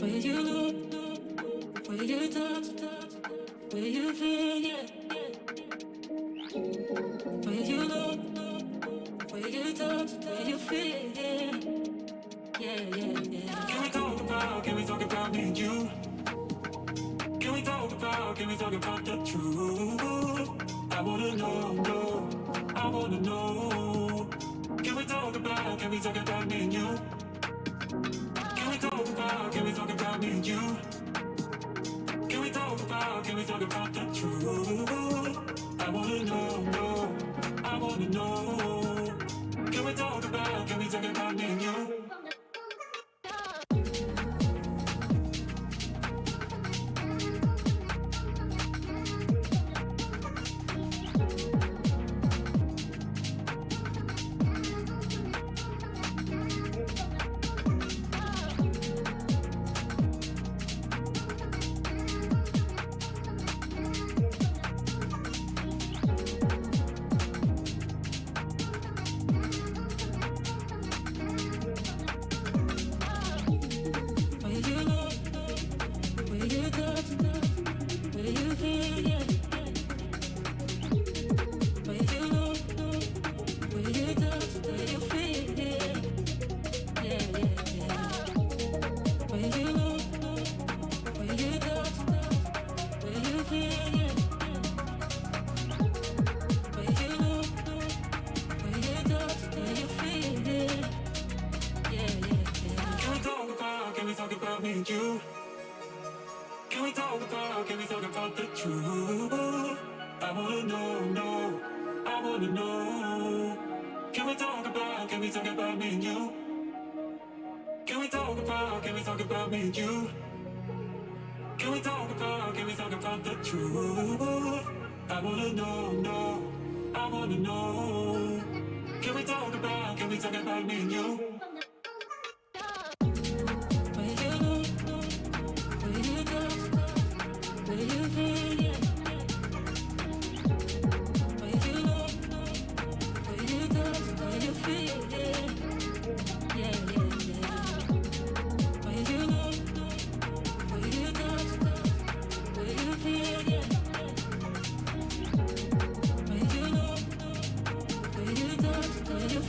Where you look, where you touch, Where you feel, yeah. Where you know, where you touch, where you feel, yeah. Yeah. Can we talk about me and you? Can we talk about the truth? I wanna know, no, I wanna know. Can we talk about me and you? Can we talk about me and you? Can we talk about the truth? I wanna know, no, I wanna know. Can we talk about me and you?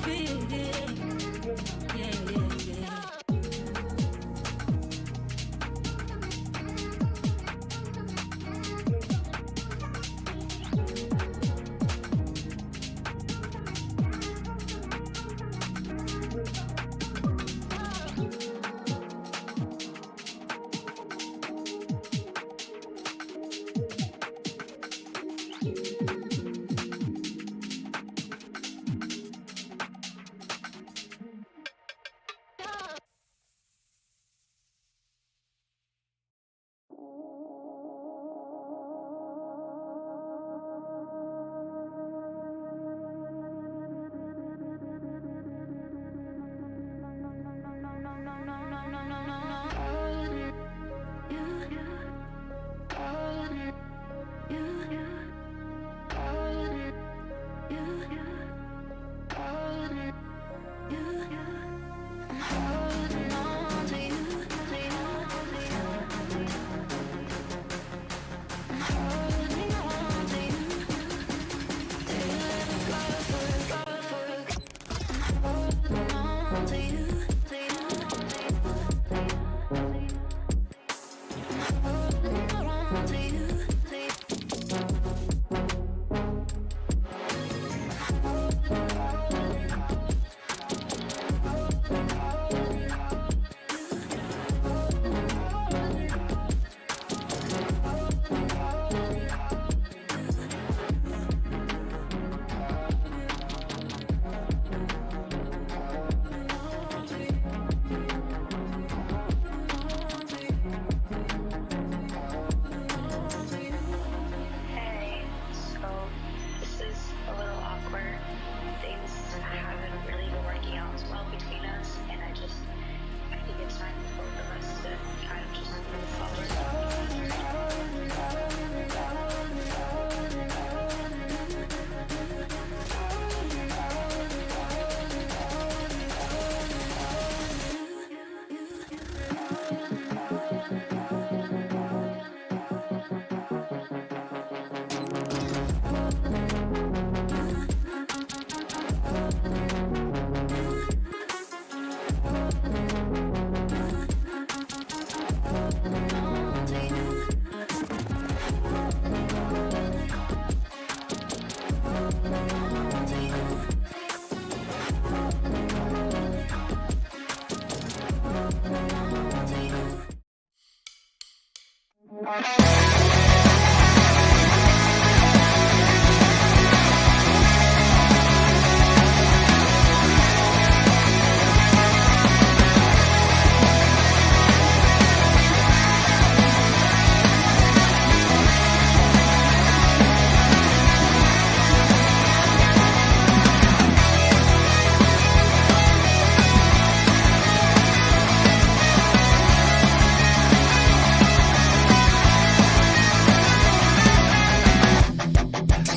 Feel it.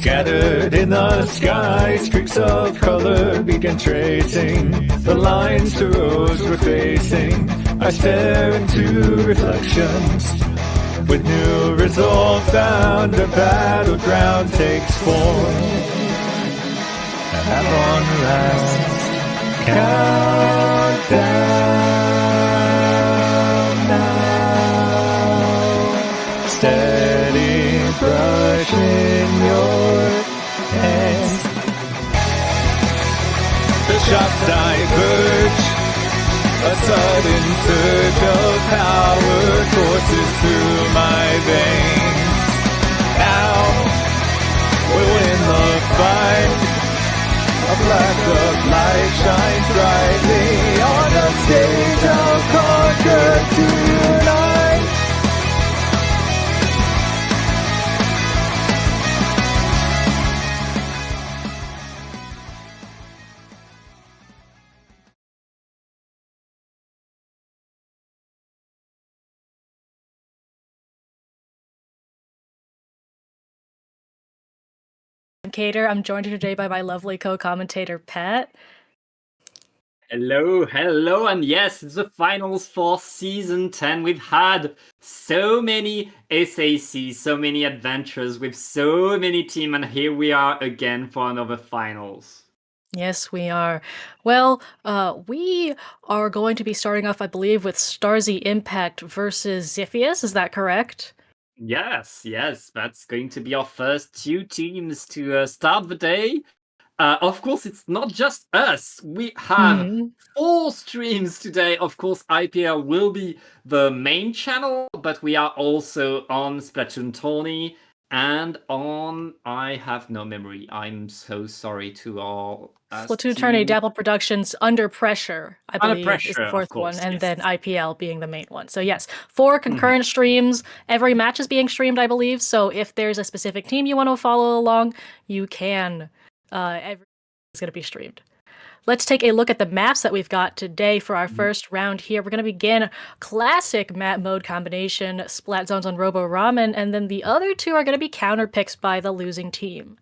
Scattered in the sky, streaks of color begin tracing the lines to roads we're facing. I stare into reflections. With new resolve found, a battleground takes form. And at long last, countdown now. Steady brush in your hands. The shots diverge. A sudden surge of power courses through my veins. Now we'll win the fight. A flash of light shines brightly on a stage of conquer tonight. I'm joined here today by my lovely co-commentator, Pat. Hello, and yes, it's the finals for Season 10. We've had so many SACs, so many adventures with so many teams, and here we are again for another finals. Yes, we are. Well, we are going to be starting off, I believe, with StarZ Impact versus Xiphias. Is that correct? Yes, that's going to be our first two teams to start the day. Of course, it's not just us. We have 4 streams today. Of course, IPL will be the main channel, but we are also on Splatoon Tourney and on... I have no memory. I'm so sorry to all. Splatoon Tourney, Dapple Productions, Under Pressure, I Under believe, is Pressure, the of fourth course, one, and yes. then IPL being the main one. So yes, 4 concurrent streams. Every match is being streamed, I believe. So if there's a specific team you want to follow along, you can. Every is going to be streamed. Let's take a look at the maps that we've got today for our first round here. We're going to begin classic map mode combination, Splat Zones on Robo Ramen, and then the other 2 are going to be counter picks by the losing team.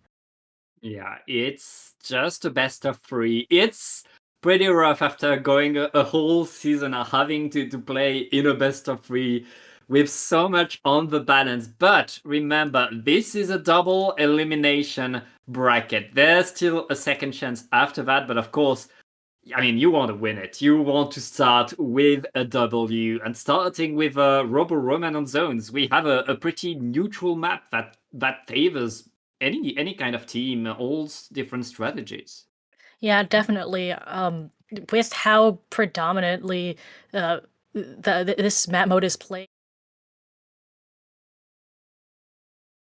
Yeah, it's just a best of 3. It's pretty rough after going a whole season of having to play in a best of 3 with so much on the balance. But remember, this is a double elimination bracket. There's still a second chance after that, but of course, I mean, you want to win it. You want to start with a W, and starting with Robo Roman on zones, we have a pretty neutral map that favors any kind of team, all different strategies. Yeah, definitely. With how predominantly this map mode is played,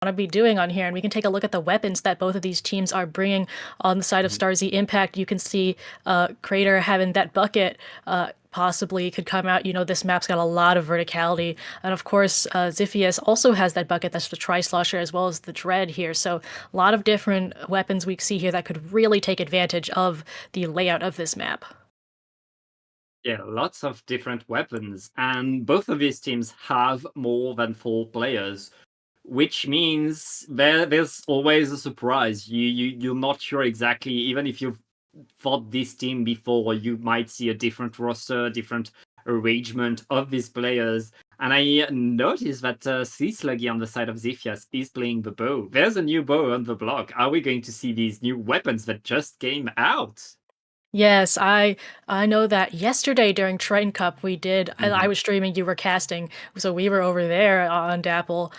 want to be doing on here, and we can take a look at the weapons that both of these teams are bringing on the side of StarZ Impact. You can see Crater having that bucket possibly could come out. You know, this map's got a lot of verticality, and of course Xiphias also has that bucket. That's the Tri-Slosher as well as the Dread here. So a lot of different weapons we see here that could really take advantage of the layout of this map. Yeah, lots of different weapons, and both of these teams have more than 4 players, which means there's always a surprise. You're not sure exactly, even if you've fought this team before, you might see a different roster, different arrangement of these players. And I noticed that Sluggy on the side of Xiphias is playing the bow. There's a new bow on the block. Are we going to see these new weapons that just came out? Yes, I know that yesterday during Triton Cup we did. I Mhm. was streaming, you were casting, so we were over there on Dapple.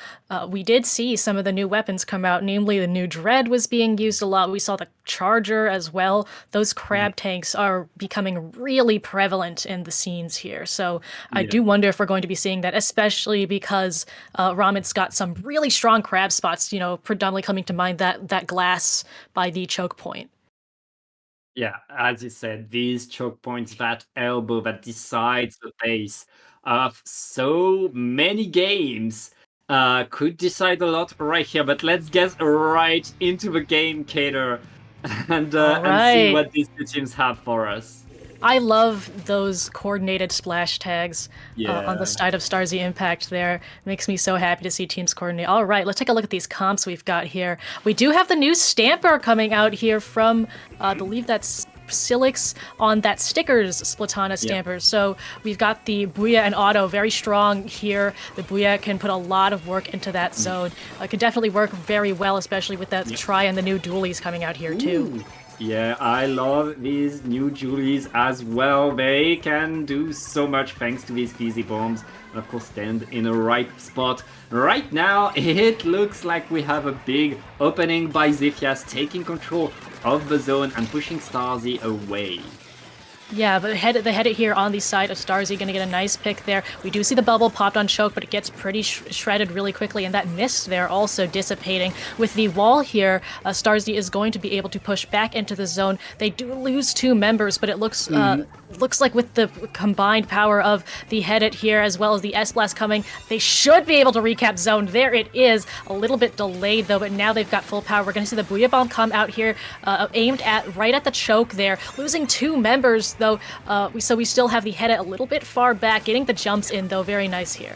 We did see some of the new weapons come out, namely the new Dread was being used a lot. We saw the Charger as well. Those Mhm. crab tanks are becoming really prevalent in the scenes here. So I Yeah. do wonder if we're going to be seeing that, especially because Ramit's got some really strong crab spots. Predominantly coming to mind that glass by the choke point. Yeah, as you said, these choke points, that elbow that decides the pace of so many games could decide a lot right here. But let's get right into the game, Cater, All and see right. what these two teams have for us. I love those coordinated splash tags on the Yeah. side of StarZ Impact there. Makes me so happy to see teams coordinate. All right, let's take a look at these comps we've got here. We do have the new Stamper coming out here from, I believe that's Silix on that Stickers Splatana Yeah. Stamper. So we've got the Booyah and Auto very strong here. The Booyah can put a lot of work into that zone. Could definitely work very well, especially with that Yeah. Try and the new Dualies coming out here too. Ooh. Yeah, I love these new Julies as well. They can do so much thanks to these fizzy bombs. And of course, stand in a right spot. Right now, it looks like we have a big opening by Xiphias taking control of the zone and pushing StarZ away. Yeah, but they had it here on the side of StarZ, gonna get a nice pick there. We do see the bubble popped on choke, but it gets pretty shredded really quickly, and that mist there also dissipating. With the wall here, StarZ is going to be able to push back into the zone. They do lose 2 members, but it looks like with the combined power of the Headit here as well as the S-Blast coming, they should be able to recap zone. There it is. A little bit delayed though, but now they've got full power. We're gonna see the Booyah Bomb come out here, aimed at right at the choke there, losing 2 members though. So we still have the Headit a little bit far back, getting the jumps in though. Very nice here.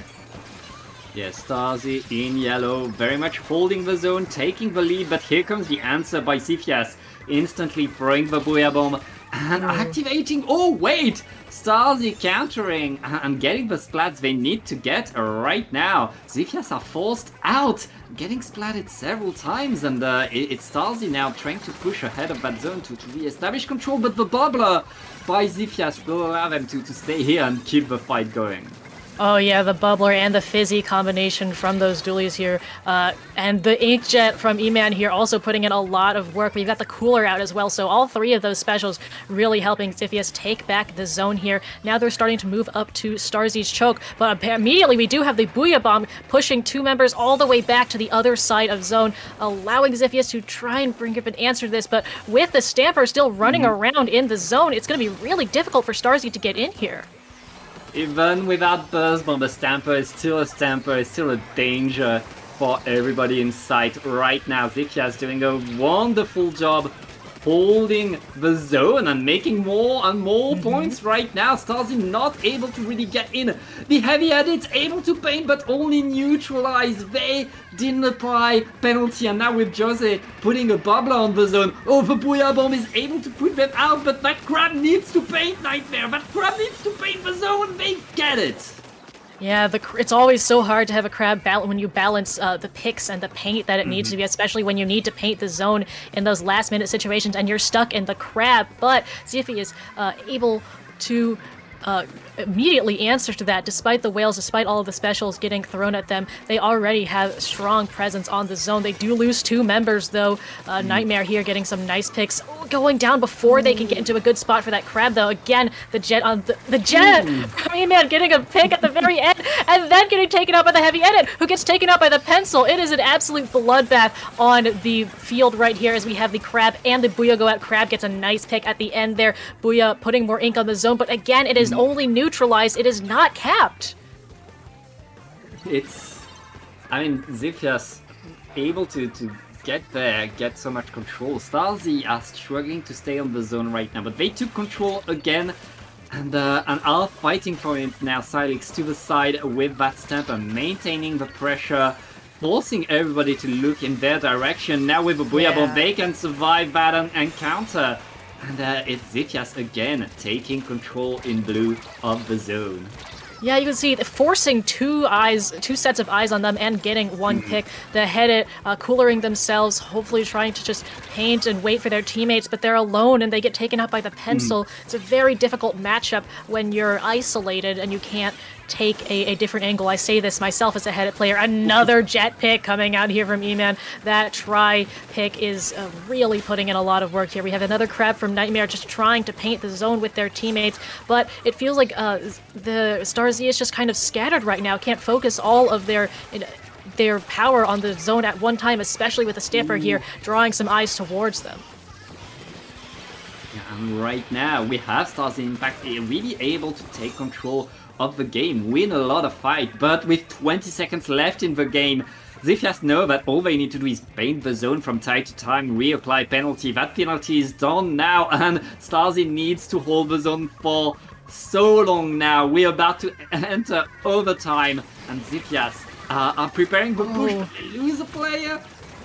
Yes, StarZ in yellow, very much holding the zone, taking the lead, but here comes the answer by Xiphias, instantly throwing the Booyah Bomb and activating. Oh, wait! StarZ countering and getting the splats they need to get right now. Xiphias are forced out, getting splatted several times, and it's StarZ now trying to push ahead of that zone to re-establish control, but the bubbler by Xiphias will allow them to stay here and keep the fight going. Oh yeah, the bubbler and the fizzy combination from those dualies here, and the inkjet from E-Man here also putting in a lot of work. We've got the cooler out as well, so all 3 of those specials really helping Xiphias take back the zone here. Now they're starting to move up to StarZ's choke, but immediately we do have the Booyah Bomb pushing 2 members all the way back to the other side of zone, allowing Xiphias to try and bring up an answer to this. But with the Stamper still running around in the zone, it's going to be really difficult for StarZ to get in here. Even without Burst Bomb, a Stamper is still a Stamper, is still a danger for everybody in sight right now. Xiphias doing a wonderful job holding the zone and making more and more points right now. StarZ not able to really get in. The Heavy Edit able to paint but only neutralize. They didn't apply penalty, and now with Jose putting a bubbler on the zone. Oh, the Booyah Bomb is able to put them out, but that crab needs to paint Nightmare. That crab needs to paint the zone. They get it. Yeah, it's always so hard to have a crab when you balance the picks and the paint that it needs to be, especially when you need to paint the zone in those last-minute situations and you're stuck in the crab. But Xiphias is able to immediately answer to that. Despite the whales, despite all of the specials getting thrown at them, they already have strong presence on the zone. They do lose 2 members though. Nightmare here getting some nice picks, going down before they can get into a good spot for that crab though. Again, the jet on the jet from E-Man getting a pick at the very end and then getting taken out by the Heavy Edit, who gets taken out by the pencil. It is an absolute bloodbath on the field right here as we have the crab and the Booyah go out. Crab gets a nice pick at the end there. Booyah putting more ink on the zone, but again, it is only neutralized. It is not capped. Xiphias able to get there, get so much control. StarZ are struggling to stay on the zone right now, but they took control again and are fighting for it now. Silix to the side with that Stamper, maintaining the pressure, forcing everybody to look in their direction. Now with the Booyah Bomb, they can survive that and counter. And it's Xiphias again taking control in blue of the zone. Yeah, you can see forcing two sets of eyes on them and getting one pick. The Headit coolering themselves, hopefully trying to just paint and wait for their teammates, but they're alone and they get taken out by the pencil. It's a very difficult matchup when you're isolated and you can't take a different angle. I say this myself as a Headit player. Another jet pick coming out here from E-Man. That try pick is really putting in a lot of work here. We have another crab from Nightmare just trying to paint the zone with their teammates, but it feels like the StarZ is just kind of scattered right now. Can't focus all of their power on the zone at one time, especially with the Stamper here drawing some eyes towards them. Yeah, and right now we have StarZ in fact really able to take control of the game, win a lot of fight, but with 20 seconds left in the game, Xiphias know that all they need to do is paint the zone from time to time, reapply penalty. That penalty is done now, and StarZ needs to hold the zone for so long now. We're about to enter overtime, and Xiphias are preparing the push, but they lose a player.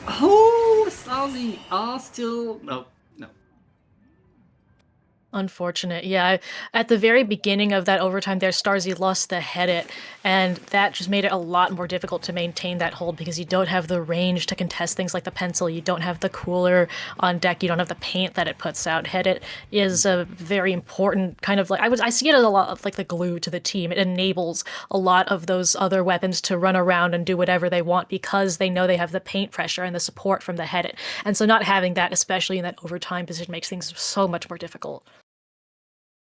Oh, StarZ are still... No. Unfortunate. Yeah, at the very beginning of that overtime there, StarZ lost the Headit, and that just made it a lot more difficult to maintain that hold because you don't have the range to contest things like the pencil, you don't have the cooler on deck, you don't have the paint that it puts out. Headit is a very important kind of like, I see it as a lot of like the glue to the team. It enables a lot of those other weapons to run around and do whatever they want because they know they have the paint pressure and the support from the Headit. And so not having that, especially in that overtime position, makes things so much more difficult.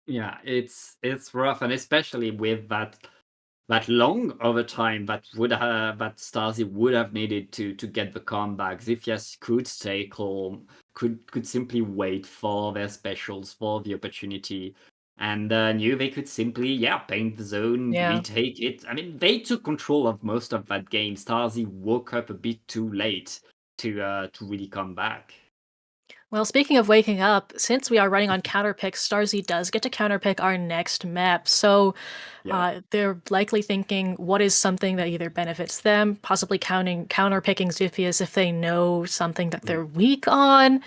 Yeah, it's rough, and especially with that long overtime that StarZ would have needed to get the comeback. Xiphias could stay calm, could simply wait for their specials, for the opportunity, and knew they could simply paint the zone, retake it. I mean, they took control of most of that game. StarZ woke up a bit too late to really come back. Well, speaking of waking up, since we are running on counterpick, StarZ does get to counterpick our next map. So they're likely thinking what is something that either benefits them, possibly counterpicking Xiphias if they know something that they're weak on.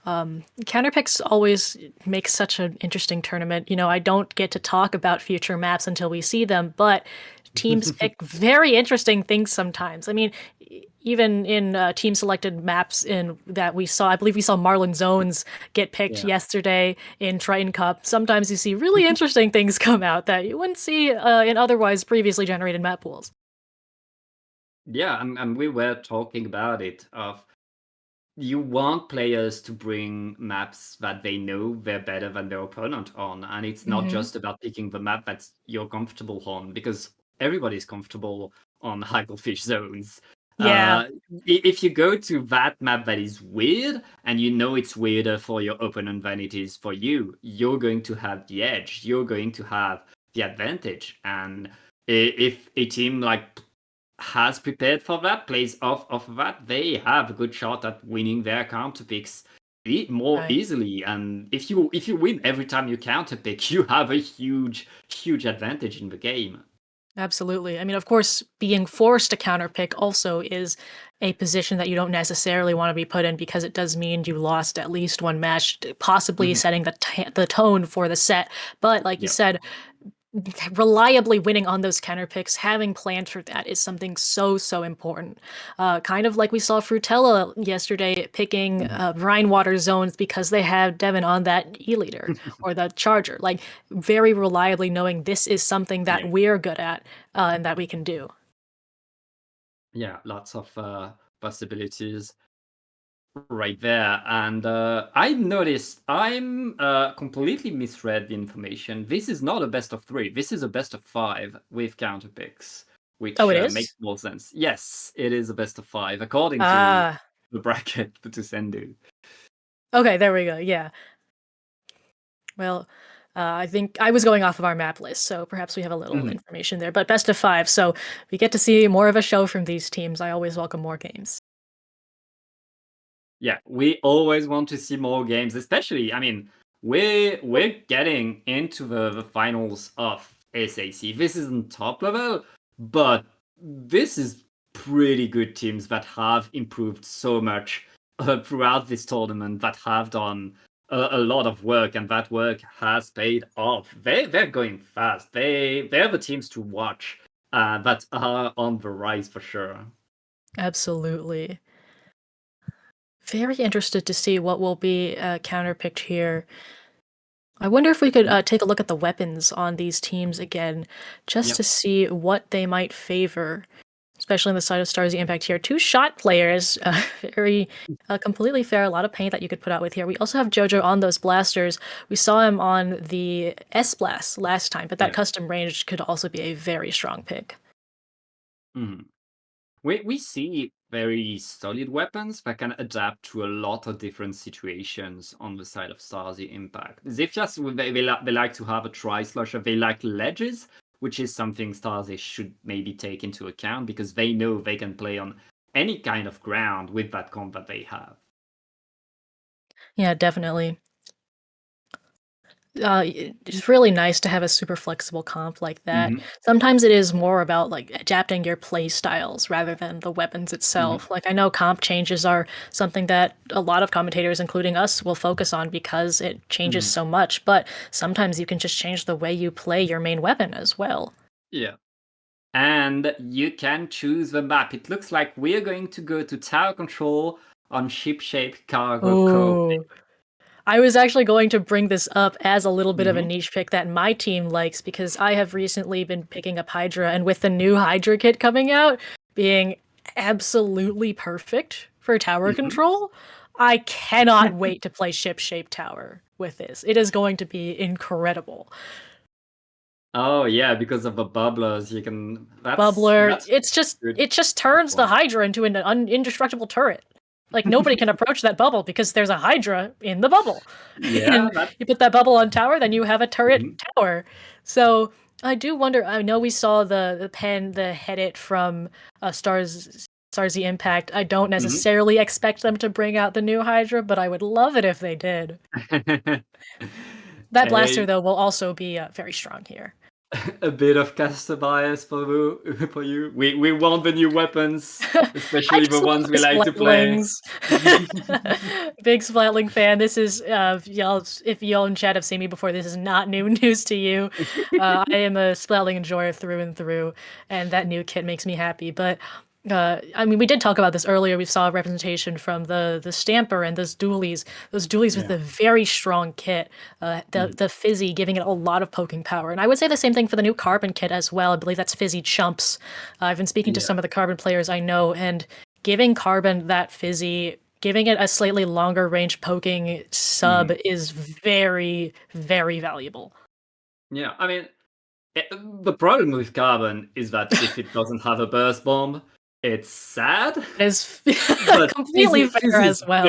Counterpicks always make such an interesting tournament. You know, I don't get to talk about future maps until we see them, but teams pick very interesting things sometimes. I mean, even in team selected maps in that we saw, I believe we saw Marlon Zones get picked yesterday in Triton Cup. Sometimes you see really interesting things come out that you wouldn't see in otherwise previously generated map pools. Yeah, and we were talking about it. You want players to bring maps that they know they're better than their opponent on, and it's not just about picking the map that you're comfortable on, because everybody's comfortable on Hagglefish zones. Yeah. If you go to that map that is weird, and you know it's weirder for your opponent than it is for you, you're going to have the edge. You're going to have the advantage. And if a team like has prepared for that, plays off of that, they have a good shot at winning their counter picks more easily. And if you win every time you counter pick, you have a huge advantage in the game. Absolutely. I mean, of course, being forced to counterpick also is a position that you don't necessarily want to be put in because it does mean you lost at least one match, possibly setting the tone for the set. But like you said, reliably winning on those counter picks, having planned for that is something so important. Kind of like we saw Frutella yesterday picking Rhinewater zones because they have Devin on that E-leader or the Charger. Like very reliably knowing this is something that we're good at and that we can do. Yeah, lots of possibilities right there. And I noticed I'm completely misread the information. This is not a best of 3. This is a best of 5 with counter picks, which Oh, it is? makes more sense. Yes, it is a best of 5 according to the bracket to Sendu. Okay, there we go. Yeah. Well, I think I was going off of our map list, so perhaps we have a little information there. But best of 5, so we get to see more of a show from these teams. I always welcome more games. Yeah, we always want to see more games, especially, I mean, we're getting into the finals of SAC. This isn't top level, but this is pretty good teams that have improved so much throughout this tournament, that have done a lot of work, and that work has paid off. They're going fast. They're the teams to watch that are on the rise for sure. Absolutely. Very interested to see what will be counterpicked here. I wonder if we could take a look at the weapons on these teams again, just Yep. to see what they might favor, especially on the side of StarZ Impact here. Two shot players, very completely fair, a lot of paint that you could put out with here. We also have Jojo on those blasters. We saw him on the S-Blast last time, but that Yeah. custom range could also be a very strong pick. Mhm. We see very solid weapons that can adapt to a lot of different situations on the side of StarZ Impact. Xiphias, they like to have a tri-slusher. They like ledges, which is something StarZ should maybe take into account because they know they can play on any kind of ground with that comp that they have. Yeah, definitely. It's really nice to have a super flexible comp like that. Mhm. Sometimes it is more about like adapting your play styles rather than the weapons Mhm. itself. Like I know comp changes are something that a lot of commentators, including us, will focus on because it changes Mhm. so much, but sometimes you can just change the way you play your main weapon as well. Yeah. And you can choose the map. It looks like we're going to go to tower control on ship-shaped cargo code. Ooh. I was actually going to bring this up as a little bit of a Mhm. niche pick that my team likes because I have recently been picking up Hydra, and with the new Hydra kit coming out being absolutely perfect for tower Mhm. control, I cannot wait to play ship-shaped tower with this. It is going to be incredible. Oh yeah, because of the bubblers, you can. Bubbler, That's it just good turns the point. Hydra into an indestructible turret. Like nobody can approach that bubble because there's a Hydra in the bubble. Yeah, And that. you put that bubble on tower, then you have a turret Mhm. tower. So I do wonder. I know we saw the head it from StarZ Impact. I don't Mhm. necessarily expect them to bring out the new Hydra, but I would love it if they did. That blaster a though will also be very strong here. a bit of caster bias for you. We want the new weapons, I especially the just love ones we the like to play. splatlings. Big splatling fan. This is y'all. If y'all in chat have seen me before, this is not new news to you. I am a splatling enjoyer through and through, and that new kit makes me happy. But I mean, we did talk about this earlier. We saw a representation from the Stamper and those dualies with Yeah. a very strong kit. The Fizzy giving it a lot of poking power, and I would say the same thing for the new Carbon kit as well. I believe that's Fizzy Chumps. I've been speaking to Yeah. some of the Carbon players I know, and giving Carbon that Fizzy, giving it a slightly longer range poking sub Mhm. is very, very valuable. Yeah. I mean, the problem with Carbon is that if it doesn't have a burst bomb, it's sad. It is But completely fair as well.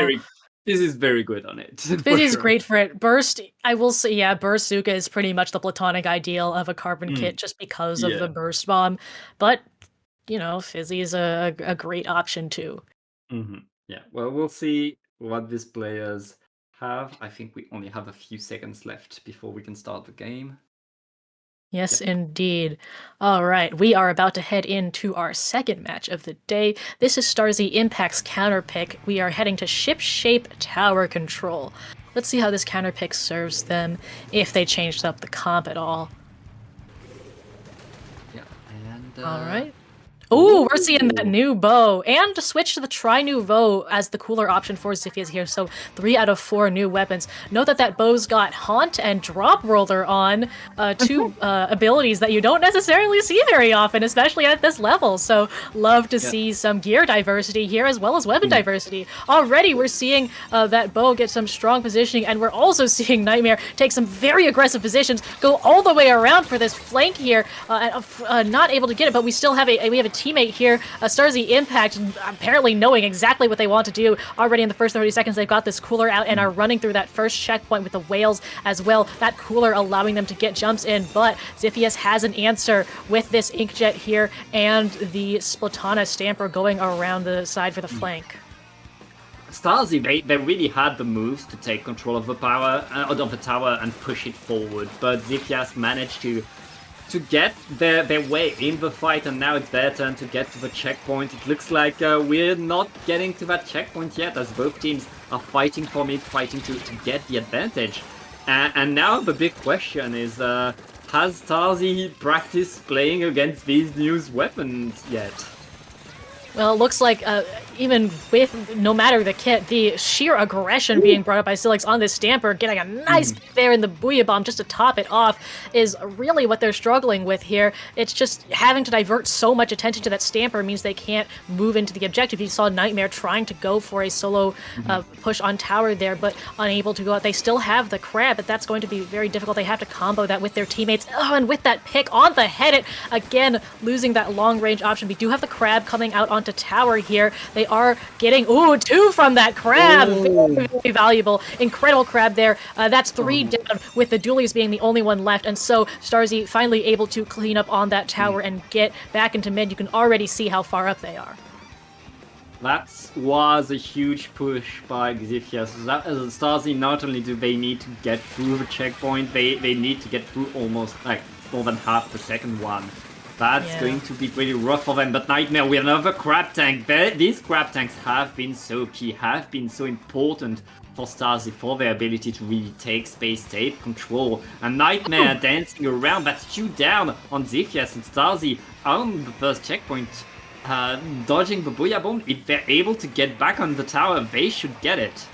this is very good on it for Fizzy is sure. great for it. Burst, I will say, yeah, Burst Zuka is pretty much the platonic ideal of a Carbon kit Mm. just because of the Yeah. burst bomb. But, Fizzy is a great option too. Yeah. Well, we'll see what these players have. I think we only have a few seconds left before we can start the game. Yes, Yeah. indeed. All right, we are about to head into our second match of the day. This is StarZ Impact's counter pick. We are heading to Ship Shape Tower Control. Let's see how this counter pick serves them, if they changed up the comp at all. Yeah. And All right. Ooh, we're seeing that ooh. new bow, and to switch to the Tri-Nouveau as the cooler option for Xiphias here, so 3 out of 4 new weapons. Note that bow's got Haunt and Drop Roller on, two abilities that you don't necessarily see very often, especially at this level, so love to Yeah. see some gear diversity here as well as weapon Mm. diversity. Already we're seeing that bow get some strong positioning, and we're also seeing Nightmare take some very aggressive positions, go all the way around for this flank here, not able to get it, but we still have a teammate here, StarZ Impact, apparently knowing exactly what they want to do. Already in the first 30 seconds, they've got this cooler out and are running through that first checkpoint with the whales as well. That cooler allowing them to get jumps in, but Xiphias has an answer with this Inkjet here and the Splatana Stamper going around the side for the flank. StarZ, they really had the moves to take control of the power of the tower and push it forward, but Xiphias managed to get their way in the fight, and now it's their turn to get to the checkpoint. It looks like we're not getting to that checkpoint yet, as both teams are fighting for mid, fighting to get the advantage. And now the big question is, has StarZ practiced playing against these new weapons yet? Well, it looks like even with no matter the kit, the sheer aggression being brought up by Silix on this Stamper, getting a nice pick there in the Booyah Bomb just to top it off, is really what they're struggling with here. It's just having to divert so much attention to that Stamper means they can't move into the objective. You saw Nightmare trying to go for a solo push on tower there, but unable to go out. They still have the Crab, but that's going to be very difficult. They have to combo that with their teammates. Oh, and with that pick on the head, it again losing that long range option. We do have the Crab coming out onto tower here. They are getting, ooh, 2 from that Crab. Very, very valuable. Incredible Crab there. That's 3 down, with the Dualies being the only one left. And so StarZ finally able to clean up on that tower and get back into mid. You can already see how far up they are. That was a huge push by Xiphias. StarZ, not only do they need to get through the checkpoint, they need to get through almost like more than half the second one. That's going to be pretty rough for them. But Nightmare with another Crab Tank. These Crab Tanks have been so key, have been so important for StarZ, for their ability to really take space, take control. And Nightmare dancing around, that's 2 down on Xiphias, and StarZ on the first checkpoint, dodging the Booyah Bomb. If they're able to get back on the tower, they should get it.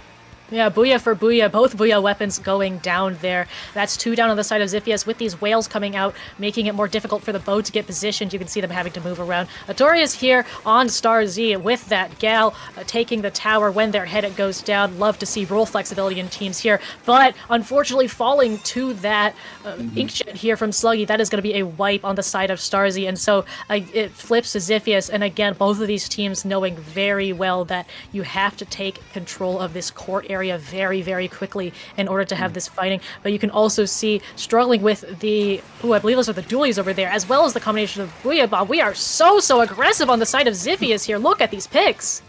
Yeah, Booyah for Booyah. Both Booyah weapons going down there. That's 2 down on the side of Xiphias with these whales coming out, making it more difficult for the bow to get positioned. You can see them having to move around. Artorias here on StarZ with that Gal taking the tower when their head goes down. Love to see role flexibility in teams here. But unfortunately falling to that Inkjet here from Sluggy, that is going to be a wipe on the side of StarZ. And so it flips to Xiphias. And again, both of these teams knowing very well that you have to take control of this court area very, very quickly in order to have this fighting. But you can also see struggling with the, I believe those are the Dualies over there, as well as the combination of Booyah Bomb. We are so aggressive on the side of Xiphias here. Look at these picks.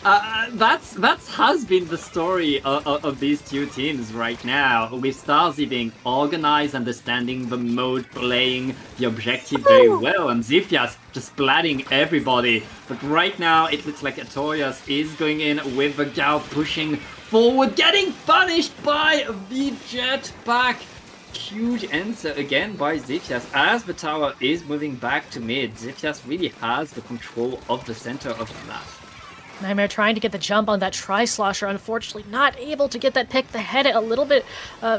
That's has been the story of these two teams right now, with StarZ being organized, understanding the mode, playing the objective very well, and Xiphias just splatting everybody. But right now, it looks like Artorias is going in with the Gal pushing forward, getting punished by the jetpack. Huge answer again by Xiphias as the tower is moving back to mid. Xiphias really has the control of the center of the map. Nightmare trying to get the jump on that Tri-Slosher, unfortunately not able to get that pick. The head a little bit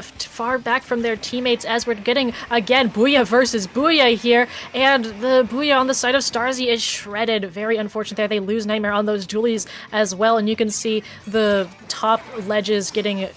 far back from their teammates as we're getting, again, Booyah versus Booyah here. And the Booyah on the side of StarZ is shredded. Very unfortunate there. They lose Nightmare on those Dualies as well. And you can see the top ledges getting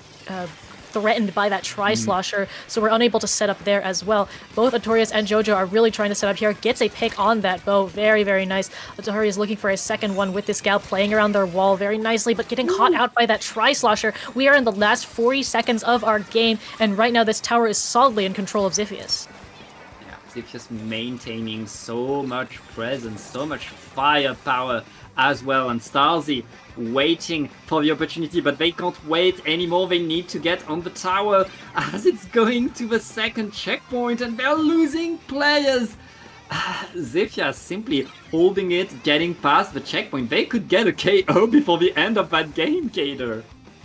threatened by that Tri-Slosher, so we're unable to set up there as well. Both Artorias and Jojo are really trying to set up here. Gets a pick on that bow. Very, very nice. Artorias looking for a second one with this Gal playing around their wall very nicely, but getting caught out by that Tri-Slosher. We are in the last 40 seconds of our game, and right now this tower is solidly in control of Xiphias. Yeah, Xiphias maintaining so much presence, so much firepower as well, and StarZ waiting for the opportunity, but they can't wait anymore. They need to get on the tower as it's going to the second checkpoint, and they're losing players. Xiphias simply holding it, getting past the checkpoint. They could get a KO before the end of that game, Gator.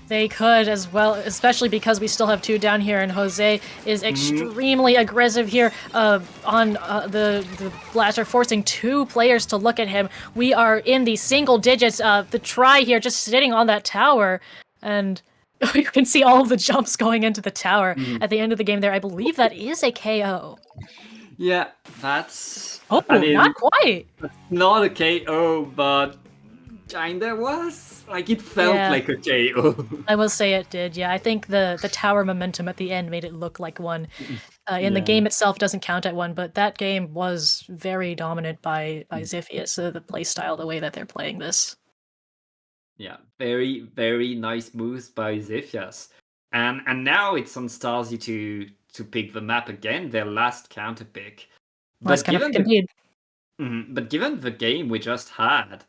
They could as well, especially because we still have 2 down here, and Jose is extremely aggressive here on the blaster, forcing 2 players to look at him. We are in the single digits. The try here just sitting on that tower, and you can see all of the jumps going into the tower at the end of the game there. I believe that is a KO. Yeah, that's... Oh, I mean, not quite. Not a KO, but kinda was. Like, it felt like a KO. I will say it did, yeah. I think the tower momentum at the end made it look like one. In the game itself doesn't count at one, but that game was very dominant by Xiphias, the play style, the way that they're playing this. Yeah, very, very nice moves by Xiphias. And now it's on StarZ to pick the map again, their last counter pick. But given the game we just had,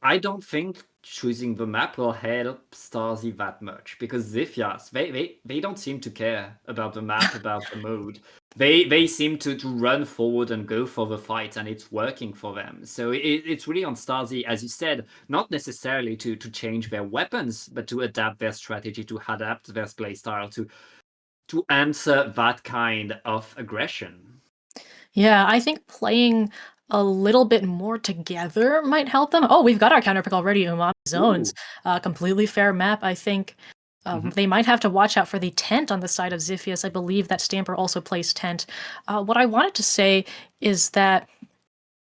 I don't think choosing the map will help StarZ that much, because Xiphias, they don't seem to care about the map, about the mode. they seem to run forward and go for the fight, and it's working for them. So it's really on StarZ, as you said, not necessarily to change their weapons, but to adapt their strategy, to adapt their playstyle, to answer that kind of aggression. Yeah, I think playing a little bit more together might help them. Oh, we've got our counter pick already, Umami Zones. Completely fair map. I think they might have to watch out for the tent on the side of Xiphias. I believe that Stamper also plays tent. What I wanted to say is that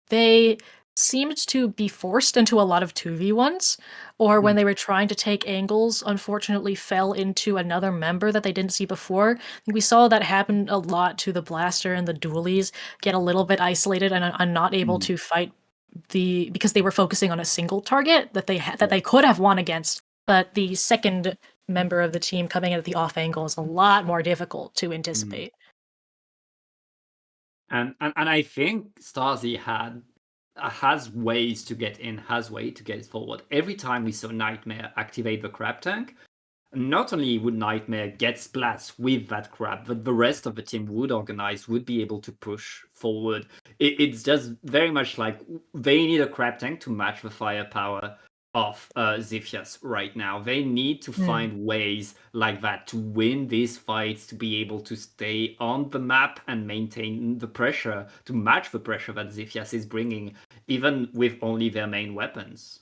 they seemed to be forced into a lot of 2v1s, or when they were trying to take angles, unfortunately fell into another member that they didn't see before. I think we saw that happen a lot to the Blaster and the Dualies, get a little bit isolated and not able to fight because they were focusing on a single target that they could have won against. But the second member of the team coming in at the off angle is a lot more difficult to anticipate. And I think StarZ has ways to get in, has way to get forward. Every time we saw Nightmare activate the crab tank, not only would Nightmare get splats with that crab, but the rest of the team would organize, would be able to push forward. It's just very much like they need a crab tank to match the firepower of Xiphias right now. They need to find ways like that to win these fights, to be able to stay on the map and maintain the pressure, to match the pressure that Xiphias is bringing, even with only their main weapons.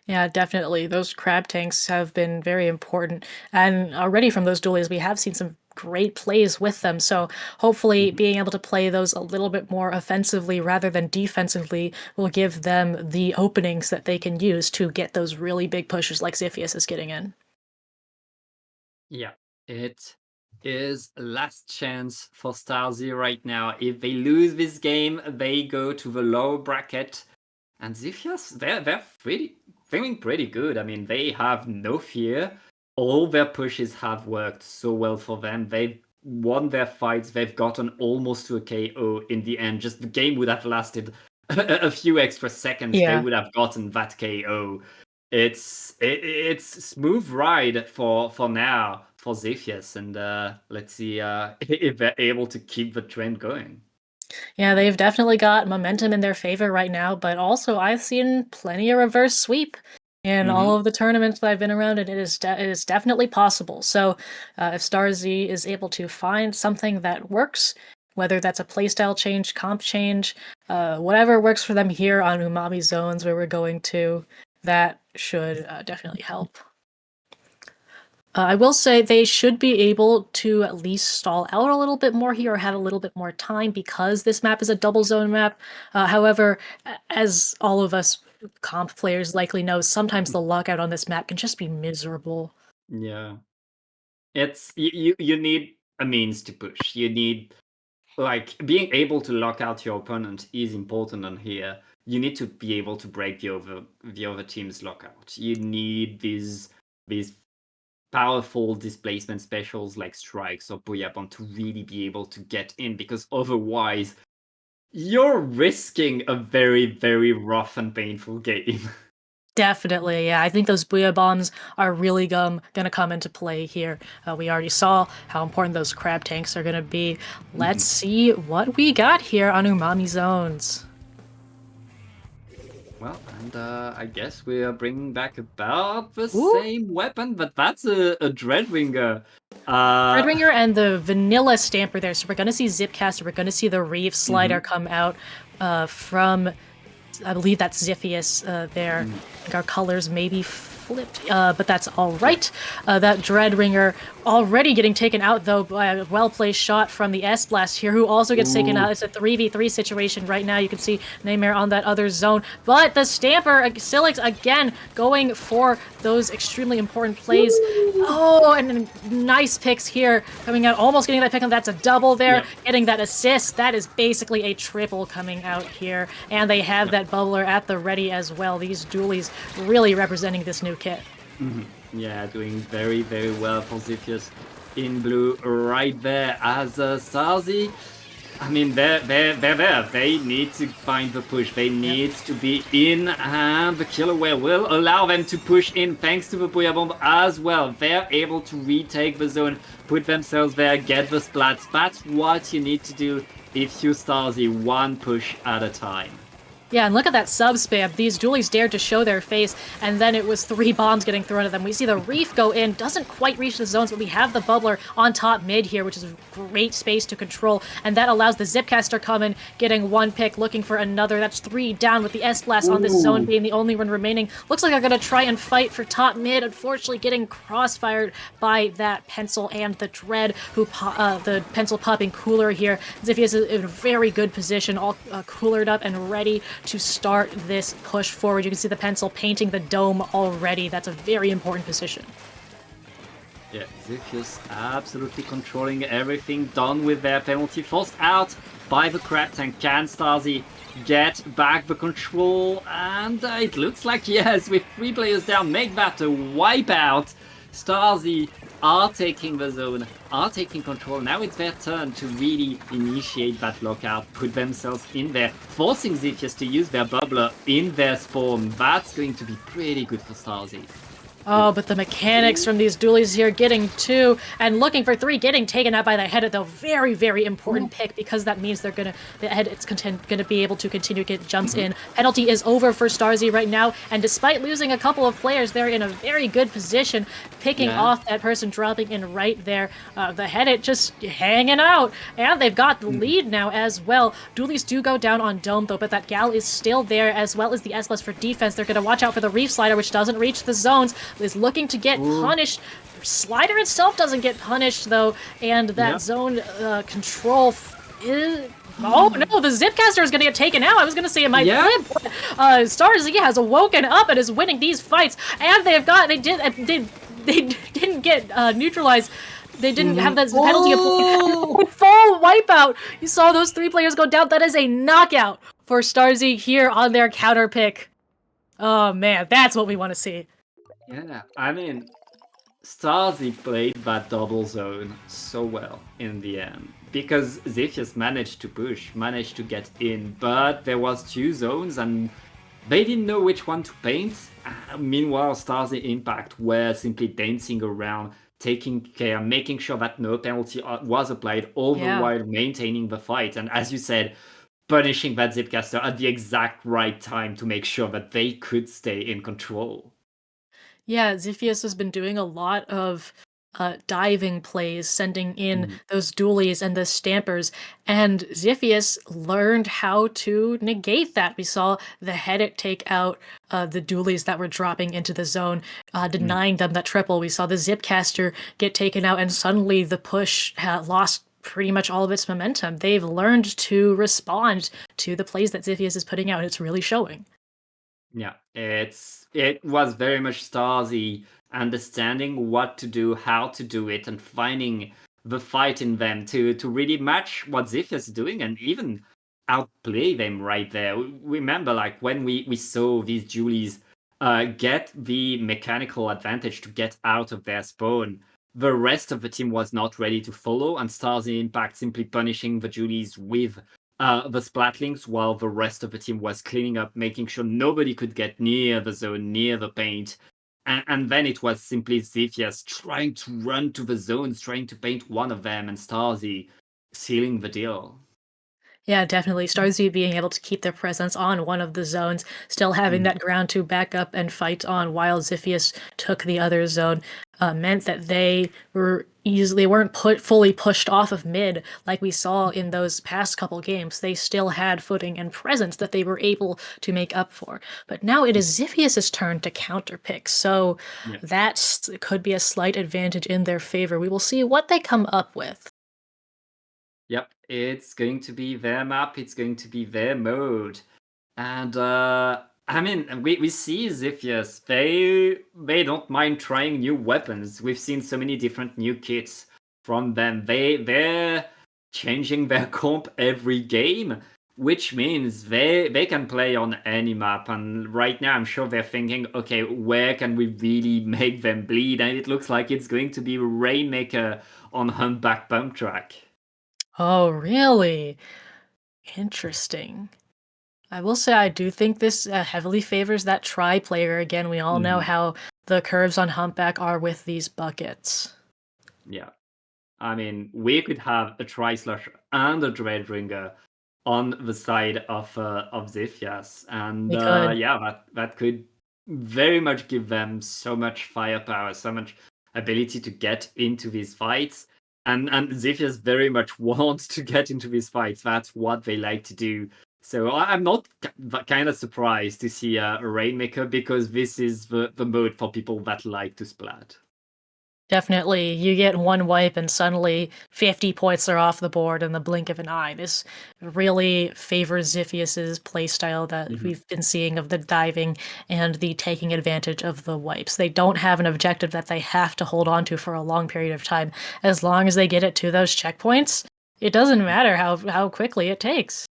Yeah, definitely. Those crab tanks have been very important. And already from those duelies, we have seen some great plays with them. So hopefully being able to play those a little bit more offensively rather than defensively will give them the openings that they can use to get those really big pushes like Xiphias is getting in. Yeah, it is last chance for StarZ right now. If they lose this game, they go to the lower bracket. And Xiphias, they're feeling pretty good. I mean, they have no fear. All their pushes have worked so well for them. They've won their fights. They've gotten almost to a KO in the end. Just the game would have lasted a few extra seconds. They Yeah. would have gotten that KO. It's smooth ride for now for Xiphias, and let's see if they're able to keep the trend going. Yeah, they've definitely got momentum in their favor right now, but also I've seen plenty of reverse sweep in all of the tournaments that I've been around, and it is definitely possible. So, if StarZ is able to find something that works, whether that's a playstyle change, comp change, whatever works for them here on Umami Zones where we're going to, that should definitely help. I will say they should be able to at least stall out a little bit more here or have a little bit more time because this map is a double zone map. However, as all of us comp players likely know, sometimes the lockout on this map can just be miserable. Yeah, it's you need a means to push. You need, like, being able to lock out your opponent is important on here. You need to be able to break the other team's lockout. You need these powerful displacement specials like strikes or Booyabon to really be able to get in, because otherwise you're risking a very, very rough and painful game. Definitely, yeah. I think those Booyah Bombs are really gonna come into play here. We already saw how important those crab tanks are gonna be. Let's see what we got here on Umami Zones. Well, and I guess we are bringing back about the Ooh. same weapon, but that's a Dreadwinger. Redringer and the vanilla stamper there. So we're going to see Zipcaster. We're going to see the Reeve slider come out from, I believe that's Xiphias there. I think our colors may be flipped, but that's all right. That Dreadringer already getting taken out, though, by a well-placed shot from the S-Blast here, who also gets taken out. It's a 3v3 situation right now. You can see Nightmare on that other zone. But the Stamper, Silix, again, going for those extremely important plays. Oh, and nice picks here. Coming out, almost getting that pick, and that's a double there. Yep. Getting that assist. That is basically a triple coming out here. And they have that bubbler at the ready as well. These dualies really representing this new kit. Yeah, doing very, very well for Xiphias in blue right there as StarZ. I mean, they're there. They need to find the push. They need to be in, and the killer whale will allow them to push in thanks to the Booyah Bomb as well. They're able to retake the zone, put themselves there, get the splats. That's what you need to do if you StarZ one push at a time. Yeah, and look at that sub spam. These dualies dared to show their face, and then it was 3 bombs getting thrown at them. We see the Reef go in, doesn't quite reach the zones, but we have the Bubbler on top mid here, which is a great space to control, and that allows the Zipcaster coming, getting 1 pick, looking for another. That's 3 down with the S-Blast on this zone being the only one remaining. Looks like they're going to try and fight for top mid, unfortunately getting crossfired by that Pencil and the Dread, who the Pencil popping Cooler here. Xiphias is in a very good position, all coolered up and ready to start this push forward. You can see the Pencil painting the dome already. That's a very important position. Yeah, Xiphias absolutely controlling everything, done with their penalty, forced out by the crab tank. Can StarZ get back the control? And it looks like, yes, with 3 players down, make that a wipeout. StarZ are taking the zone, are taking control. Now it's their turn to really initiate that lockout, put themselves in there, forcing Xiphias to use their bubbler in their spawn. That's going to be pretty good for StarZ. Oh, but the mechanics from these dualies here, getting 2 and looking for 3, getting taken out by the head, though. Very, very important pick, because that means the head it's gonna be able to continue to get jumps in. Penalty is over for StarZ right now, and despite losing a couple of players, they're in a very good position, picking off that person dropping in right there. The head just hanging out, and they've got the lead now as well. Dualies do go down on Dome, though, but that Gal is still there, as well as the S-Blast for defense. They're gonna watch out for the Reef Slider, which doesn't reach the zones. Is looking to get punished. Slider itself doesn't get punished, though, and that zone control is... Oh no, the Zipcaster is gonna get taken out. I was gonna say it might flip, but StarZ has awoken up and is winning these fights, and they didn't get neutralized. They didn't have that penalty of full wipeout. You saw those 3 players go down. That is a knockout for StarZ here on their counter pick. Oh man, that's what we want to see. Yeah, I mean, StarZ played that double zone so well in the end, because Xiphias managed to push, managed to get in, but there was 2 zones and they didn't know which one to paint. Meanwhile, StarZ Impact were simply dancing around, taking care, making sure that no penalty was applied, all the while maintaining the fight. And as you said, punishing that Zipcaster at the exact right time to make sure that they could stay in control. Yeah, Xiphias has been doing a lot of diving plays, sending in those dualies and the stampers, and Xiphias learned how to negate that. We saw the Hedit take out the dualies that were dropping into the zone, denying them that triple. We saw the Zipcaster get taken out, and suddenly the push lost pretty much all of its momentum. They've learned to respond to the plays that Xiphias is putting out. It's really showing. Yeah, it was very much StarZ understanding what to do, how to do it, and finding the fight in them to really match what Xiphias is doing and even outplay them right there. Remember, like, when we saw these Julies get the mechanical advantage to get out of their spawn, the rest of the team was not ready to follow, and StarZ Impact simply punishing the Julies with the Splatlings, while the rest of the team was cleaning up, making sure nobody could get near the zone, near the paint. And then it was simply Xiphias trying to run to the zones, trying to paint one of them, and StarZ sealing the deal. Yeah, definitely. StarZ being able to keep their presence on one of the zones, still having that ground to back up and fight on while Xiphias took the other zone, meant that they weren't fully pushed off of mid like we saw in those past couple games. They still had footing and presence that they were able to make up for. But now it is Xiphias' turn to counterpick, so that could be a slight advantage in their favor. We will see what they come up with. Yep, it's going to be their map, it's going to be their mode. And I mean, we see Xiphias, they don't mind trying new weapons. We've seen so many different new kits from them. They're changing their comp every game, which means they can play on any map. And right now I'm sure they're thinking, okay, where can we really make them bleed? And it looks like it's going to be Rainmaker on Humpback Pump Track. Oh, really? Interesting. I will say I do think this heavily favors that try player. Again, we all know Mhm. how the curves on Humpback are with these buckets. Yeah. I mean, we could have a Tri-Slasher and a Dreadringer on the side of Xiphias, and We could. yeah, that could very much give them so much firepower, so much ability to get into these fights, and Xiphias very much wants to get into these fights. That's what they like to do. So I'm not kind of surprised to see a Rainmaker, because this is the mode for people that like to splat. Definitely, you get one wipe and suddenly 50 points are off the board in the blink of an eye. This really favors Xiphias's playstyle that Mhm. we've been seeing of the diving and the taking advantage of the wipes. They don't have an objective that they have to hold on to for a long period of time. As long as they get it to those checkpoints, it doesn't matter how quickly it takes.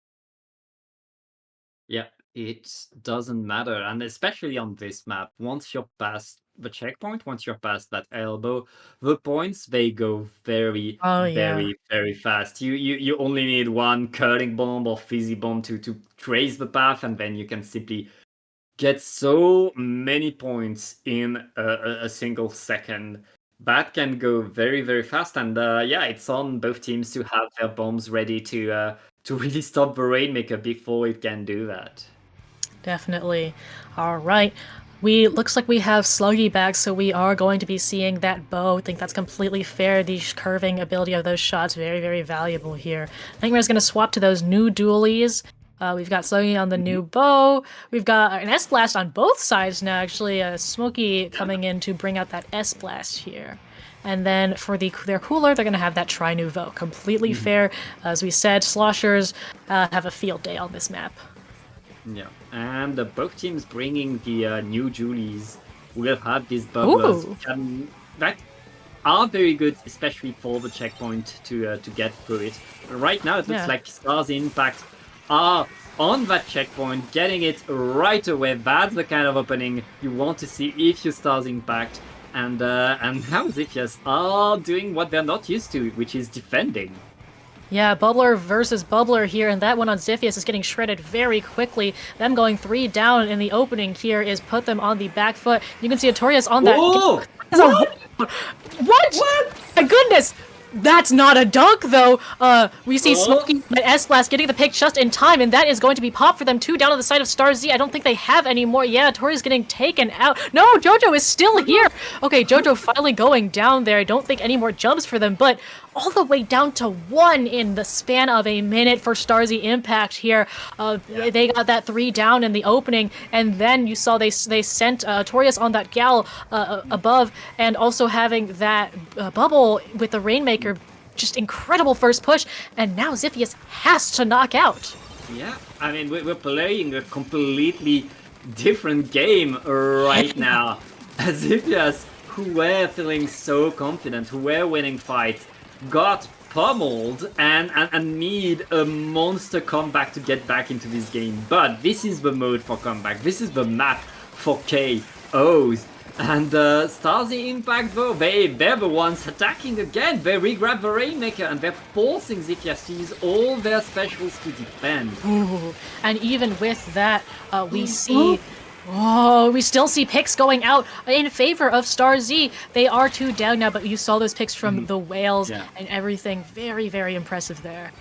Yeah, it doesn't matter. And especially on this map, once you're past the checkpoint, once you're past that elbow, the points they go very, Oh yeah. very, very fast. You only need one curling bomb or fizzy bomb to trace the path, and then you can simply get so many points in a single second. That can go very, very fast, and yeah, it's on both teams to have their bombs ready to really stop the Rainmaker before it can do that. Definitely. All right. We looks like we have Sluggy back, so we are going to be seeing that bow. I think that's completely fair. The curving ability of those shots very, very valuable here. Nightmare's going to swap to those new dualies. We've got Sluggy on the new bow. We've got an S blast on both sides now. Actually, Smokey coming in to bring out that S blast here. And then for their cooler, they're going to have that Tri Nouveau. Completely fair. As we said, sloshers have a field day on this map. Yeah, and both teams bringing the new Julies will have these bubblers Ooh. that are very good, especially for the checkpoint to get through it. Right now, it looks Yeah. like StarZ Impact are on that checkpoint, getting it right away. That's the kind of opening you want to see if you StarZ Impact. And now Xiphias are doing what they're not used to, which is defending. Yeah, Bubbler versus Bubbler here, and that one on Xiphias is getting shredded very quickly. Them going 3 down in the opening here is put them on the back foot. You can see Artorias on that. Oh! What? What? My goodness! That's not a dunk, though. We see Smokey and S-Blast getting the pick just in time, and that is going to be popped for them. 2 down on the side of StarZ. I don't think they have any more. Yeah, Tori's getting taken out. No, Jojo is still here. Okay, Jojo finally going down there. I don't think any more jumps for them, but all the way down to 1 in the span of a minute for StarZ Impact here. They got that 3 down in the opening, and then you saw they sent Torius on that gal above, and also having that bubble with the Rainmaker. Just incredible first push, and now Xiphias has to knock out. Yeah, I mean, we're playing a completely different game right now. Xiphias, who were feeling so confident, who were winning fights, got pummeled and need a monster comeback to get back into this game. But this is the mode for comeback. This is the map for KOs. And StarZ Impact, though, they're the ones attacking again. They re-grab the Rainmaker, and they're forcing Xiphias to use all their specials to defend. Ooh. And even with that, we see... Oh, we still see picks going out in favor of StarZ. They are 2 down now, but you saw those picks from the whales and everything. Very, very impressive there.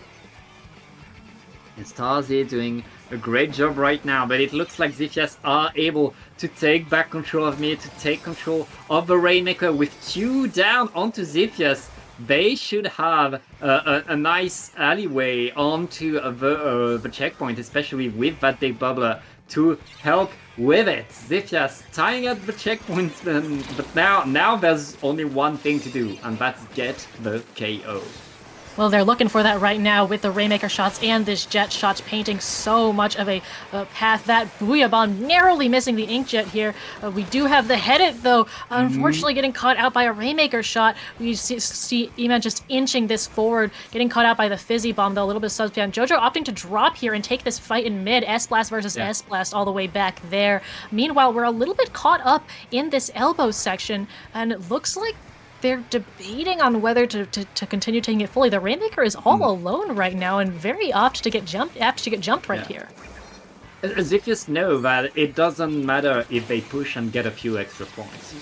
And StarZ doing a great job right now, but it looks like Xiphias are able to take back control of mid, to take control of the Rainmaker with 2 down onto Xiphias. They should have a nice alleyway onto the checkpoint, especially with that big bubbler to help with it. Xiphias tying up the checkpoint, but now there's only one thing to do, and that's get the KO. Well, they're looking for that right now with the Rainmaker shots and this Jet shots painting so much of a path. That Booyah Bomb narrowly missing the Inkjet here. We do have the Headit, though, unfortunately getting caught out by a Rainmaker shot. We see Eman just inching this forward, getting caught out by the Fizzy Bomb, though, a little bit of subspam. Jojo opting to drop here and take this fight in mid. S-Blast versus S-Blast all the way back there. Meanwhile, we're a little bit caught up in this elbow section, and it looks like they're debating on whether to continue taking it fully. The Rainmaker is all alone right now and very apt to get jumped right here. Xiphias know that it doesn't matter if they push and get a few extra points.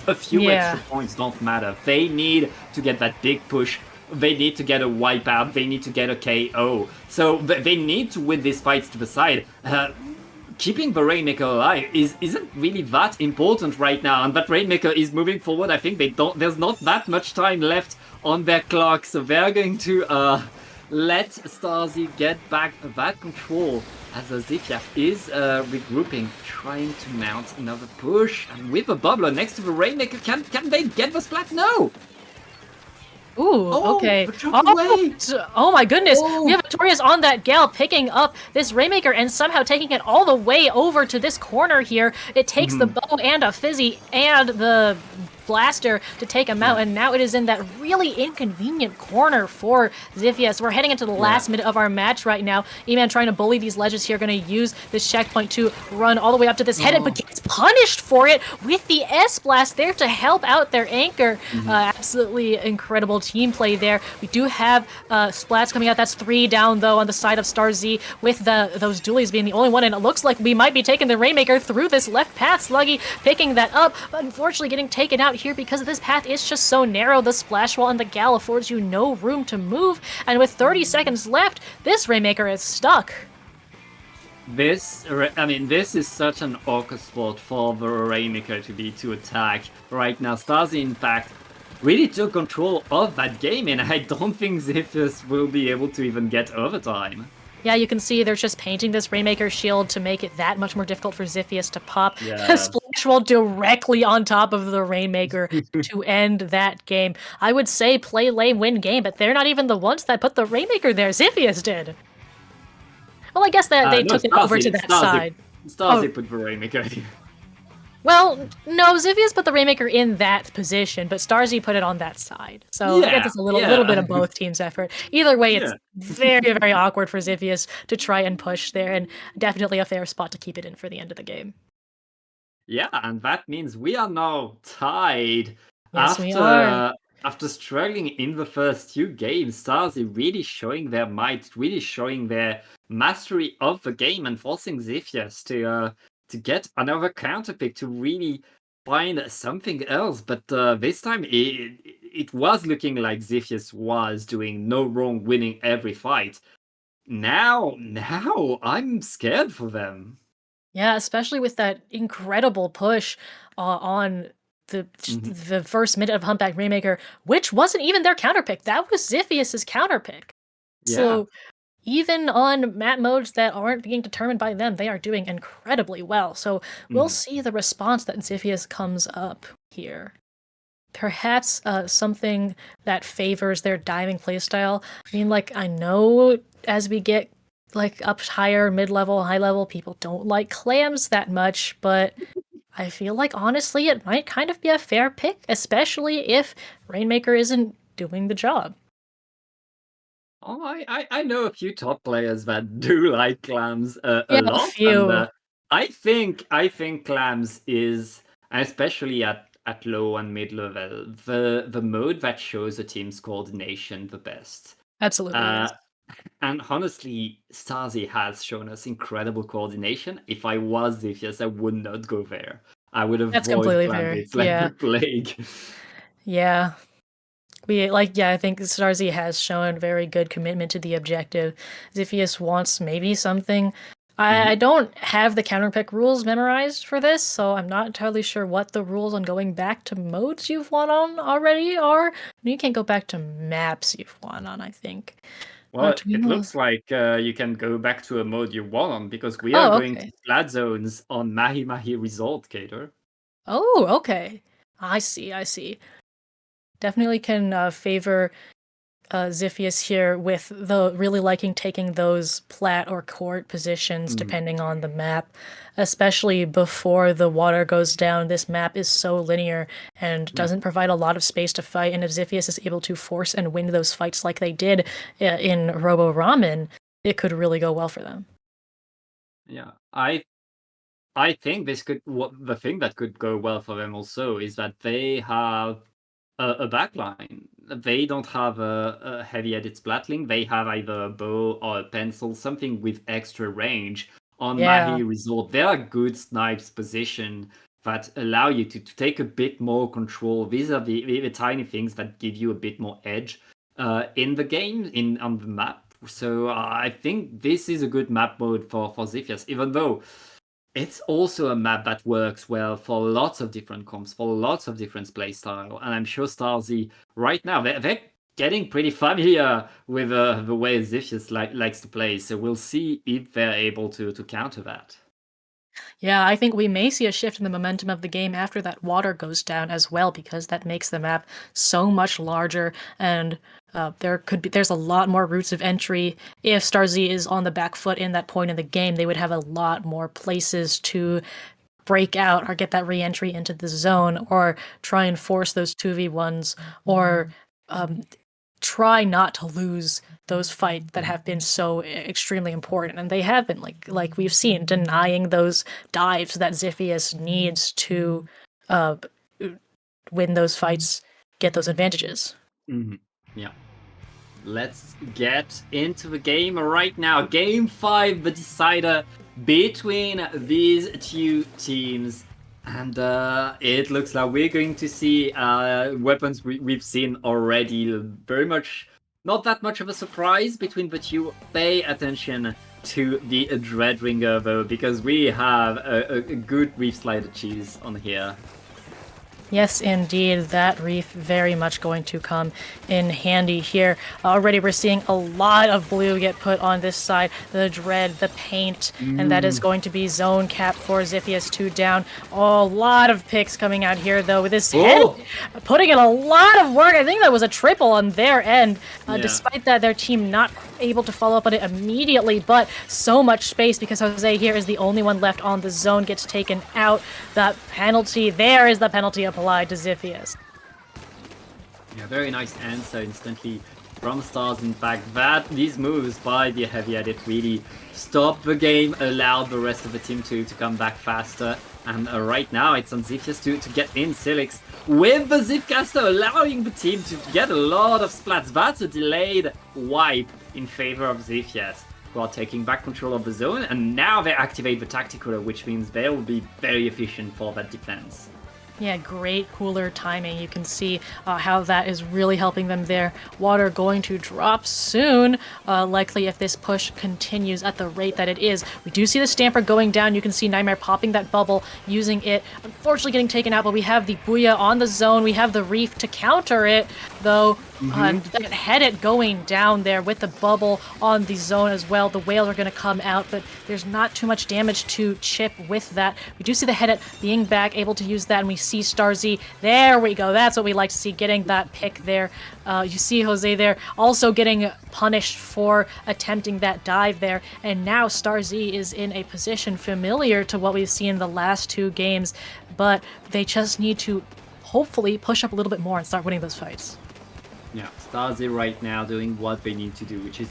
A few extra points don't matter. They need to get that big push. They need to get a wipeout. They need to get a KO. So they need to win these fights to the side. Keeping the Rainmaker alive isn't really that important right now, and that Rainmaker is moving forward. I think there's not that much time left on their clock, so they're going to let StarZ get back that control as Xiphias is regrouping, trying to mount another push, and with a bubbler next to the Rainmaker, can they get the splat? No! Ooh, okay. Oh my goodness. We have Victorious on that Gale picking up this Rainmaker and somehow taking it all the way over to this corner here. It takes the bow and a fizzy and the blaster to take him out, and now it is in that really inconvenient corner for Xiphias. We're heading into the last minute of our match right now. E-Man trying to bully these ledges here, going to use this checkpoint to run all the way up to this head, but gets punished for it with the S-Blast there to help out their anchor. Absolutely incredible team play there. We do have splats coming out. That's 3 down, though, on the side of StarZ, with those dualies being the only one, and it looks like we might be taking the Rainmaker through this left path. Sluggy picking that up, but unfortunately getting taken out here because this path is just so narrow. The splash wall and the Gal affords you no room to move, and with 30 seconds left, this Rainmaker is stuck. This is such an awkward spot for the Rainmaker to attack right now. StarZ, in fact, really took control of that game, and I don't think Xiphias will be able to even get overtime. Yeah, you can see they're just painting this Rainmaker shield to make it that much more difficult for Xiphias to pop. Splash wall directly on top of the Rainmaker to end that game. I would say play lame, win game, but they're not even the ones that put the Rainmaker there. Xiphias did. Well, I guess that they took it over to that side. StarZ put the Rainmaker. Well, no, Xiphias put the Rainmaker in that position, but StarZ put it on that side. So I guess it's a little bit of both teams' effort. Either way, it's very, very awkward for Xiphias to try and push there, and definitely a fair spot to keep it in for the end of the game. Yeah, and that means we are now tied. Yes, we are. After struggling in the first 2 games, StarZ really showing their might, really showing their mastery of the game, and forcing Xiphias to get another counterpick, to really find something else. But this time it was looking like Xiphias was doing no wrong, winning every fight. Now I'm scared for them. Yeah, especially with that incredible push on the first minute of Humpback Rainmaker, which wasn't even their counterpick. That was Xiphias' counterpick. So even on map modes that aren't being determined by them, they are doing incredibly well. So we'll see the response that Xiphias comes up here. Perhaps something that favors their diving playstyle. I mean, like, I know as we get like up higher, mid-level, high-level, people don't like clams that much, but I feel like honestly it might kind of be a fair pick, especially if Rainmaker isn't doing the job. Oh, I know a few top players that do like clams a lot. A few. And, I think clams is, especially at low and mid level, the mode that shows a team's coordination the best. Absolutely. Yes. And honestly, StarZ has shown us incredible coordination. If I was Xiphias, I would not go there. I would avoid clam-bits like the plague. Yeah. I think StarZ has shown very good commitment to the objective. Xiphias wants maybe something. I don't have the counterpick rules memorized for this, so I'm not entirely sure what the rules on going back to modes you've won on already are. You can't go back to maps you've won on, I think. Well, it looks like you can go back to a mode you won on, because we are going to flat zones on Mahi Mahi Resort, Kater. Oh, okay. I see. Definitely can favor Xiphias here with the really liking taking those plat or court positions depending on the map, especially before the water goes down. This map is so linear and doesn't provide a lot of space to fight, and if Xiphias is able to force and win those fights like they did in Robo Ramen, it could really go well for them. Yeah, I think the thing that could go well for them also is that they have a backline. They don't have a heavy-headed splatling. They have either a bow or a pencil, something with extra range. On Yeah. Mahi Resort, there are good snipes position that allow you to take a bit more control. These are the tiny things that give you a bit more edge in the game, on the map. So I think this is a good map mode for Xiphias, even though it's also a map that works well for lots of different comps, for lots of different playstyle. And I'm sure StarZ right now, they're getting pretty familiar with the way Xiphias likes to play. So we'll see if they're able to counter that. Yeah, I think we may see a shift in the momentum of the game after that water goes down as well, because that makes the map so much larger, and there's a lot more routes of entry. If StarZ is on the back foot in that point in the game, they would have a lot more places to break out or get that re-entry into the zone, or try and force those 2v1s, or try not to lose those fights that have been so extremely important, and they have been, like we've seen, denying those dives that Xiphias needs to win those fights, get those advantages. Yeah. Let's get into the game right now. Game 5, the decider between these two teams. And it looks like we're going to see weapons we've seen already. Very much, not that much of a surprise between the two. Pay attention to the Dreadringer though, because we have a good Reef Slider cheese on here. Yes, indeed, that reef very much going to come in handy here. Already we're seeing a lot of blue get put on this side, the Dread, the paint, and that is going to be zone cap for Xiphias 2 down. Oh, a lot of picks coming out here, though, with this head putting in a lot of work. I think that was a triple on their end. Despite that, their team not able to follow up on it immediately, but so much space because Jose here is the only one left on the zone, gets taken out. That penalty, there is the penalty applied to Xiphias. Yeah, very nice answer instantly from StarZ. In fact, that these moves by the Heavy Edit really stopped the game, allowed the rest of the team to come back faster. And right now it's on Xiphias to get in Silix with the Zipcaster, allowing the team to get a lot of splats. That's a delayed wipe in favor of Xiphias, who are taking back control of the zone, and now they activate the Tactical, which means they will be very efficient for that defense. Yeah, great cooler timing. You can see how that is really helping them there. Water going to drop soon, likely if this push continues at the rate that it is. We do see the Stamper going down. You can see Nightmare popping that bubble, using it. Unfortunately getting taken out, but we have the Booyah on the zone. We have the Reef to counter it, though. That Headed going down there with the bubble on the zone as well. The whales are going to come out, but there's not too much damage to chip with that. We do see the Headed being back, able to use that, and we see StarZ. There we go. That's what we like to see, getting that pick there. You see Jose there also getting punished for attempting that dive there, and now StarZ is in a position familiar to what we've seen in the last two games, but they just need to hopefully push up a little bit more and start winning those fights. Yeah, StarZ right now doing what they need to do, which is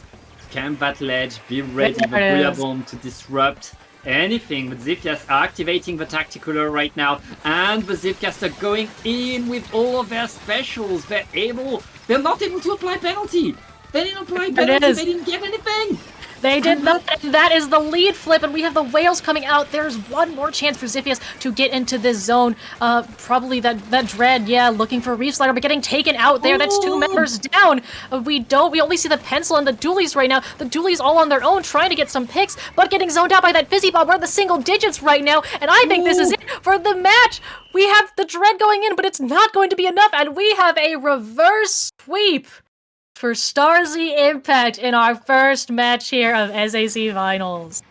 camp that ledge, be ready for Booyah Bomb to disrupt anything. But Xiphias are activating the Tactical right now, and the Zipcaster going in with all of their specials. They're not able to apply penalty. They didn't apply penalty, they didn't get anything. They did not. That is the lead flip, and we have the whales coming out. There's one more chance for Xiphias to get into this zone. Probably that Dread, yeah, looking for a Reef Slider, but getting taken out there. That's two members down. We only see the Pencil and the Doolies right now. The Doolies all on their own, trying to get some picks, but getting zoned out by that Fizzy Bob. We're in the single digits right now, and I think this is it for the match. We have the Dread going in, but it's not going to be enough, and we have a reverse sweep for StarZ Impact in our first match here of SAC Finals.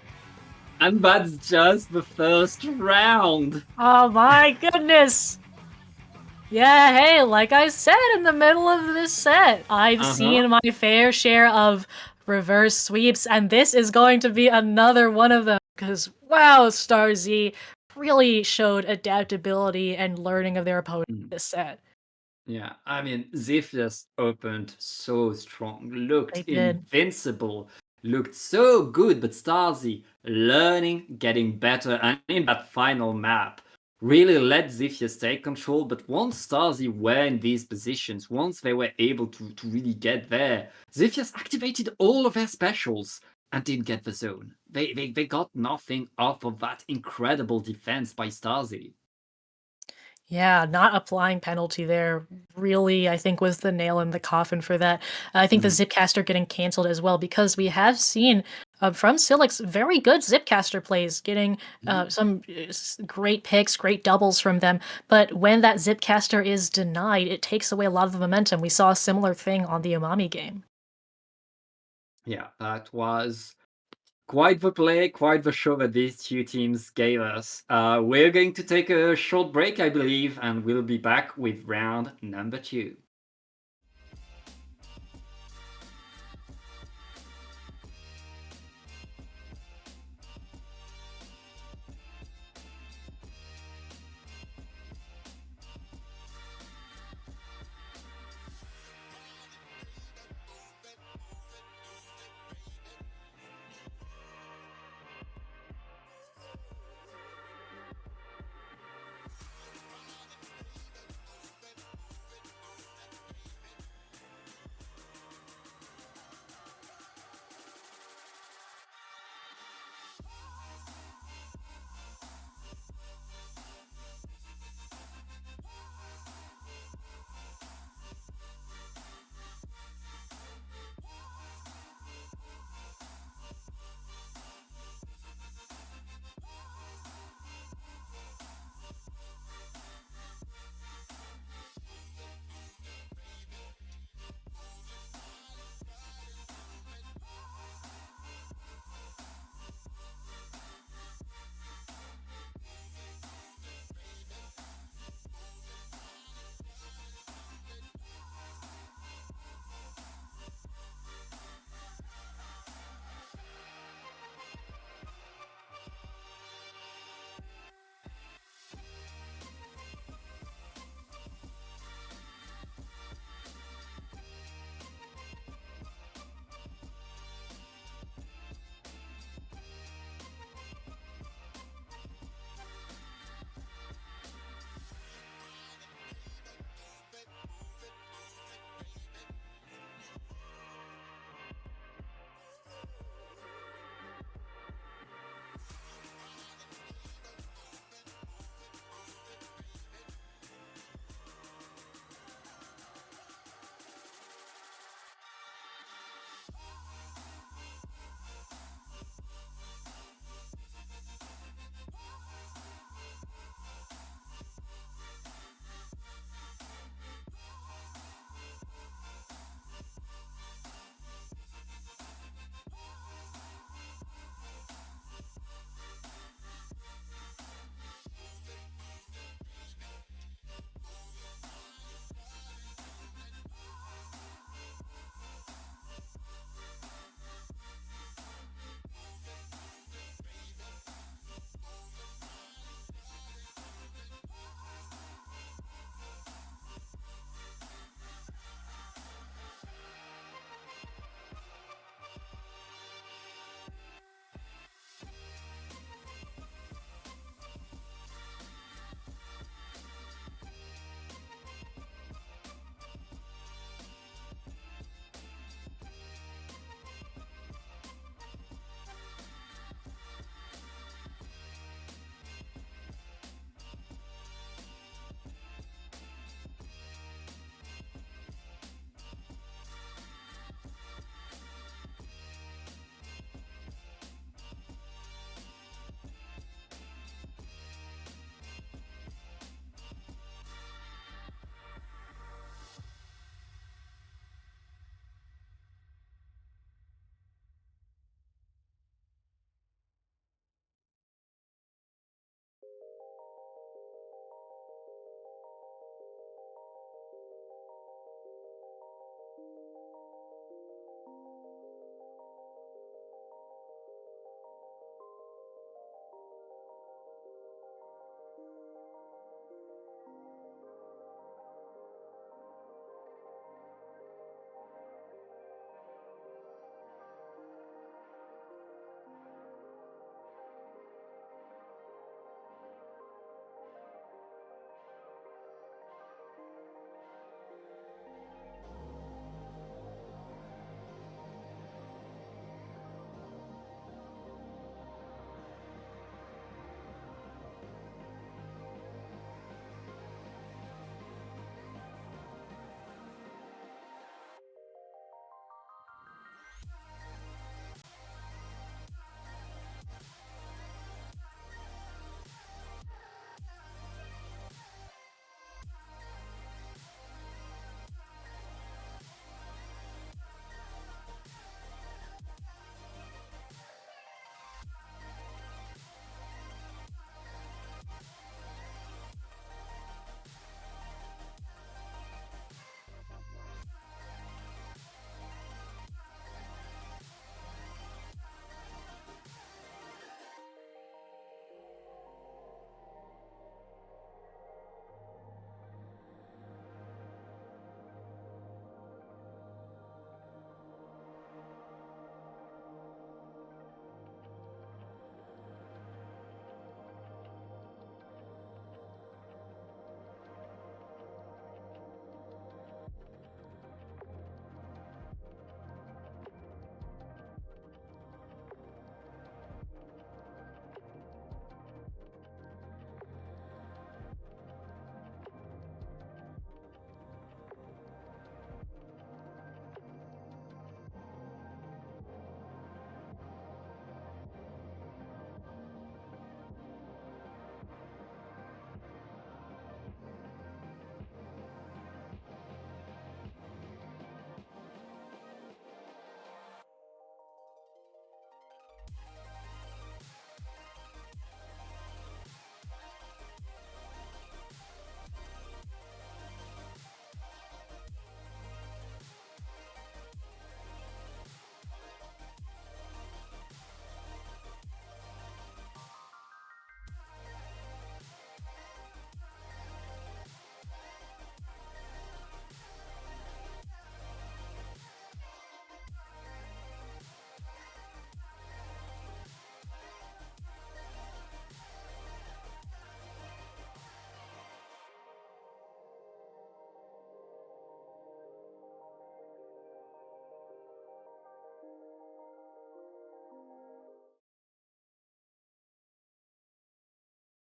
And that's just the first round. Oh my goodness. Yeah, hey, like I said in the middle of this set, I've seen my fair share of reverse sweeps, and this is going to be another one of them, because wow, StarZ really showed adaptability and learning of their opponent this set. Yeah, I mean, Xiphias opened so strong, looked invincible, looked so good, but StarZ learning, getting better, and in that final map, really let Xiphias take control. But once StarZ were in these positions, once they were able to really get there, Xiphias activated all of their specials and didn't get the zone. They got nothing off of that incredible defense by StarZ. Yeah, not applying penalty there really, I think, was the nail in the coffin for that. I think the Zipcaster getting canceled as well, because we have seen from Silix very good Zipcaster plays, getting some great picks, great doubles from them. But when that Zipcaster is denied, it takes away a lot of the momentum. We saw a similar thing on the Umami game. Yeah, that was quite the play, quite the show that these two teams gave us. We're going to take a short break, I believe, and we'll be back with round number 2.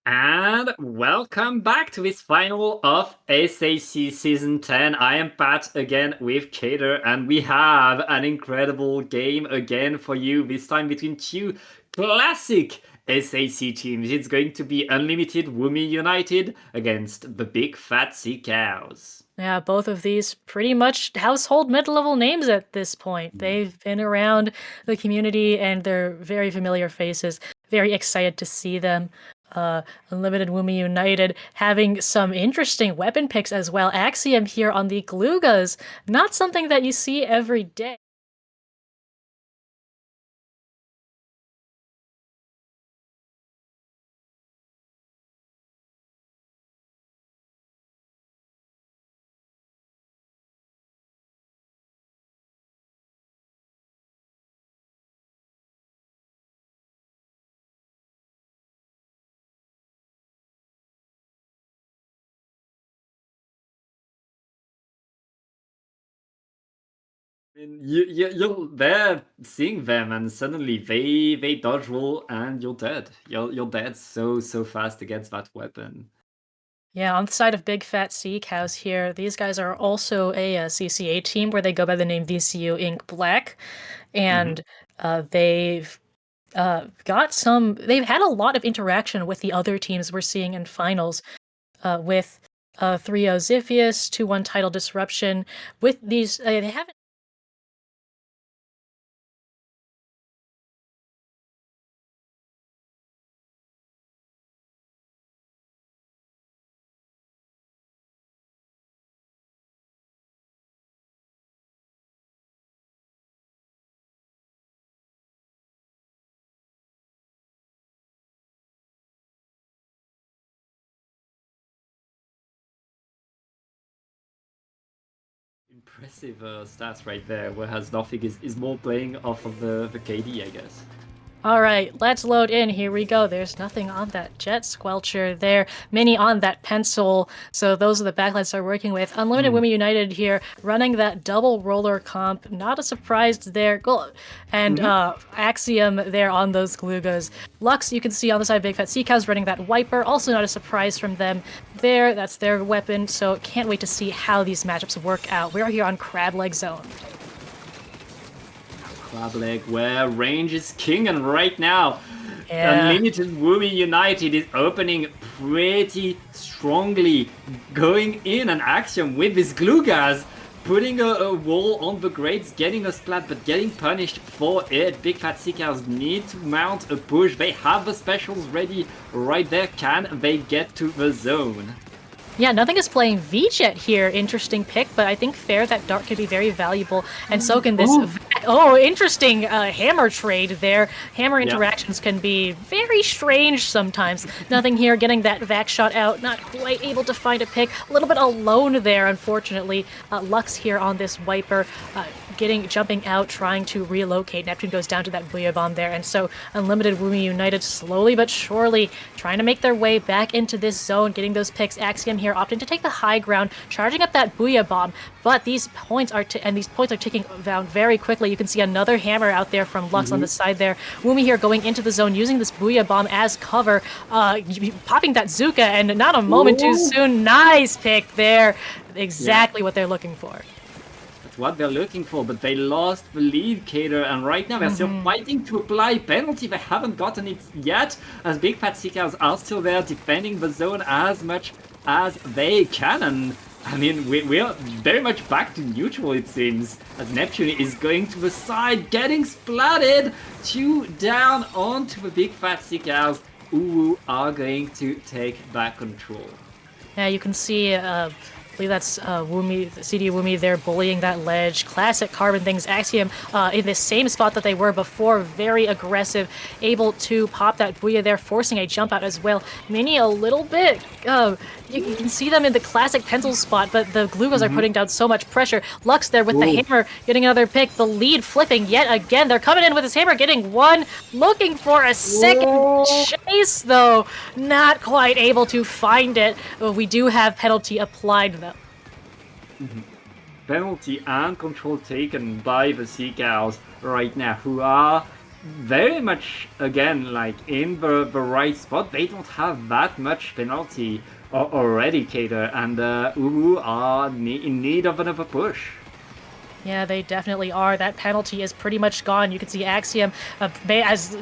And welcome back to this final of SAC Season 10. I am Pat again with Kader, and we have an incredible game again for you, this time between two classic SAC teams. It's going to be Unlimited Woomy United against the Big Fat Sea Cows. Yeah, both of these pretty much household mid-level names at this point. They've been around the community and they're very familiar faces. Very excited to see them. Unlimited Woomy United having some interesting weapon picks as well. Axiom here on the Glugas, not something that you see every day. I mean, you're there seeing them, and suddenly they dodge roll, and you're dead. You're dead so fast against that weapon. Yeah, on the side of Big Fat Sea Cows here, these guys are also a, CCA team where they go by the name VCU Inc. Black, and they've they've had a lot of interaction with the other teams we're seeing in finals, with 3-0 Xiphias, 2-1 Title Disruption. With these, they haven't. Impressive stats right there, whereas Nothing is more playing off of the KD, I guess. All right, let's load in. Here we go. There's nothing on that Jet Squelcher there. Mini on that Pencil. So those are the backlights they're working with. Unlimited Women United here running that double roller comp. Not a surprise there. And Axiom there on those Glugas. Lux, you can see on the side of Big Fat Sea Cows running that Wiper. Also not a surprise from them there. That's their weapon. So can't wait to see how these matchups work out. We're here on Crab Leg Zone. Crab Leg, where range is king, and right now, Yeah. Unlimited Woomy United is opening pretty strongly, going in an Axiom with his Glugas, putting a wall on the grades, getting a splat, but getting punished for it. Big Fat Sea Cows need to mount a push. They have the specials ready right there. Can they get to the zone? Yeah, Nothing is playing V-Jet here. Interesting pick, but I think fair that Dart could be very valuable, and so can this. Oh, interesting hammer trade there. Hammer interactions can be very strange sometimes. Nothing here getting that vac shot out, not quite able to find a pick. A little bit alone there, unfortunately. Lux here on this Wiper. Jumping out, trying to relocate. Neptune goes down to that Booyah Bomb there, and so Unlimited Woomy United slowly but surely trying to make their way back into this zone, getting those picks. Axiom here opting to take the high ground, charging up that Booyah Bomb, but these points are ticking down very quickly. You can see another hammer out there from Lux on the side there. Woomy here going into the zone, using this Booyah Bomb as cover, popping that Zuka, and not a moment too soon. Nice pick there. Exactly what they're looking for. What they're looking for, but they lost the lead, Kader, and right now they're still fighting to apply penalty. They haven't gotten it yet, as Big Fat Sea Cows are still there defending the zone as much as they can. And I mean, we're very much back to neutral, it seems, as Neptune is going to the side, getting splatted. 2 down onto the Big Fat Sea Cows, who are going to take back control. Yeah, you can see I believe that's Woomy, CD Woomy there bullying that ledge. Classic Carbon things. Axiom in the same spot that they were before. Very aggressive. Able to pop that Booyah there, forcing a jump out as well. Mini a little bit. You can see them in the classic pencil spot, but the Glugas are putting down so much pressure. Lux there with the hammer, getting another pick. The lead flipping yet again. They're coming in with his hammer, getting one. Looking for a second chase, though. Not quite able to find it. We do have penalty applied, though. Penalty and control taken by the Sea Cows right now, who are very much again like in the right spot. They don't have that much penalty already, Kater, and Uwu are in need of another push. Yeah, they definitely are. That penalty is pretty much gone. You can see Axiom, as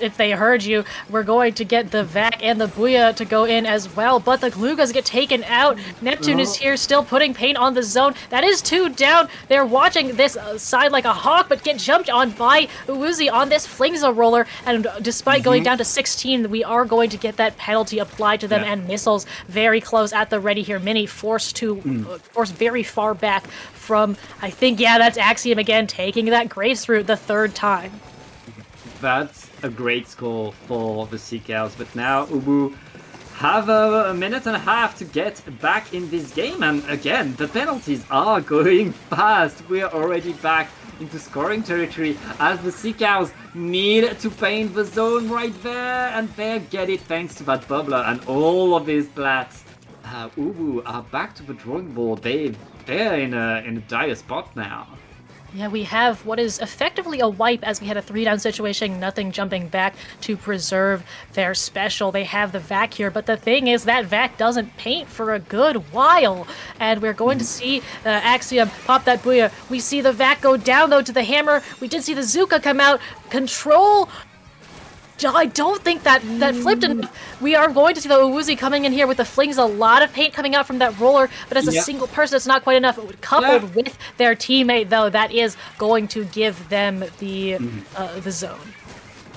if they heard you, we're going to get the Vac and the Booyah to go in as well, but the Glugas get taken out. Neptune is here still putting paint on the zone. That is 2 down. They're watching this side like a hawk, but get jumped on by Uwuzi on this Flingza roller, and despite going down to 16, we are going to get that penalty applied to them, and missiles very close at the ready here. Mini forced very far back from, I think, yeah, that's Axiom again, taking that Grace route the 3rd time. That's a great score for the Sea Cows, but now Ubu have a minute and a half to get back in this game, and again, the penalties are going fast. We're already back into scoring territory as the Sea Cows need to paint the zone right there, and they get it thanks to that bubbler and all of these plats. Ubu are back to the drawing board. They're in a dire spot now. Yeah, we have what is effectively a wipe as we had a 3-down situation, nothing jumping back to preserve their special. They have the Vac here, but the thing is that Vac doesn't paint for a good while, and we're going to see Axiom pop that Booyah. We see the Vac go down, though, to the hammer. We did see the Zuka come out. Control. I don't think that flipped enough. We are going to see the Uwuzi coming in here with the flings, a lot of paint coming out from that roller, but as a single person, it's not quite enough. Coupled with their teammate, though, that is going to give them the zone.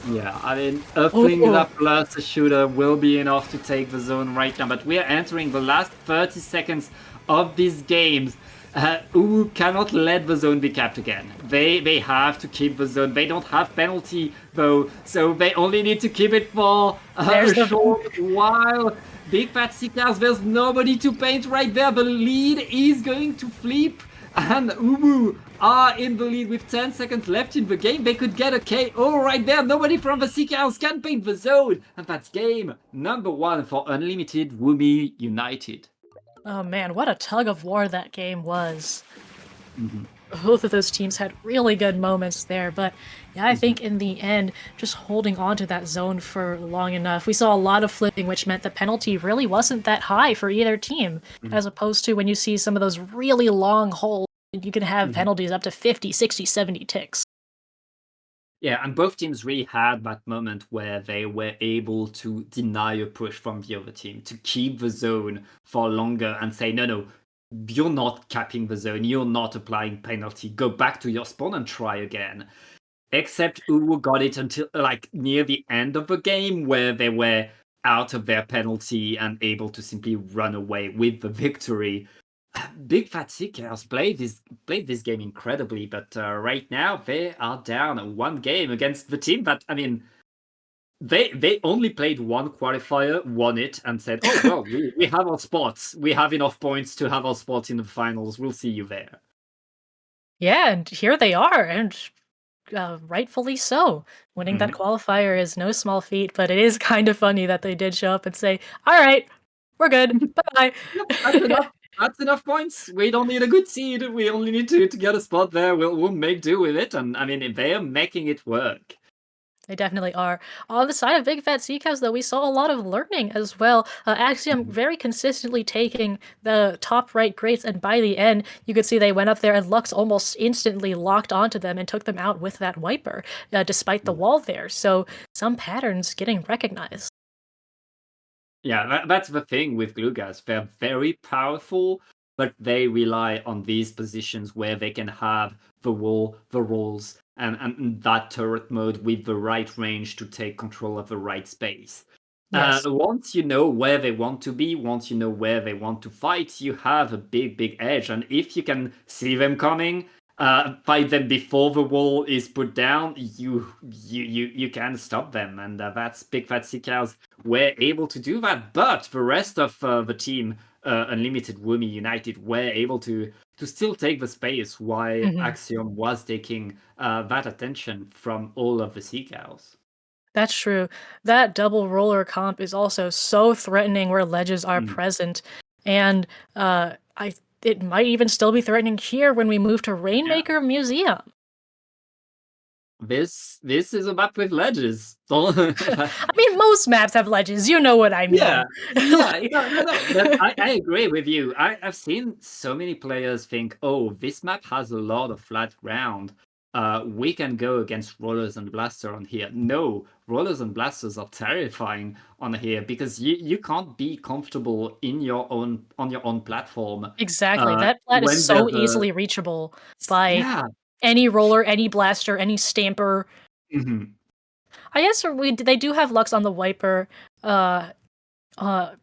Yeah, I mean, a Flingza plus a shooter will be enough to take the zone right now, but we are entering the last 30 seconds of these games. Uwu cannot let the zone be capped again. They have to keep the zone. They don't have penalty though, so they only need to keep it for a short while. Big Fat Seekers, there's nobody to paint right there. The lead is going to flip, and Uwu are in the lead with 10 seconds left in the game. They could get a KO right there. Nobody from the Seekers can paint the zone, and that's game number 1 for Unlimited Woomy United. Oh man, what a tug of war that game was. Both of those teams had really good moments there, but yeah, I think in the end, just holding on to that zone for long enough. We saw a lot of flipping, which meant the penalty really wasn't that high for either team, as opposed to when you see some of those really long holes, you can have penalties up to 50, 60, 70 ticks. Yeah, and both teams really had that moment where they were able to deny a push from the other team, to keep the zone for longer and say, no, you're not capping the zone, you're not applying penalty, go back to your spawn and try again. Except Uwu got it until like near the end of the game where they were out of their penalty and able to simply run away with the victory. Big Fat Seekers played this game incredibly, but right now they are down 1 game against the team that, I mean, they only played 1 qualifier, won it, and said, oh, well, we have our spots. We have enough points to have our spots in the finals. We'll see you there. Yeah, and here they are, and rightfully so. Winning that qualifier is no small feat, but it is kind of funny that they did show up and say, all right, we're good. Bye-bye. That's enough. That's enough points. We don't need a good seed. We only need to get a spot there. We'll make do with it. And I mean, they are making it work. They definitely are. On the side of Big Fat Sea Cows, though, we saw a lot of learning as well. Axiom very consistently taking the top right grades, and by the end, you could see they went up there and Lux almost instantly locked onto them and took them out with that wiper, despite the wall there. So some patterns getting recognized. Yeah, that's the thing with Glugas. They're very powerful, but they rely on these positions where they can have the wall, the rolls, and that turret mode with the right range to take control of the right space. Yes. Once you know where they want to be, once you know where they want to fight, you have a big edge. And if you can see them coming, fight them before the wall is put down, you can stop them. And that's Big Fat Sea Cows were able to do that. But the rest of the team, Unlimited Woomy United, were able to still take the space while Axiom was taking that attention from all of the Sea Cows. That's true. That double roller comp is also so threatening where ledges are present, and it might even still be threatening here when we move to Rainmaker Museum. This is a map with ledges. Don't I mean, most maps have ledges. You know what I mean. Yeah, yeah, no. But I agree with you. I've seen so many players think, "Oh, this map has a lot of flat ground. We can go against rollers and blaster on here." No, rollers and blasters are terrifying on here because you can't be comfortable in your own on your own platform. Exactly. That plat is When so there's a easily reachable by yeah. any roller, any blaster, any stamper. Mhm. I guess they do have Lux on the Wiper.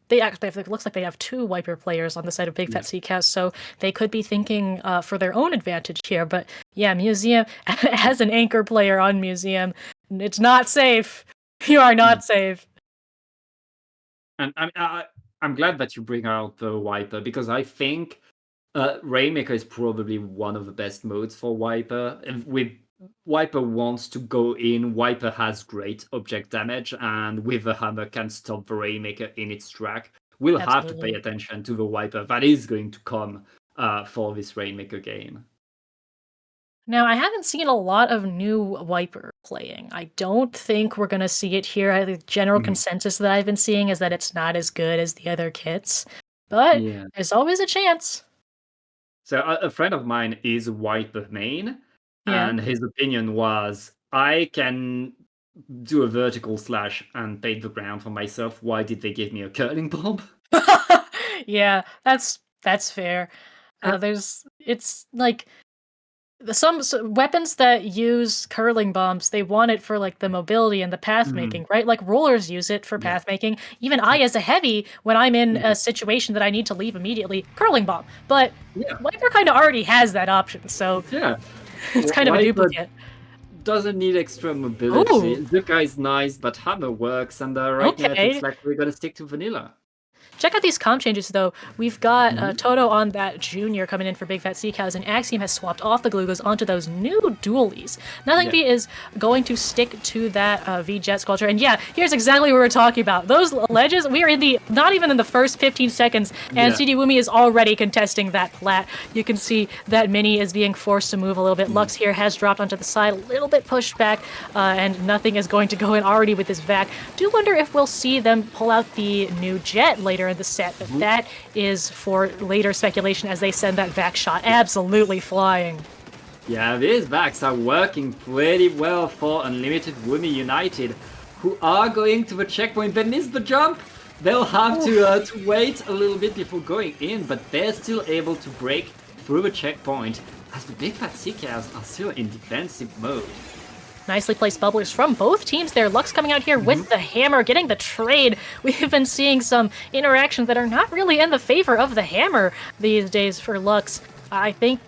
They actually it looks like they have two Wiper players on the side of Big Fat Sea Cows, so they could be thinking for their own advantage here. But yeah, Museum as an anchor player on Museum, it's not safe. You are not safe. And I'm glad that you bring out the Wiper because I think Rainmaker is probably one of the best modes for Wiper. With Wiper wants to go in, Wiper has great object damage, and with the hammer can stop the Rainmaker in its track. We'll have to pay Absolutely. attention to the Wiper that is going to come for this Rainmaker game. Now, I haven't seen a lot of new Wiper playing. I don't think we're going to see it here. The general consensus that I've been seeing is that it's not as good as the other kits, but Yeah. there's always a chance. So a friend of mine is Wiper main, Yeah. and his opinion was, I can do a vertical slash and paint the ground for myself. Why did they give me a curling bomb? Yeah, that's fair. It's like some weapons that use curling bombs, they want it for like the mobility and the path making, right? Like rollers use it for path making. Even I, as a heavy, when I'm in a situation that I need to leave immediately, curling bomb. But Wiper kind of already has that option, so Yeah. it's kind of a Wiper duplicate. doesn't need extra mobility. Ooh. Zuka is nice, but hammer works, and right now it Okay. looks like we're gonna stick to vanilla. Check out these comp changes, though. We've got Toto on that Junior coming in for Big Fat Sea Cows, and Axiom has swapped off the Glugos onto those new dualies. Nothing V is going to stick to that V-Jet sculpture. And yeah, here's exactly what we're talking about. Those ledges, we are not even in the first 15 seconds, and CD Woomy is already contesting that plat. You can see that Mini is being forced to move a little bit. Lux here has dropped onto the side, a little bit pushed back, and nothing is going to go in already with this vac. Do wonder if we'll see them pull out the new jet later in the set, but that is for later speculation as they send that vac shot absolutely flying. Yeah, these vacs are working pretty well for Unlimited Woomy United, who are going to the checkpoint. They missed the jump. They'll have to wait a little bit before going in, but they're still able to break through the checkpoint as the Big Fat Sea Cows are still in defensive mode. Nicely placed bubblers from both teams there. Lux coming out here with the hammer, getting the trade. We've been seeing some interactions that are not really in the favor of the hammer these days for Lux. I think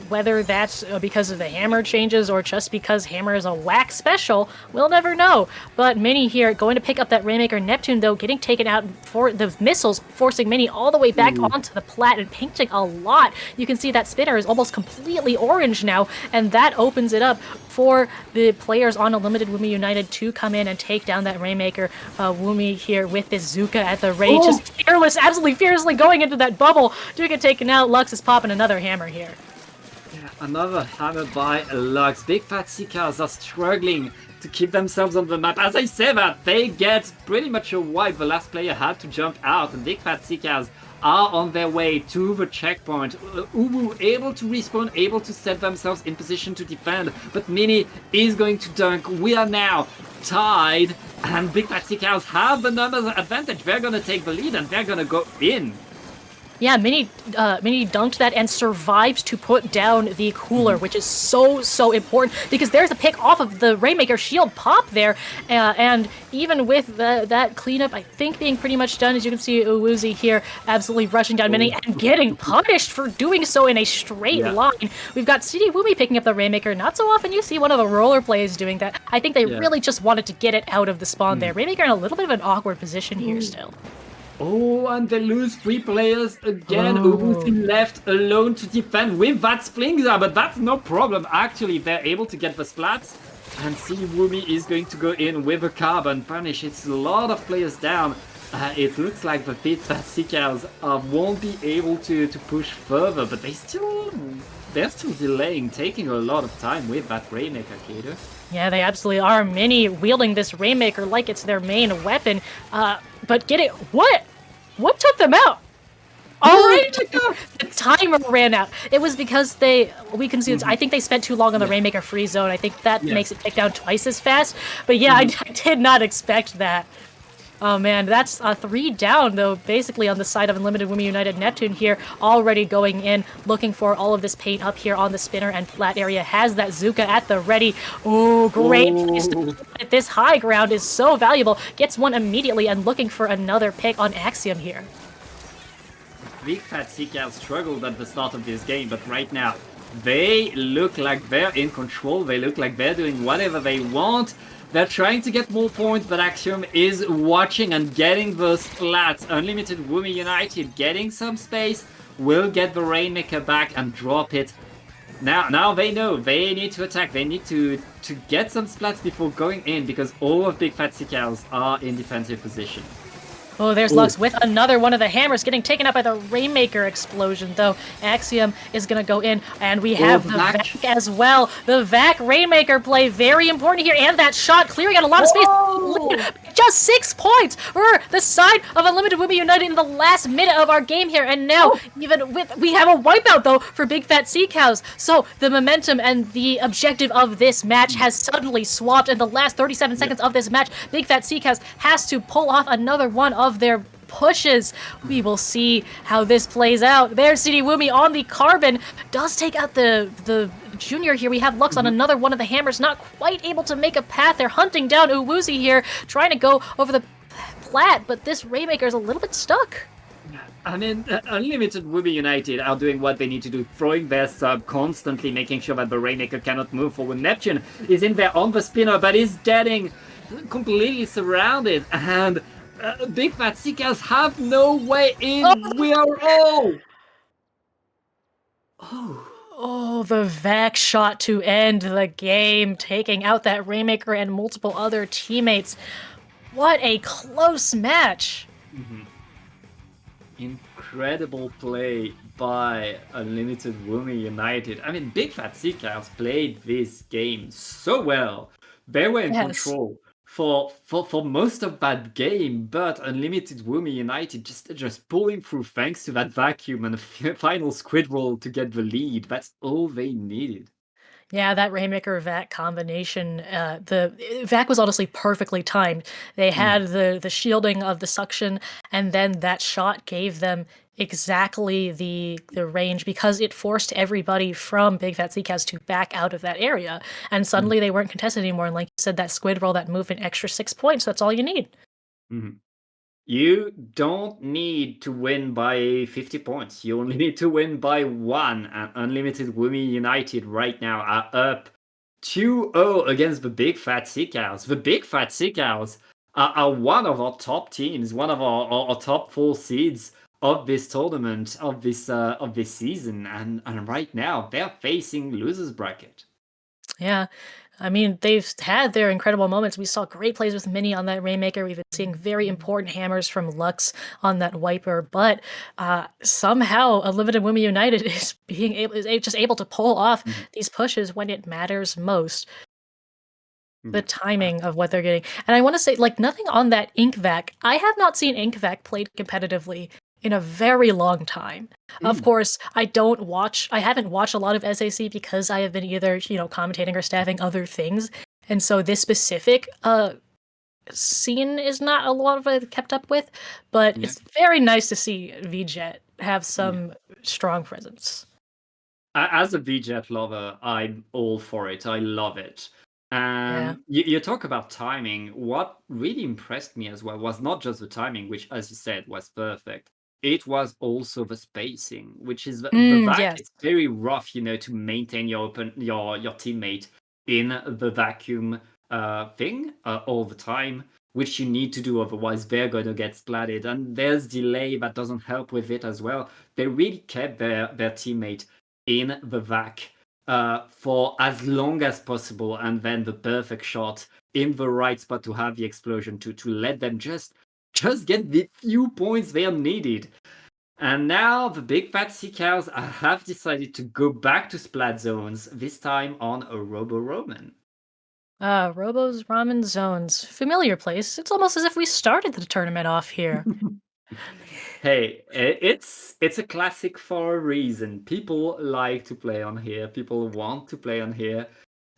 whether that's because of the hammer changes or just because hammer is a whack special, we'll never know. But Mini here going to pick up that Rainmaker Neptune, though, getting taken out for the missiles, forcing Mini all the way back onto the plat and painting a lot. You can see that spinner is almost completely orange now, and that opens it up for the players on Unlimited Woomy United to come in and take down that Rainmaker. Woomy here with this Zuka at the rage, just fearless, absolutely fearlessly going into that bubble. Do get taken out. Lux is popping another hammer here. Yeah, another hammer by Lux. Big Fat Sea Cows are struggling to keep themselves on the map. As I say that, they get pretty much a wipe. The last player had to jump out, and Big Fat Sea Cows are on their way to the checkpoint. Uwu able to respawn, able to set themselves in position to defend, but Mini is going to dunk. We are now tied, and Big Fat Sea Cows have the numbers advantage. They're gonna take the lead, and they're gonna go in. Yeah, Mini dunked that and survived to put down the cooler, which is so important because there's a pick off of the Rainmaker shield pop there, and even with that cleanup, I think being pretty much done, as you can see Uwuzi here absolutely rushing down Mini and getting punished for doing so in a straight line. We've got CD Woomy picking up the Rainmaker. Not so often you see one of the roller plays doing that. I think they really just wanted to get it out of the spawn there. Rainmaker in a little bit of an awkward position here still. Oh, and they lose 3 players again. Ubusi left alone to defend with that Splinger, but that's no problem. Actually, they're able to get the splats. And see, Woomy is going to go in with a carbon punish. It's a lot of players down. It looks like the Big Fat Sea Cows won't be able to push further, but they're still delaying, taking a lot of time with that Rainmaker, Kato. Yeah, they absolutely are. Mini wielding this Rainmaker like it's their main weapon. But get it? What? What took them out? Oh, the timer ran out. It was because we can see. I think they spent too long on the Rainmaker free zone. I think that makes it take down twice as fast. But yeah, I did not expect that. Oh man, that's 3 down though, basically on the side of Unlimited Woomy United. Neptune here already going in, looking for all of this paint up here on the spinner and flat area. Has that Zuka at the ready. Oh, great place to put. This high ground is so valuable. Gets one immediately and looking for another pick on Axiom here. Big Fat CCAL struggled at the start of this game, but right now they look like they're in control. They look like they're doing whatever they want. They're trying to get more points, but Axiom is watching and getting those flats. Unlimited Woomy United getting some space, will get the Rainmaker back and drop it. Now they know they need to attack. They need to get some splats before going in, because all of Big Fat CCALs are in defensive position. Oh, there's Lux with another one of the hammers getting taken out by the Rainmaker explosion, though. Axiom is going to go in, and we have the Vac as well. The Vac Rainmaker play, very important here, and that shot clearing out a lot of space. Just 6 points for the side of Unlimited Woomy United in the last minute of our game here, and now we have a wipeout, though, for Big Fat Sea Cows. So the momentum and the objective of this match has suddenly swapped in the last 37 seconds of this match. Big Fat Sea Cows has to pull off another one of their pushes. We will see how this plays out. There's CD Woomy on the carbon. Does take out the junior here. We have Lux on another one of the hammers. Not quite able to make a path. They're hunting down Uwuzi here, trying to go over the plat, but this Rainmaker is a little bit stuck. I mean, Unlimited Woomy United are doing what they need to do, throwing their sub constantly, making sure that the Rainmaker cannot move forward. Neptune is in there on the spinner, but is getting completely surrounded, and Big Fat Seekers have no way in. We are all... Oh, the Vac shot to end the game, taking out that Rainmaker and multiple other teammates. What a close match! Incredible play by Unlimited Woomy United. I mean, Big Fat Seekers played this game so well. They were in control for most of that game, but Unlimited Woomy United just pulling through thanks to that vacuum and a final squid roll to get the lead. That's all they needed. Yeah, that Rainmaker Vac combination, the Vac was honestly perfectly timed. They had the shielding of the suction, and then that shot gave them exactly the range, because it forced everybody from Big Fat Sea Cows to back out of that area, and suddenly they weren't contested anymore. And like you said, that squid roll, that move, an extra 6 points. That's all you need. You don't need to win by 50 points. You only need to win by 1. And Unlimited Woomy United right now are up 2-0 against the Big Fat Sea Cows. The Big Fat Sea Cows are one of our top teams, one of our top 4 seeds of this tournament, of this season. And right now, they're facing losers bracket. Yeah. I mean, they've had their incredible moments. We saw great plays with Mini on that Rainmaker. We've been seeing very important hammers from Lux on that Wiper, but somehow Unlimited Woomy United is just able to pull off these pushes when it matters most. The timing of what they're getting. And I want to say, like, nothing on that Inkvac. I have not seen Inkvac played competitively in a very long time. Of course, I haven't watched a lot of SAC because I have been either, commentating or staffing other things. And so this specific scene is not a lot of it kept up with, but it's very nice to see VJet have some strong presence. As a VJet lover, I'm all for it. I love it. And you talk about timing. What really impressed me as well was not just the timing, which, as you said, was perfect. It was also the spacing, which is the vac. It's very rough, to maintain your teammate in the vacuum thing all the time, which you need to do, otherwise they're going to get splatted. And there's delay that doesn't help with it as well. They really kept their teammate in the vac for as long as possible, and then the perfect shot in the right spot to have the explosion to let them just get the few points they are needed. And now the Big Fat Sea Cows have decided to go back to splat zones, this time on a Robo-Roman. Robo's Ramen Zones. Familiar place. It's almost as if we started the tournament off here. Hey, it's a classic for a reason. People like to play on here. People want to play on here.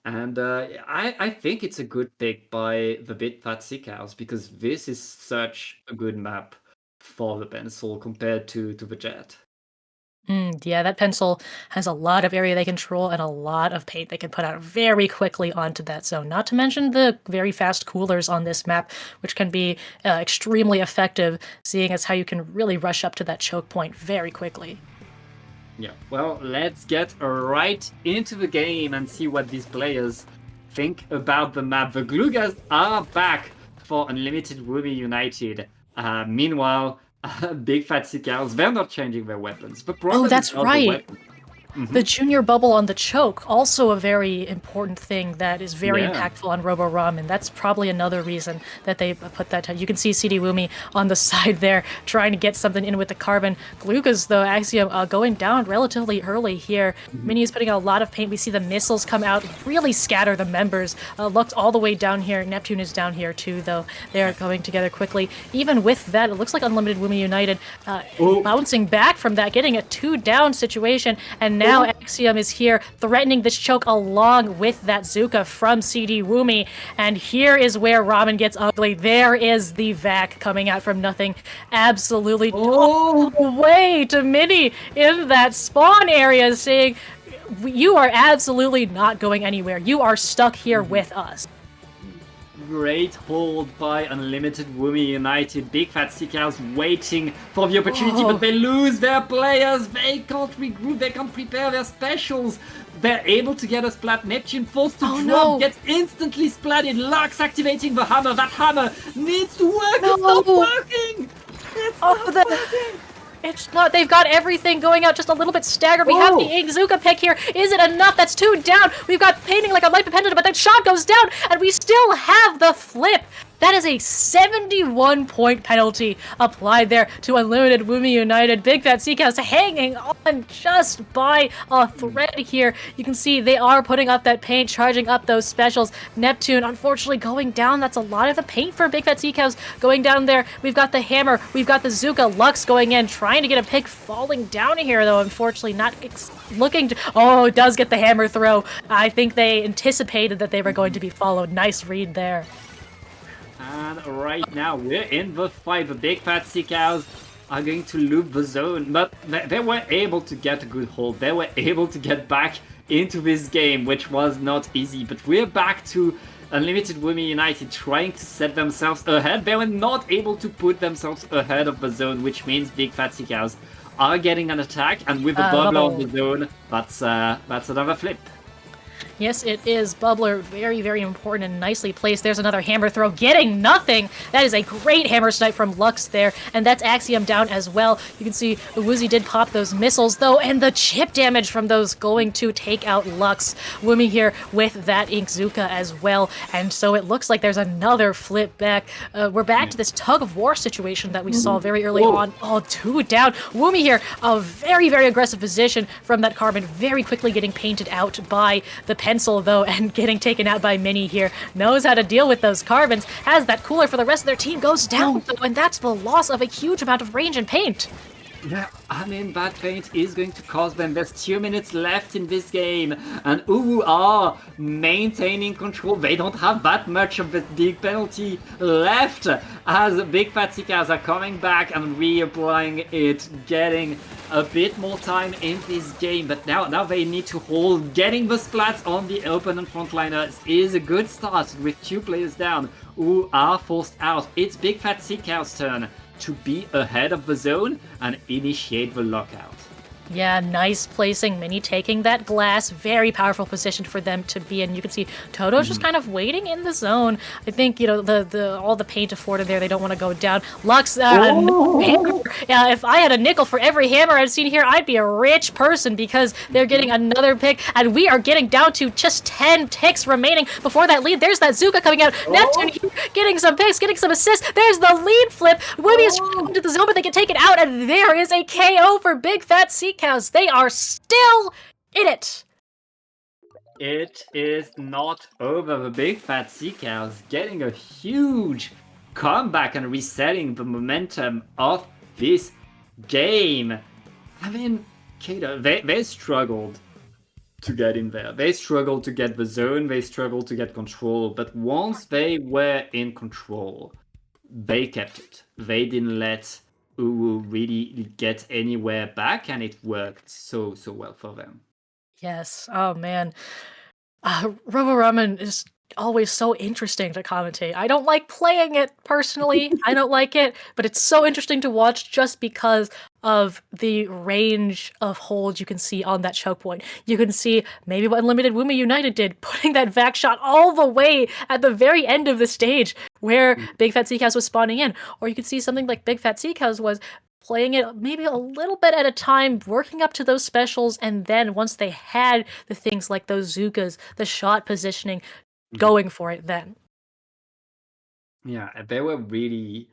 And I think it's a good pick by the Big Fat Sick House because this is such a good map for the pencil compared to the jet. Yeah, that pencil has a lot of area they control and a lot of paint they can put out very quickly onto that zone. Not to mention the very fast coolers on this map, which can be extremely effective, seeing as how you can really rush up to that choke point very quickly. Yeah, well, let's get right into the game and see what these players think about the map. The Glue Guys are back for Unlimited Woomy United. Meanwhile, Big Fat Sick Owls, they're not changing their weapons. The problem That's is not the right. weapon. The junior bubble on the choke, also a very important thing that is very Yeah. impactful on Robo Ramen. That's probably another reason that they put that. You can see CD Woomy on the side there trying to get something in with the carbon. Glugas, though, Axiom going down relatively early here. Mini is putting out a lot of paint. We see the missiles come out, really scatter the members. Lux all the way down here. Neptune is down here too, though. They are going together quickly. Even with that, it looks like Unlimited Woomy United bouncing back from that, getting a 2-down situation, and now Axiom is here threatening this choke along with that Zuka from CD Woomy. And here is where Ramen gets ugly. There is the vac coming out from nothing. Absolutely all the way to Mini in that spawn area saying, you are absolutely not going anywhere. You are stuck here with us. Great hold by Unlimited Woomy United. Big Fat Sick House waiting for the opportunity, but they lose their players. They can't regroup, they can't prepare their specials. They're able to get a splat. Neptune forced to drop, no. gets instantly splatted. Lux activating the hammer. That hammer needs to work. It's not working. It's not working. It's not. They've got everything going out just a little bit staggered. We have the Inkzuka pick here. Is it enough? That's 2 down. We've got painting like a light pendant, but that shot goes down, and we still have the flip. That is a 71-point penalty applied there to Unlimited Woomy United. Big Fat Sick House hanging on just by a thread here. You can see they are putting up that paint, charging up those specials. Neptune, unfortunately, going down. That's a lot of the paint for Big Fat Sick House going down there. We've got the hammer. We've got the Zuka. Lux going in, trying to get a pick, falling down here, though, unfortunately, not looking to... Oh, it does get the hammer throw. I think they anticipated that they were going to be followed. Nice read there. And right now, we're in the fight. The Big Fat Sick Owls are going to loop the zone, but they were able to get a good hold. They were able to get back into this game, which was not easy. But we're back to Unlimited Woomy United trying to set themselves ahead. They were not able to put themselves ahead of the zone, which means Big Fat Sick Owls are getting an attack. And with a bubbler on the zone, that's another flip. Yes, it is. Bubbler, very, very important and nicely placed. There's another hammer throw, getting nothing. That is a great hammer snipe from Lux there, and that's Axiom down as well. You can see the Woozy did pop those missiles, though, and the chip damage from those going to take out Lux. Woomy here with that Inkzuka as well, and so it looks like there's another flip back. We're back to this tug-of-war situation that we saw very early on. Oh, 2 down. Woomy here, a very, very aggressive position from that carbon, very quickly getting painted out by the pencil, though, and getting taken out by Mini here. Knows how to deal with those carbons, has that cooler for the rest of their team, goes down, though, and that's the loss of a huge amount of range and paint. Yeah, I mean, that paint is going to cost them. There's 2 minutes left in this game, and Uwu are maintaining control. They don't have that much of the big penalty left, as Big Fat Sick Owls are coming back and reapplying it, getting a bit more time in this game. But now they need to hold. Getting the splats on the opponent frontliners is a good start with 2 players down who are forced out. It's Big Fat Sick Owls' turn to be ahead of the zone and initiate the lockout. Yeah, nice placing. Mini taking that glass. Very powerful position for them to be in. You can see Toto's just kind of waiting in the zone. I think, you know, the all the paint afforded there, they don't want to go down. Lux, hammer. Yeah, if I had a nickel for every hammer I've seen here, I'd be a rich person because they're getting another pick, and we are getting down to just 10 ticks remaining before that lead. There's that Zuka coming out. Neptune here, getting some picks, getting some assists. There's the lead flip. Woomy is trying into the zone, but they can take it out, and there is a KO for Big Fat Sick House. They are still in it. It is not over. The big fat sea cows getting a huge comeback and resetting the momentum of this game. I mean, Kato, they struggled to get in there. They struggled to get the zone, they struggled to get control, but once they were in control, they kept it. They didn't let Uwu really get anywhere back, and it worked so well for them. Yes. Oh man. Robo Ramen is always so interesting to commentate. I don't like playing it personally. I don't like it, but it's so interesting to watch just because of the range of holds you can see on that choke point. You can see maybe what Unlimited Woomy United did, putting that vac shot all the way at the very end of the stage where Big Fat Sea Cows was spawning in. Or you could see something like Big Fat Sea Cows was playing it maybe a little bit at a time, working up to those specials, and then once they had the things like those Zukas, the shot positioning, going for it then. Yeah, they were really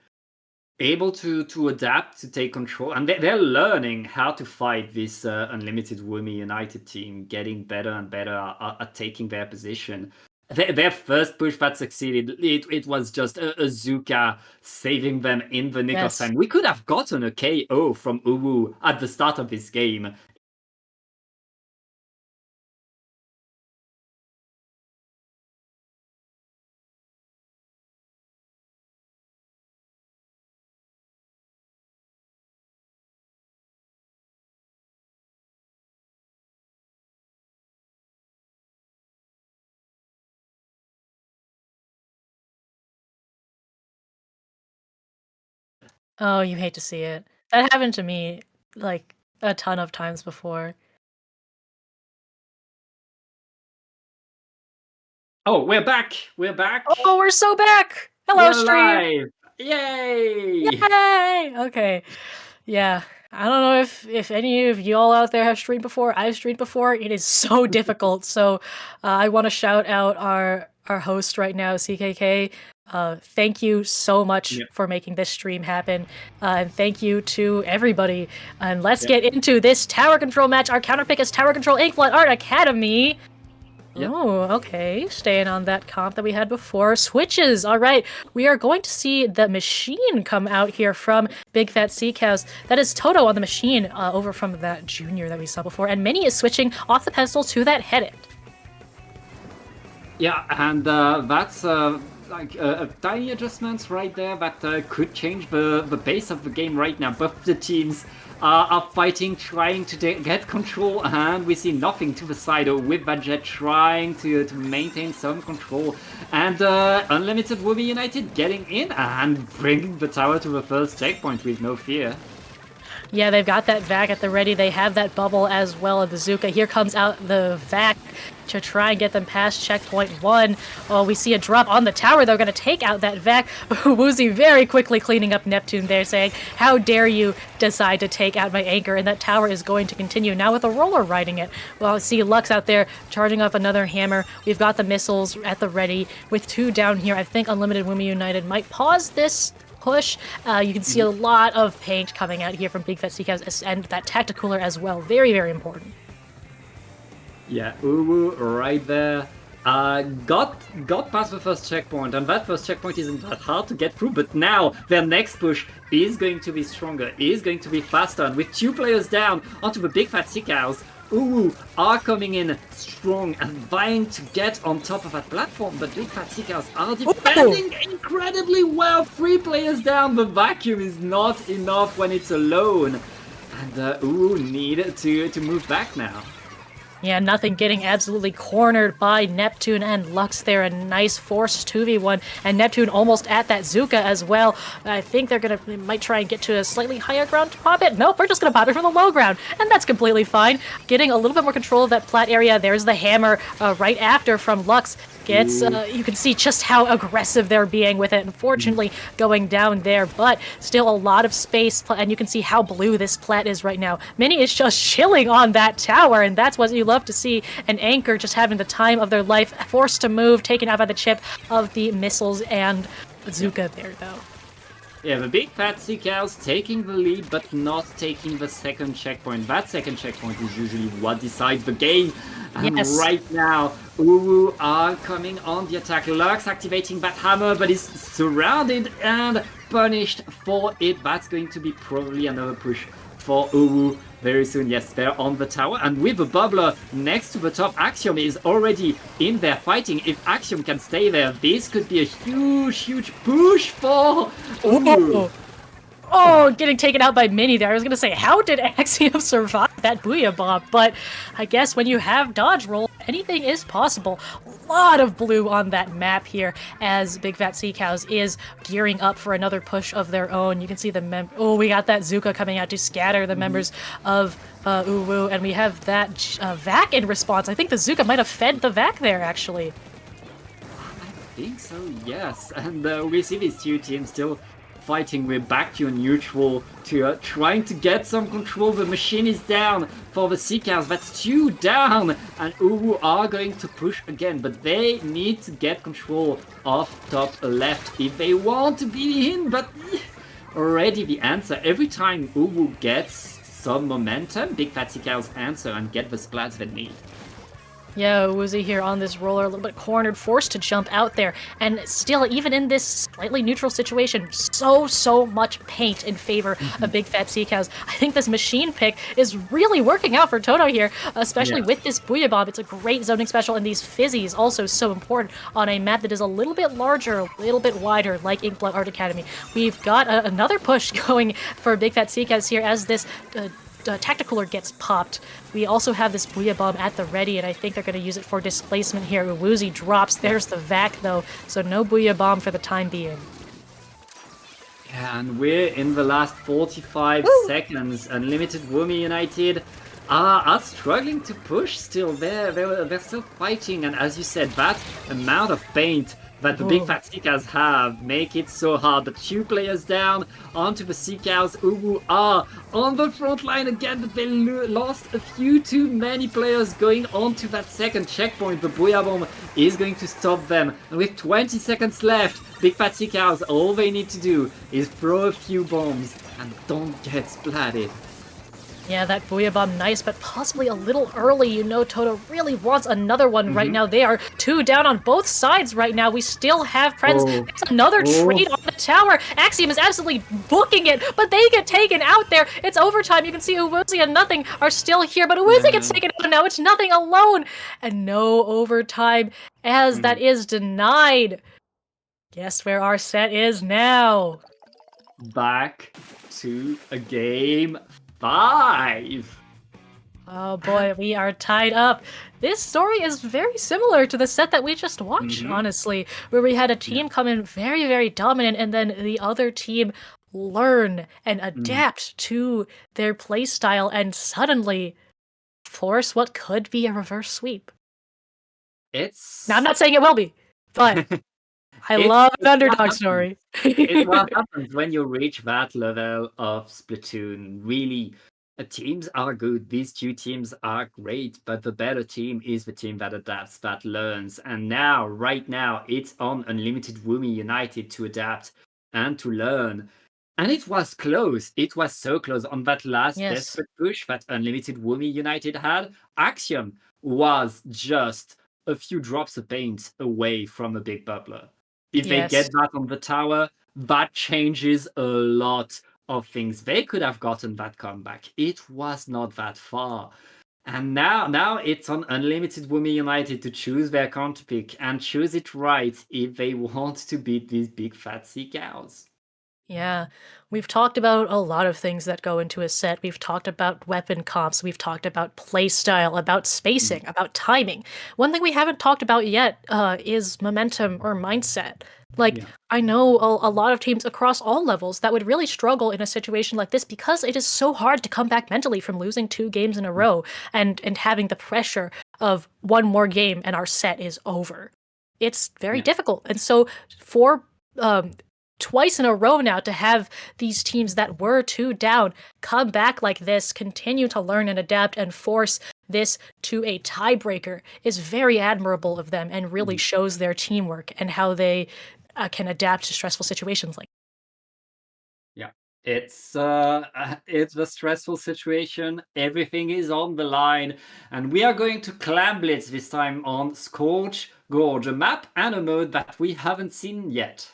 able to adapt, to take control, and they're learning how to fight this Unlimited Woomy United team, getting better and better at taking their position. Their first push that succeeded, it was just a Zuka saving them in the nick of time. We could have gotten a KO from Uwu at the start of this game. Oh, you hate to see it. That happened to me, like, a ton of times before. Oh, we're back! We're back! Oh, we're so back! Hello, We're stream! alive! Yay! Yay! Okay. Yeah. I don't know if any of y'all out there have streamed before. I've streamed before. It is so difficult. So I want to shout out our host right now, CKK. Thank you so much for making this stream happen. And thank you to everybody. And let's get into this tower control match. Our counterpick is Tower Control Inkling Art Academy. Oh, okay. Staying on that comp that we had before. Switches. All right. We are going to see the machine come out here from Big Fat Sea Cows. That is Toto on the machine over from that junior that we saw before. And Minnie is switching off the pedestal to that head end. Yeah, and that's like a tiny adjustments right there that could change the pace of the game right now. Both the teams are fighting, trying to get control, and we see nothing to the side with that jet trying to maintain some control. And Unlimited Woomy United getting in and bringing the tower to the first checkpoint with no fear. Yeah, they've got that vac at the ready. They have that bubble as well of the Zuka. Here comes out the vac to try and get them past checkpoint 1. Oh, we see a drop on the tower. They're going to take out that vac. Woozy very quickly cleaning up Neptune there, saying, how dare you decide to take out my anchor? And that tower is going to continue. Now with a roller riding it. Well, I see Lux out there charging off another hammer. We've got the missiles at the ready. With 2 down here, I think Unlimited Woomy United might pause this push. You can see a lot of paint coming out here from Big Fat Sea Cows and that tacticooler as well. Very, very important. Yeah, Uwu right there. Got past the first checkpoint, and that first checkpoint isn't that hard to get through, but now their next push is going to be stronger, is going to be faster, and with 2 players down onto the Big Fat Sea Cows, Uwu are coming in strong and vying to get on top of that platform, but Big Fat Sea Cows are defending incredibly well. 3 players down, the vacuum is not enough when it's alone, and Uwu need to move back now. Yeah, nothing getting absolutely cornered by Neptune and Lux there. A nice forced 2v1. And Neptune almost at that Zuka as well. I think they might try and get to a slightly higher ground to pop it. Nope, we're just going to pop it from the low ground. And that's completely fine. Getting a little bit more control of that plat area. There's the hammer right after from Lux. You can see just how aggressive they're being with it. Unfortunately, going down there, but still a lot of space, and you can see how blue this plat is right now. Minnie is just chilling on that tower, and that's what you love to see. An anchor just having the time of their life, forced to move, taken out by the chip of the missiles and Zuka there, though. Yeah, the big fat sea cows taking the lead, but not taking the second checkpoint. That second checkpoint is usually what decides the game. And Yes. right now, Uwu are coming on the attack. Lux activating that hammer, but is surrounded and punished for it. That's going to be probably another push for Uwu very soon. Yes, they're on the tower, and with the bubbler next to the top, Axiom is already in there fighting. If Axiom can stay there, this could be a huge push for Uwu. Oh, getting taken out by Mini there. I was going to say, how did Axiom survive that Booyah Bomb? But I guess when you have dodge roll, anything is possible. A lot of blue on that map here as Big Fat Sea Cows is gearing up for another push of their own. You can see the oh, we got that Zuka coming out to scatter the members of Uwu, and we have that Vac in response. I think the Zuka might have fed the Vac there, actually. I think so, yes. And we see these two teams still fighting with back to neutral to trying to get some control. The machine is down for the Sea Cows. That's 2 down, and Uwu are going to push again, but they need to get control of top left if they want to be in. But already the answer, every time Uwu gets some momentum, Big Fat Sea Cows answer and get the splats they need. Yeah, Woozy here on this roller, a little bit cornered, forced to jump out there, and still, even in this slightly neutral situation, so much paint in favor of Big Fat Sea Cows. I think this machine pick is really working out for Toto here, especially with this Booyah Bomb. It's a great zoning special, and these fizzies also so important on a map that is a little bit larger, a little bit wider, like Inkblood Art Academy. We've got another push going for Big Fat Sea Cows here as this Tacticooler gets popped. We also have this Booyah Bomb at the ready, and I think they're going to use it for displacement here. Woozy drops. There's the Vac, though, so no Booyah Bomb for the time being. Yeah, and we're in the last 45 seconds. Unlimited Woomy United are struggling to push still. They're still fighting, and as you said, that amount of paint that the Big Fat Sea Cows have make it so hard. The 2 players down onto the Sea Cows. Uwu are on the front line again, but they lost a few too many players going onto that second checkpoint. The Booyah Bomb is going to stop them. And with 20 seconds left, Big Fat Sea Cows, all they need to do is throw a few bombs and don't get splatted. Yeah, that Booyah Bomb, nice, but possibly a little early. You know, Toto really wants another one right now. They are 2 down on both sides right now. We still have friends. There's another trade on the tower. Axiom is absolutely booking it, but they get taken out there. It's overtime. You can see Uwuzi and Nothing are still here, but Uwuzi gets taken out now. It's Nothing alone. And no overtime as that is denied. Guess where our set is now? Back to a game 5. Oh boy, we are tied up. This story is very similar to the set that we just watched, honestly, where we had a team come in very dominant, and then the other team learn and adapt to their playstyle and suddenly force what could be a reverse sweep. Now, I'm not saying it will be, but I love an underdog story. It's what happens when you reach that level of Splatoon. Really, teams are good. These 2 teams are great, but the better team is the team that adapts, that learns. And now, right now, it's on Unlimited Woomy United to adapt and to learn. And it was close. It was so close on that last desperate push that Unlimited Woomy United had. Axiom was just a few drops of paint away from a big bubbler. If they get that on the tower, that changes a lot of things. They could have gotten that comeback. It was not that far. And now it's on Unlimited Woomy United to choose their counter pick and choose it right if they want to beat these Big Fat Sea Cows. Yeah, we've talked about a lot of things that go into a set. We've talked about weapon comps, we've talked about playstyle, about spacing, about timing. One thing we haven't talked about yet is momentum or mindset. Like, I know a lot of teams across all levels that would really struggle in a situation like this because it is so hard to come back mentally from losing 2 games in a row and having the pressure of one more game and our set is over. It's very difficult. And so for twice in a row now to have these teams that were 2 down come back like this, continue to learn and adapt and force this to a tiebreaker is very admirable of them and really shows their teamwork and how they can adapt to stressful situations like It's a stressful situation. Everything is on the line, and we are going to Clam Blitz this time on Scorch Gorge, a map and a mode that we haven't seen yet.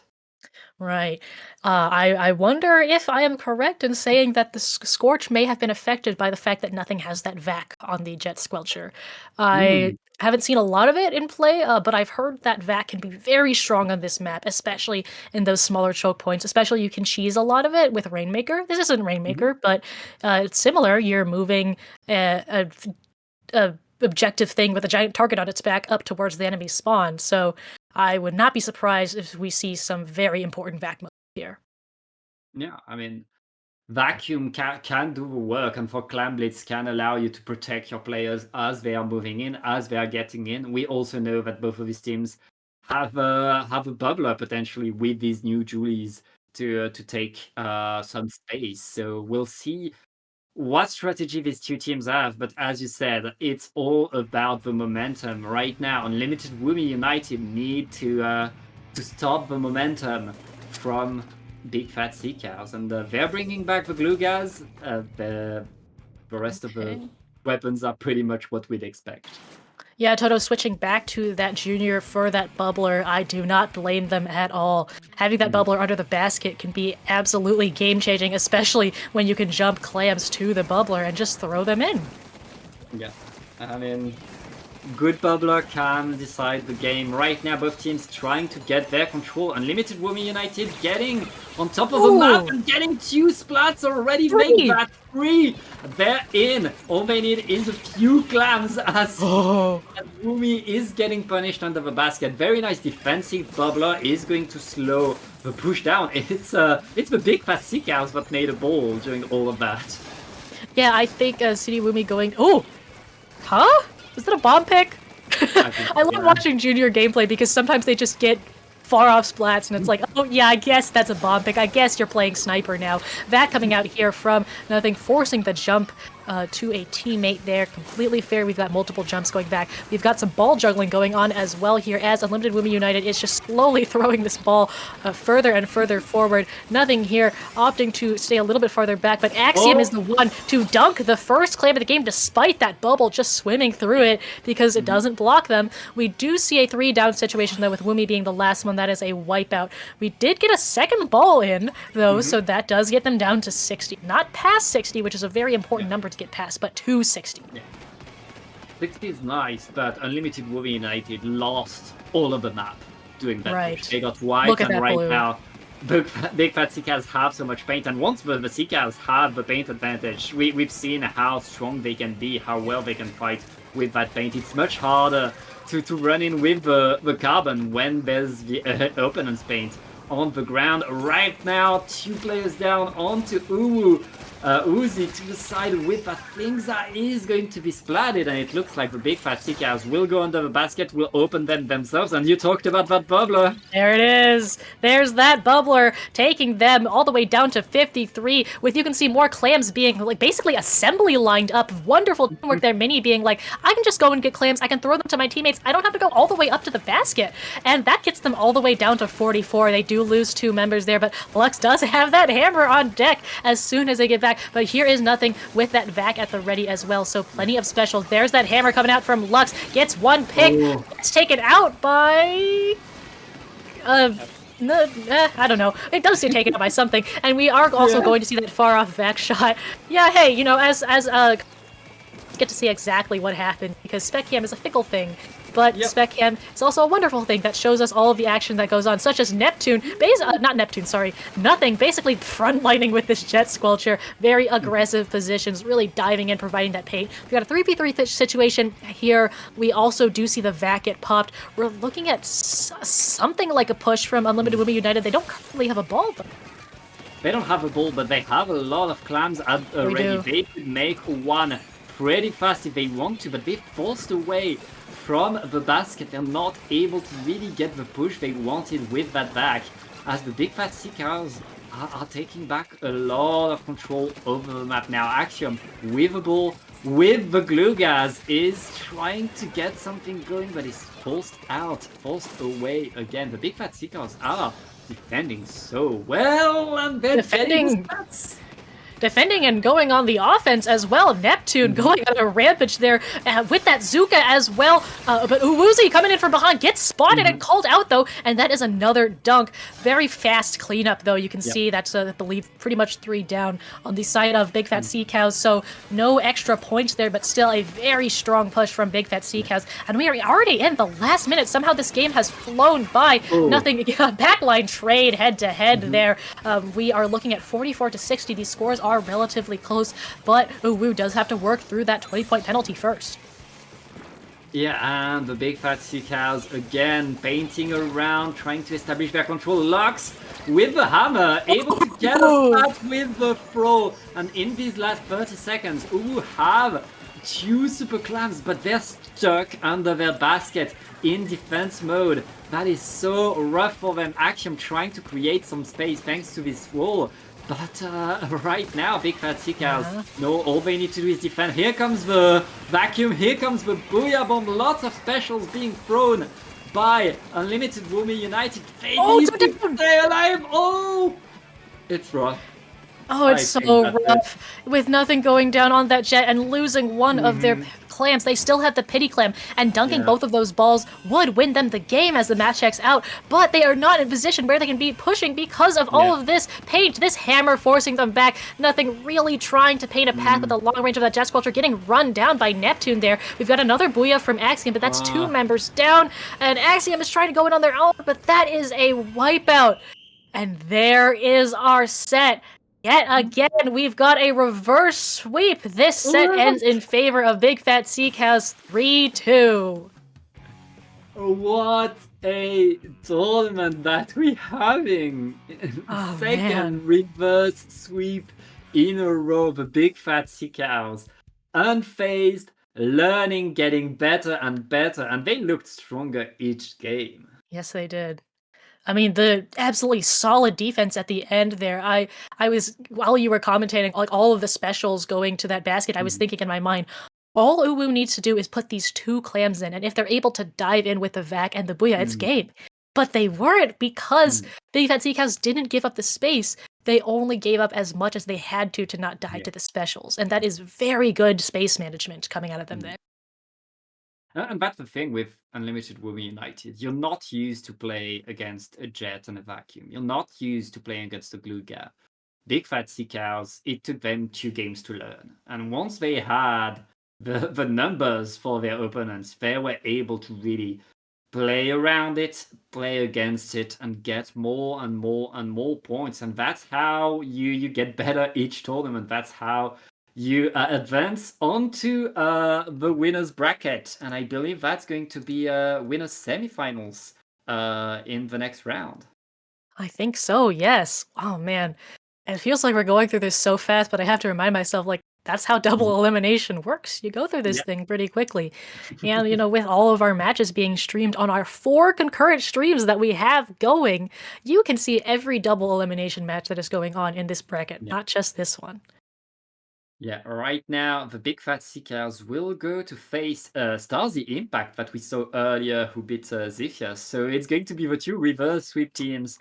Right. I wonder if I am correct in saying that the Scorch may have been affected by the fact that nothing has that vac on the Jet Squelcher. I haven't seen a lot of it in play, but I've heard that vac can be very strong on this map, especially in those smaller choke points. Especially you can cheese a lot of it with Rainmaker. This isn't Rainmaker, but it's similar. You're moving a objective thing with a giant target on its back up towards the enemy spawn. So I would not be surprised if we see some very important vac modes here. Yeah, I mean, Vacuum can do the work, and for Clam Blitz can allow you to protect your players as they are moving in, as they are getting in. We also know that both of these teams have a bubbler potentially with these new Julies to take some space. So we'll see what strategy these two teams have, but as you said, it's all about the momentum right now. Unlimited Woomy United need to stop the momentum from Big Fat Sea Cows, and they're bringing back the glue gas. The rest of the weapons are pretty much what we'd expect. Yeah, Toto, switching back to that junior for that bubbler, I do not blame them at all. Having that bubbler under the basket can be absolutely game-changing, especially when you can jump clams to the bubbler and just throw them in. Yeah, I mean, good bubbler can decide the game. Right now, both teams trying to get their control. Unlimited Woomy United getting on top of the map and getting 2 splats already. Make that 3. They're in. All they need is a few clams as Woomy is getting punished under the basket. Very nice defensive bubbler is going to slow the push down. It's the Big Fat Sea Cows that made a ball during all of that. Yeah, I think City Woomy going... Oh! Huh? Is that a bomb pick? I love watching junior gameplay because sometimes they just get far off splats and it's like, oh yeah, I guess that's a bomb pick. I guess you're playing sniper now. That coming out here from nothing, forcing the jump to a teammate there. Completely fair. We've got multiple jumps going back. We've got some ball juggling going on as well here as Unlimited Woomy United is just slowly throwing this ball further and further forward. Nothing here, opting to stay a little bit farther back, but Axiom is the one to dunk the first clam of the game despite that bubble just swimming through it because it doesn't block them. We do see a 3-down situation though with Woomy being the last one. That is a wipeout. We did get a second ball in though, so that does get them down to 60. Not past 60, which is a very important number to get past, but 260. Yeah. 60 is nice, but Unlimited Woomy United lost all of the map doing that push. They got white, and right blue. Now Big Fat Sea Cows have so much paint, and once the Sea Cows have the paint advantage, we've seen how strong they can be, how well they can fight with that paint. It's much harder to run in with the carbon when there's the opponent's paint on the ground. Right now, 2 players down onto Uwu. Uzi to the side with that things that is going to be splatted, and it looks like the Big Fat Sea Cows will go under the basket, will open them themselves, and you talked about that bubbler. There it is. There's that bubbler taking them all the way down to 53 with, you can see more clams being like basically assembly lined up. Wonderful teamwork there. Mini being like, I can just go and get clams. I can throw them to my teammates. I don't have to go all the way up to the basket. And that gets them all the way down to 44. They do lose 2 members there, but Lux does have that hammer on deck as soon as they get back. But here is nothing with that vac at the ready as well. So plenty of specials. There's that hammer coming out from Lux. Gets 1 pick. It's taken out by... I don't know. It does get taken out by something. And we are also going to see that far off vac shot. Yeah, hey, you know, as get to see exactly what happened because Spec Cam is a fickle thing. But Spec Cam is also a wonderful thing that shows us all of the action that goes on, such as Nothing, basically frontlining with this Jet Squelcher, very aggressive positions, really diving in, providing that paint. We got a 3v3 situation here. We also do see the vac get popped. We're looking at something like a push from Unlimited Woomy United. They don't currently have a ball, though. They don't have a ball, but they have a lot of clams already. They could make one pretty fast if they want to, but they forced away from the basket. They're not able to really get the push they wanted with that back, as the Big Fat Sea Cows are taking back a lot of control over the map now. Axiom with the ball, with the glue gas, is trying to get something going, but is forced away again. The Big Fat Sea Cows are defending so well, and they're getting the stats. Defending and going on the offense as well. Neptune going on a rampage there with that Zuka as well. But Uwuzi coming in from behind gets spotted and called out though, and that is another dunk. Very fast cleanup though. You can see that's I believe pretty much 3 down on the side of Big Fat Sea Cows. So no extra points there, but still a very strong push from Big Fat Sea Cows. And we are already in the last minute. Somehow this game has flown by. Nothing. Backline trade head to head there. We are looking at 44-60. These scores are relatively close, but Uwu does have to work through that 20-point penalty first. Yeah, and the Big Fat Sea Cows again painting around, trying to establish their control. Lux with the hammer, able to get a start with the throw. And in these last 30 seconds, Uwu have 2 super clams, but they're stuck under their basket in defense mode. That is so rough for them. Axiom trying to create some space thanks to this wall. But right now, Big Fat Sea Cows, no, all they need to do is defend. Here comes the vacuum, here comes the Booyah Bomb. Lots of specials being thrown by Unlimited Woomy United. They need to stay alive. Oh, it's rough. Oh, it's so rough. With nothing going down on that jet and losing one of their clams. They still have the pity clam, and dunking both of those balls would win them the game as the match checks out, but they are not in a position where they can be pushing because of all of this paint, this hammer forcing them back. Nothing really trying to paint a path with the long range of that jet sculpture, getting run down by Neptune there. We've got another Booyah from Axiom, but that's 2 members down, and Axiom is trying to go in on their own, but that is a wipeout. And there is our set. Yet again, we've got a reverse sweep. This set ends in favor of Big Fat Sea Cows 3-2. What a tournament that we're having. Second reverse sweep in a row. The Big Fat Sea Cows, unfazed, learning, getting better and better, and they looked stronger each game. Yes, they did. I mean, the absolutely solid defense at the end there. I was, while you were commentating, like all of the specials going to that basket, I was thinking in my mind, all Uwu needs to do is put these 2 clams in, and if they're able to dive in with the Vac and the Booyah, it's game. But they weren't, because Big Fat Sea Cows didn't give up the space. They only gave up as much as they had to not dive to the specials, and that is very good space management coming out of them there. And that's the thing with Unlimited Woomy United. You're not used to play against a jet and a vacuum. You're not used to playing against a glue gap. Big Fat Sea Cows, it took them 2 games to learn. And once they had the numbers for their opponents, they were able to really play around it, play against it, and get more and more and more points. And that's how you get better each tournament. That's how you advance onto the winner's bracket, and I believe that's going to be winner's semifinals in the next round. I think so, yes. Oh man, it feels like we're going through this so fast, but I have to remind myself, like, that's how double elimination works. You go through this thing pretty quickly. And, you know, with all of our matches being streamed on our 4 concurrent streams that we have going, you can see every double elimination match that is going on in this bracket, not just this one. Yeah, right now the Big Fat Sea Cows will go to face StarZ Impact that we saw earlier, who beat Xiphias. So it's going to be the 2 reverse sweep teams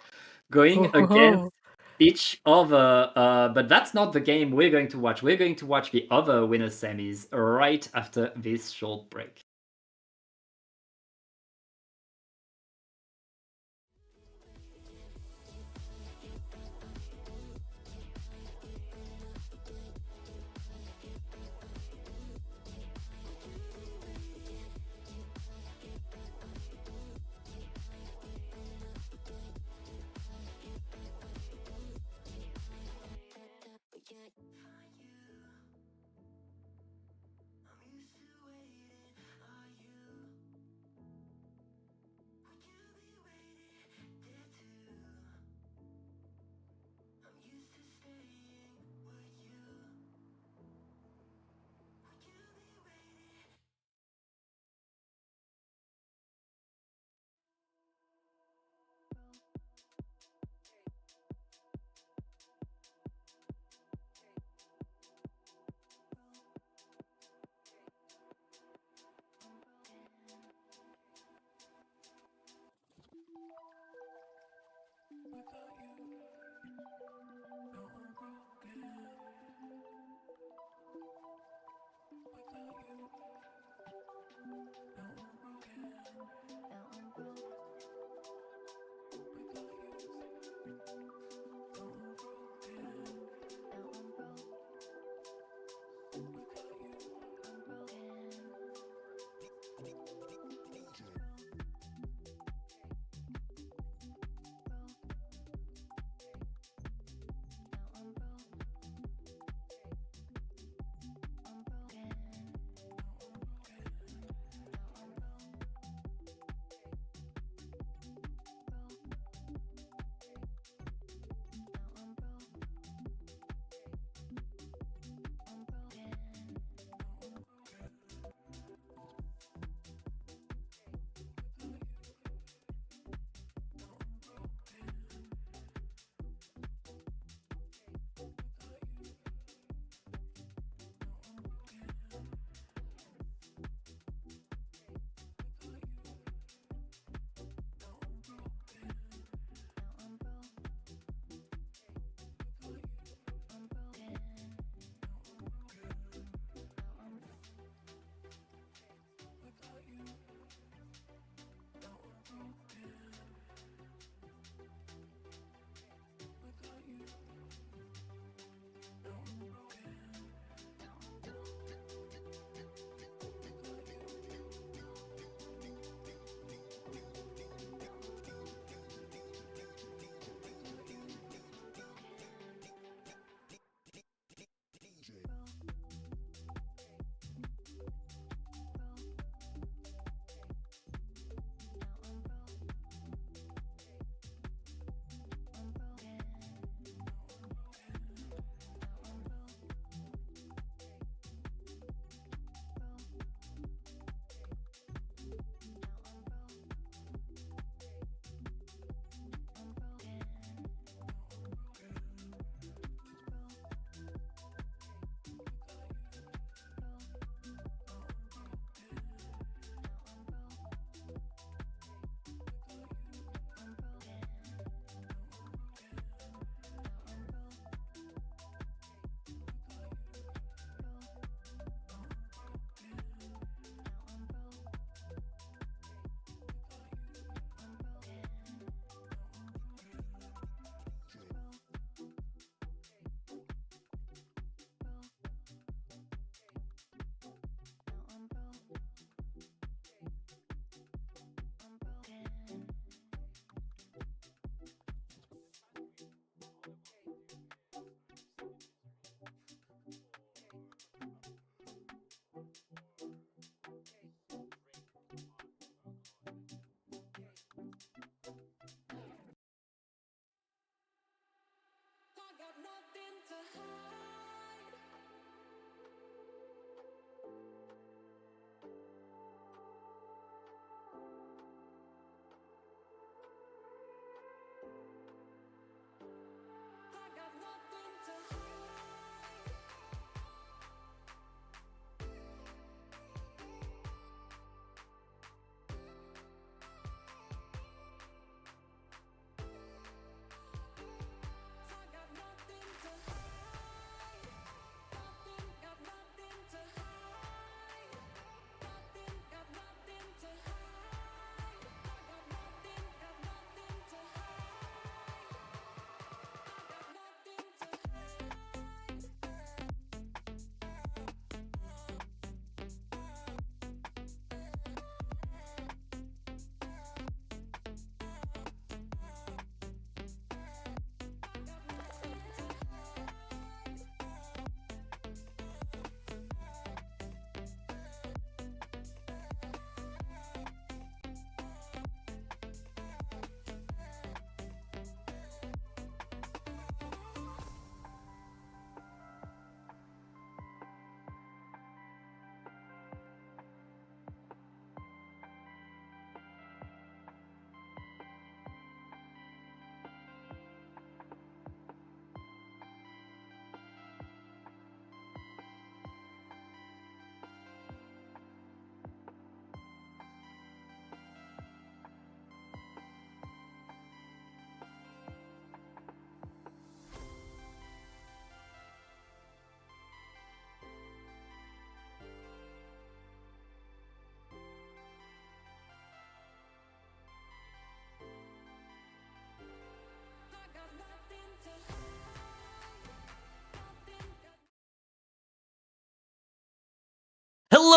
going against each other. But that's not the game we're going to watch. We're going to watch the other winner semis right after this short break.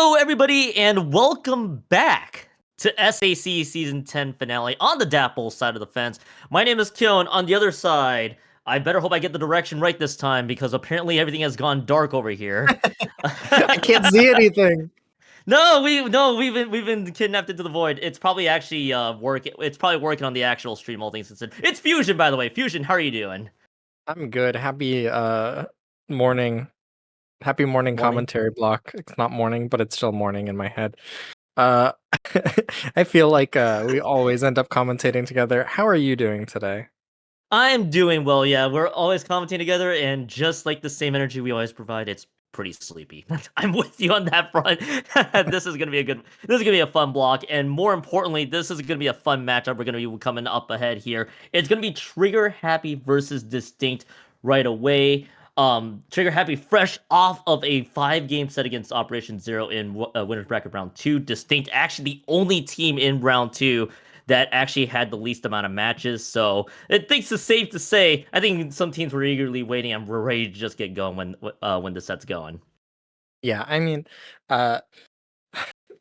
Hello, everybody, and welcome back to SAC Season 10 finale on the Dapple side of the fence. My name is Kyo, and on the other side, I better hope I get the direction right this time because apparently everything has gone dark over here. I can't see anything. We've been kidnapped into the void. It's probably actually It's probably working on the actual stream all things considered. It's Fusion, by the way. Fusion, how are you doing? I'm good. Happy morning. Happy morning commentary block. It's not morning, but it's still morning in my head. Uh I feel like we always end up commentating together. How are you doing today? I'm doing well, yeah. We're always commenting together, and just like the same energy we always provide, it's pretty sleepy. I'm with you on that front. This is gonna be a fun block, and more importantly, this is gonna be a fun matchup. We're gonna be coming up ahead here. It's gonna be Trigger Happy versus Distinkt right away. Trigger Happy fresh off of a 5-game set against Operation Zero in Winners Bracket Round 2. Distinkt actually the only team in Round 2 that actually had the least amount of matches. So I think it's safe to say, I think some teams were eagerly waiting and were ready to just get going when the set's going. Yeah, I mean,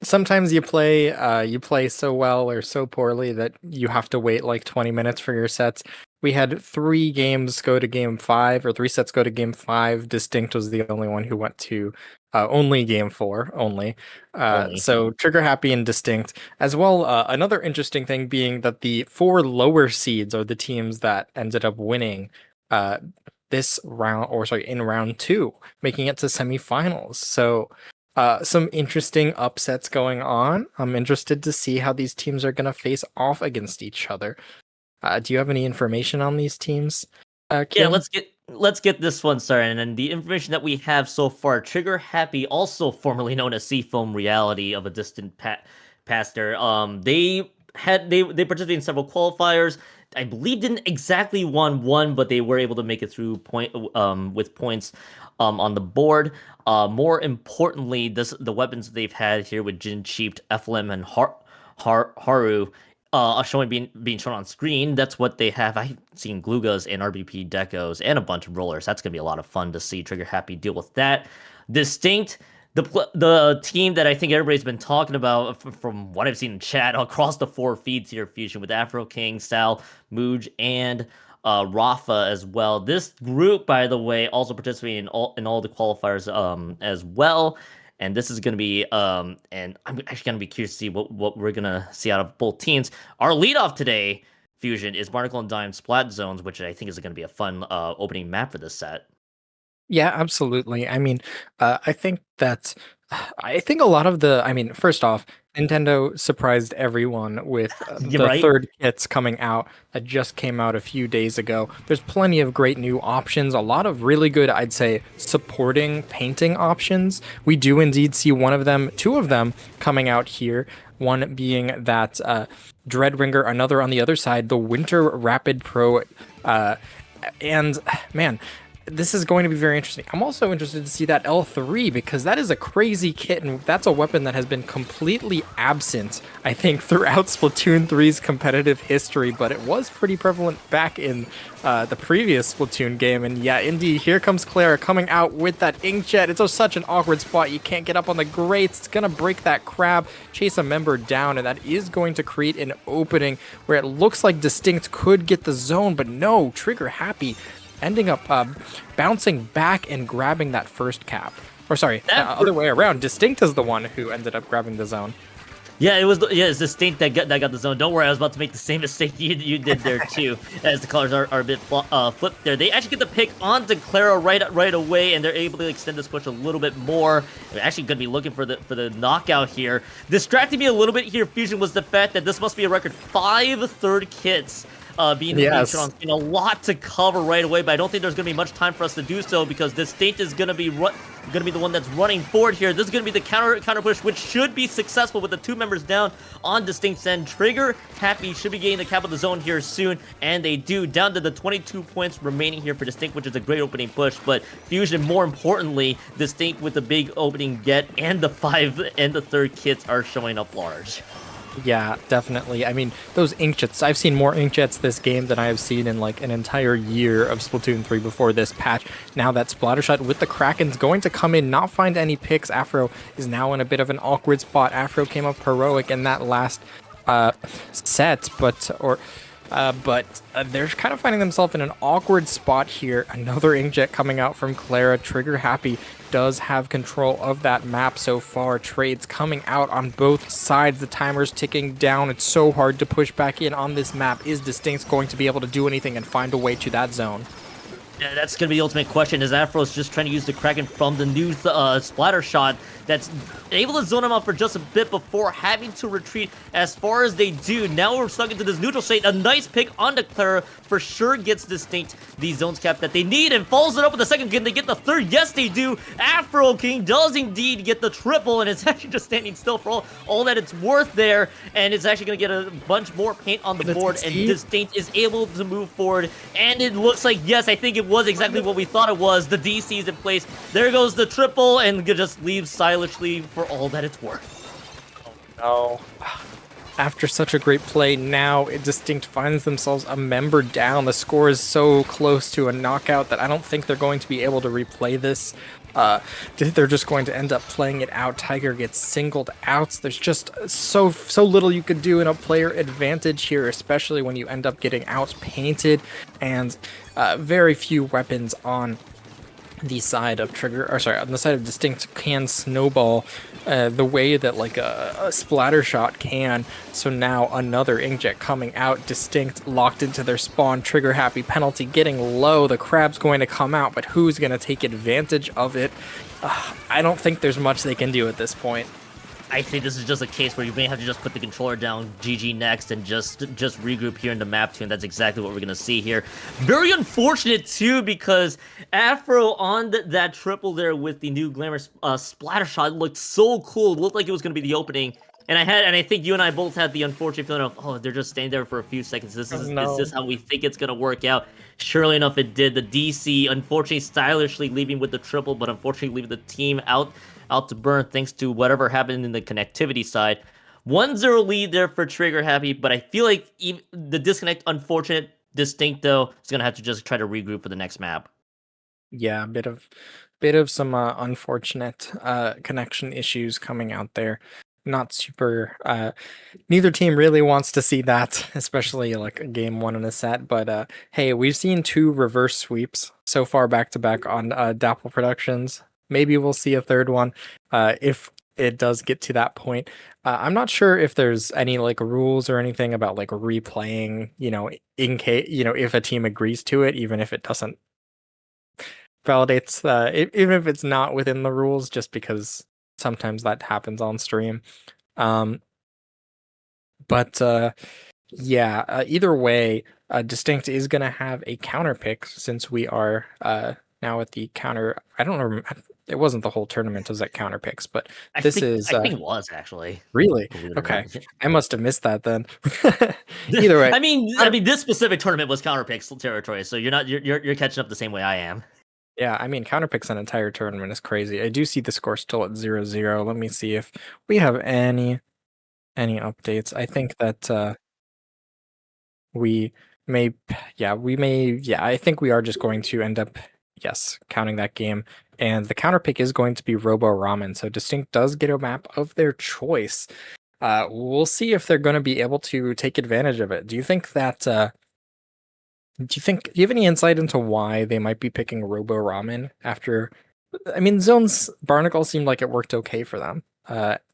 sometimes you play so well or so poorly that you have to wait like 20 minutes for your sets. We had 3 games go to game 5, or 3 sets go to game 5. Distinkt was the only one who went to only game 4 only. So Trigger Happy and Distinkt as well. Another interesting thing being that the 4 lower seeds are the teams that ended up winning this round, or sorry, in round 2, making it to semifinals. So some interesting upsets going on. I'm interested to see how these teams are going to face off against each other. Do you have any information on these teams, Kim? Yeah, let's get this one started. And the information that we have so far, Trigger Happy, also formerly known as Seafoam Reality of a Distant Pastor, they participated in several qualifiers. I believe didn't exactly won, but they were able to make it through with points on the board. More importantly, the weapons they've had here with Jin Cheaped, FLM, and Haru being shown on screen. That's what they have. I've seen Glugas and RBP Decos and a bunch of rollers. That's gonna be a lot of fun to see Trigger Happy deal with that. Distinkt, the team that I think everybody's been talking about from what I've seen in chat across the 4 feeds here, Fusion, with Afro King, Sal, Mooj, and Rafa as well. This group, by the way, also participating in all the qualifiers as well. And this is going to be, and I'm actually going to be curious to see what we're going to see out of both teams. Our leadoff today, Fusion, is Barnacle and Dime Splat Zones, which I think is going to be a fun opening map for this set. Yeah, absolutely. I mean, I think a lot of first off, Nintendo surprised everyone with the third kits coming out that just came out a few days ago. There's plenty of great new options, a lot of really good, I'd say, supporting painting options. We do indeed see two of them coming out here. One being that Dreadringer, another on the other side, the Winter Rapid Pro, and man, this is going to be very interesting. I'm also interested to see that L3 because that is a crazy kit, and that's a weapon that has been completely absent, I think, throughout Splatoon 3's competitive history, but it was pretty prevalent back in the previous Splatoon game. And yeah, indeed, here comes Clara coming out with that inkjet. It's such an awkward spot. You can't get up on the grates. It's going to break that crab, chase a member down, and that is going to create an opening where it looks like Distinkt could get the zone, but no, Trigger Happy ending up bouncing back and grabbing that first cap. Or sorry, other way around. Distinkt is the one who ended up grabbing the zone. Yeah, it's Distinkt that got the zone. Don't worry, I was about to make the same mistake you did there too, as the colors are a bit flipped there. They actually get the pick onto Clara right away, and they're able to extend this push a little bit more. They're actually going to be looking for the knockout here. Distracting me a little bit here, Fusion, was the fact that this must be a record 5 third kits being shown. A lot to cover right away, but I don't think there's going to be much time for us to do so because Distinkt is going to be the one that's running forward here. This is going to be the counter push, which should be successful with the 2 members down on Distinkt's end. Trigger Happy should be getting the cap of the zone here soon, and they do, down to the 22 points remaining here for Distinkt, which is a great opening push. But Fusion, more importantly, Distinkt with the big opening get and the 5 and the third kits are showing up large. Yeah, definitely. I mean, those inkjets, I've seen more inkjets this game than I have seen in like an entire year of Splatoon 3 before this patch. Now that Splattershot with the Kraken's going to come in, not find any picks. Afro is now in a bit of an awkward spot. Afro came up heroic in that last set, but they're kind of finding themselves in an awkward spot here. Another inkjet coming out from Clara. Trigger Happy does have control of that map so far. Trades coming out on both sides. The timer's ticking down. It's so hard to push back in on this map. Is Distinkt going to be able to do anything and find a way to that zone? Yeah, that's going to be the ultimate question, is Afro's just trying to use the Kraken from the new splatter shot that's able to zone him out for just a bit before having to retreat as far as they do. Now we're stuck into this neutral state. A nice pick on Clara for sure gets Distinkt the zones cap that they need and follows it up with the second. Can they get the third? Yes, they do. Afro King does indeed get the triple, and it's actually just standing still for all that it's worth there, and it's actually going to get a bunch more paint on the board, and Distinkt is able to move forward, and it looks like, yes, I think it was exactly what we thought it was. The DC is in place. There goes the triple, and just leaves stylishly for all that it's worth. Oh no. After such a great play, now Distinkt finds themselves a member down. The score is so close to a knockout that I don't think they're going to be able to replay this. They're just going to end up playing it out. Tiger gets singled out. There's just so little you could do in a player advantage here, especially when you end up getting out painted, and very few weapons on the side of on the side of Distinkt can snowball the way that like a splatter shot can. So now another inkjet coming out. Distinkt locked into their spawn. Trigger Happy penalty getting low. The crab's going to come out, but who's going to take advantage of it? I don't think there's much they can do at this point. I think this is just a case where you may have to just put the controller down, GG next, and just regroup here in the map too, and that's exactly what we're going to see here. Very unfortunate too, because Afro on that triple there with the new Glamorous splatter shot looked so cool. It looked like it was going to be the opening. And I think you and I both had the unfortunate feeling of, oh, they're just staying there for a few seconds. Is this how we think it's going to work out? Surely enough, it did. The DC, unfortunately, stylishly leaving with the triple, but unfortunately leaving the team out to burn thanks to whatever happened in the connectivity side. 1-0 lead there for Trigger Happy, but I feel like the disconnect, unfortunate. Distinkt, though, is going to have to just try to regroup for the next map. Yeah, bit of some unfortunate connection issues coming out there. Not super neither team really wants to see that, especially like a game one in a set, but hey, we've seen 2 reverse sweeps so far back to back on Dapple Productions. Maybe we'll see a third one if it does get to that point. I'm not sure if there's any like rules or anything about like replaying, in case, if a team agrees to it, even if it doesn't validates, even if it's not within the rules, just because sometimes that happens on stream. Either way, Distinkt is going to have a counter pick since we are now at the counter. I don't remember. It wasn't the whole tournament was at counter picks, but I think it was actually. Really? Okay. I must have missed that then. Either way. I mean, this specific tournament was counter picks territory, so you're catching up the same way I am. Yeah, I mean, counter picks an entire tournament is crazy. I do see the score still at 0-0. Let me see if we have any updates. I think that I think we are just going to end up, counting that game. And the counter pick is going to be Robo Ramen. So Distinkt does get a map of their choice. We'll see if they're going to be able to take advantage of it. Do you think that... do you have any insight into why they might be picking Robo Ramen after... I mean, Zone's Barnacle seemed like it worked okay for them.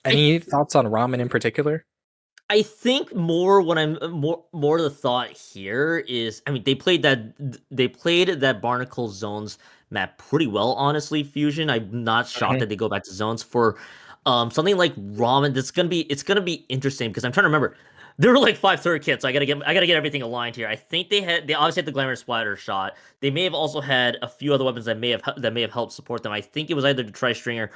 Any thoughts on Ramen in particular? I think more the thought here is, I mean, they played that Barnacle Zones map pretty well, honestly, Fusion. I'm not shocked that they go back to Zones for something like Ramen. It's gonna be interesting because I'm trying to remember. There were like 5 third kits, so I gotta get everything aligned here. I think they obviously had the Glamorous Splatter shot. They may have also had a few other weapons that may have helped support them. I think it was either the Tri-Stringer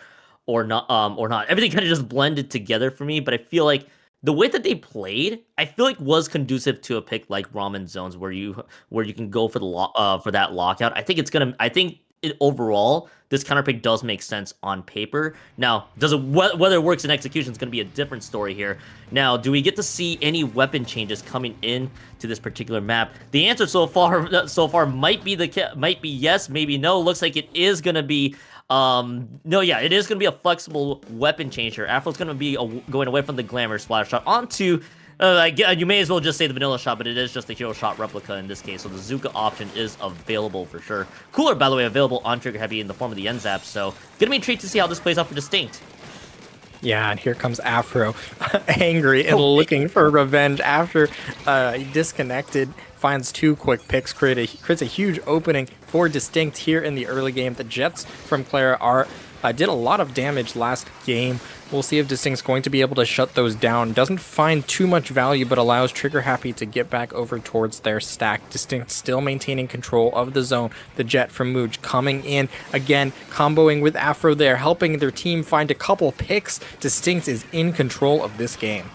or not. Everything kind of just blended together for me. But I feel like the way that they played, I feel like was conducive to a pick like Ramen Zones, where you can go for the for that lockout. I think overall, this counter pick does make sense on paper. Now, whether it works in execution is going to be a different story here. Now, do we get to see any weapon changes coming in to this particular map? The answer so far might be yes, maybe no. Looks like it is going to be no, yeah, it is going to be a flexible weapon change here. Afro's going to be going away from the glamour splash shot onto you may as well just say the vanilla shot, but it is just the hero shot replica in this case, so the Zuka option is available for sure. Cooler, by the way, available on Trigger Happy in the form of the end zap, so gonna be a treat to see how this plays out for Distinkt. Yeah, and here comes Afro, angry and looking for revenge after he disconnected, finds 2 quick picks, creates a huge opening for Distinkt here in the early game. The Jets from Clara did a lot of damage last game. We'll see if Distinkt's going to be able to shut those down. Doesn't find too much value, but allows Trigger Happy to get back over towards their stack. Distinkt still maintaining control of the zone. The Jet from Mooj coming in again, comboing with Afro there, helping their team find a couple picks. Distinkt is in control of this game.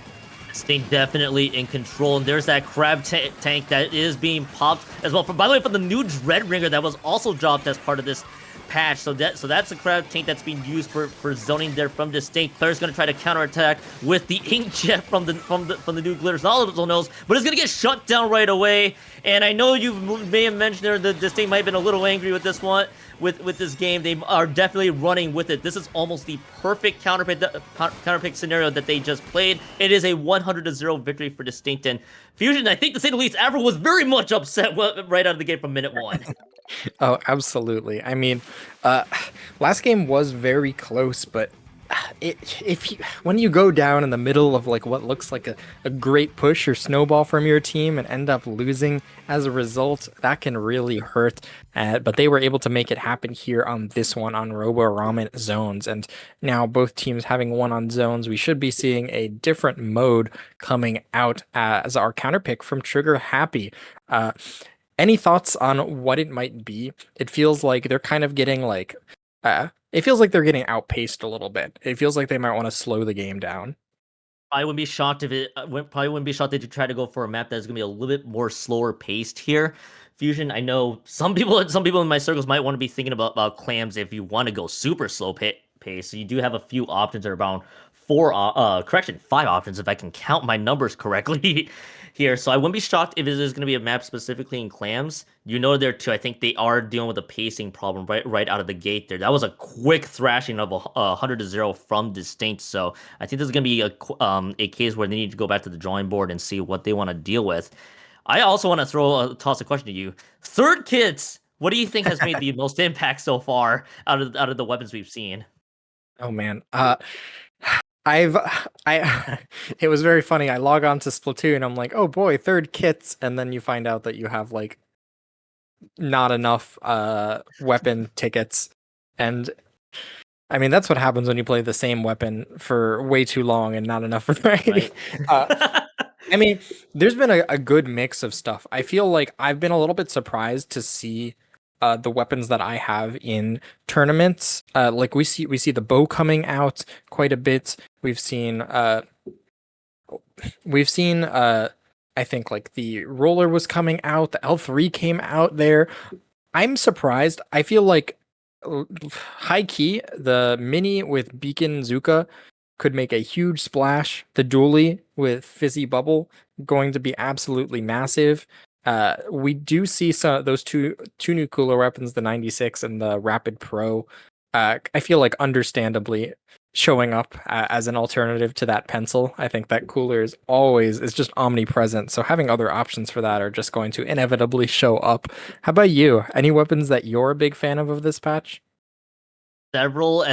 Distinkt definitely in control, and there's that crab tank that is being popped as well. By the way, from the new Dread Ringer that was also dropped as part of this patch, so that's a crab tank that's being used for zoning there from Distinkt. Player's gonna try to counterattack with the Inkjet from the new Glitters Knowledgeable Nose, but it's gonna get shut down right away. And I know you may have mentioned there that Distinkt might have been a little angry with this one, with this game. They are definitely running with it. This is almost the perfect counterpick scenario that they just played. It is a 100-0 victory for Distinkt, and Fusion, I think to say the least, Afro was very much upset right out of the gate from minute 1. Oh, absolutely. I mean, last game was very close, but when you go down in the middle of like what looks like a great push or snowball from your team and end up losing as a result, that can really hurt. But they were able to make it happen here on this one on Robo Ramen zones, and now both teams having one on zones, we should be seeing a different mode coming out as our counterpick from Trigger Happy. Any thoughts on what it might be? It feels like they're kind of getting like, it feels like they're getting outpaced a little bit. It feels like they might want to slow the game down. I wouldn't be shocked if probably wouldn't be shocked if you try to go for a map that's gonna be a little bit more slower paced here. Fusion, I know some people in my circles might want to be thinking about clams if you want to go super slow pace. So you do have a few options, or around 5 options if I can count my numbers correctly here. So I wouldn't be shocked if it is going to be a map specifically in clams. You know, there too, I think they are dealing with a pacing problem right out of the gate there. That was a quick thrashing of 100-0 from Distinkt. So I think this is going to be a case where they need to go back to the drawing board and see what they want to deal with. I also want to toss a question to you. Third kits, what do you think has made the most impact so far out of the weapons we've seen? Oh man, it was very funny. I log on to Splatoon, I'm like, oh boy, third kits, and then you find out that you have like not enough weapon tickets, and I mean that's what happens when you play the same weapon for way too long and not enough variety. Right. I mean, there's been a good mix of stuff. I feel like I've been a little bit surprised to see the weapons that I have in tournaments. Like we see the bow coming out quite a bit. We've seen I think like the roller was coming out, the L3 came out there. I'm surprised. I feel like high key the mini with Beacon Zuka could make a huge splash. The dually with Fizzy Bubble going to be absolutely massive. We do see those two new cooler weapons, the 96 and the Rapid Pro. I feel like understandably showing up as an alternative to that pencil. I think that cooler is just omnipresent. So having other options for that are just going to inevitably show up. How about you? Any weapons that you're a big fan of this patch? Several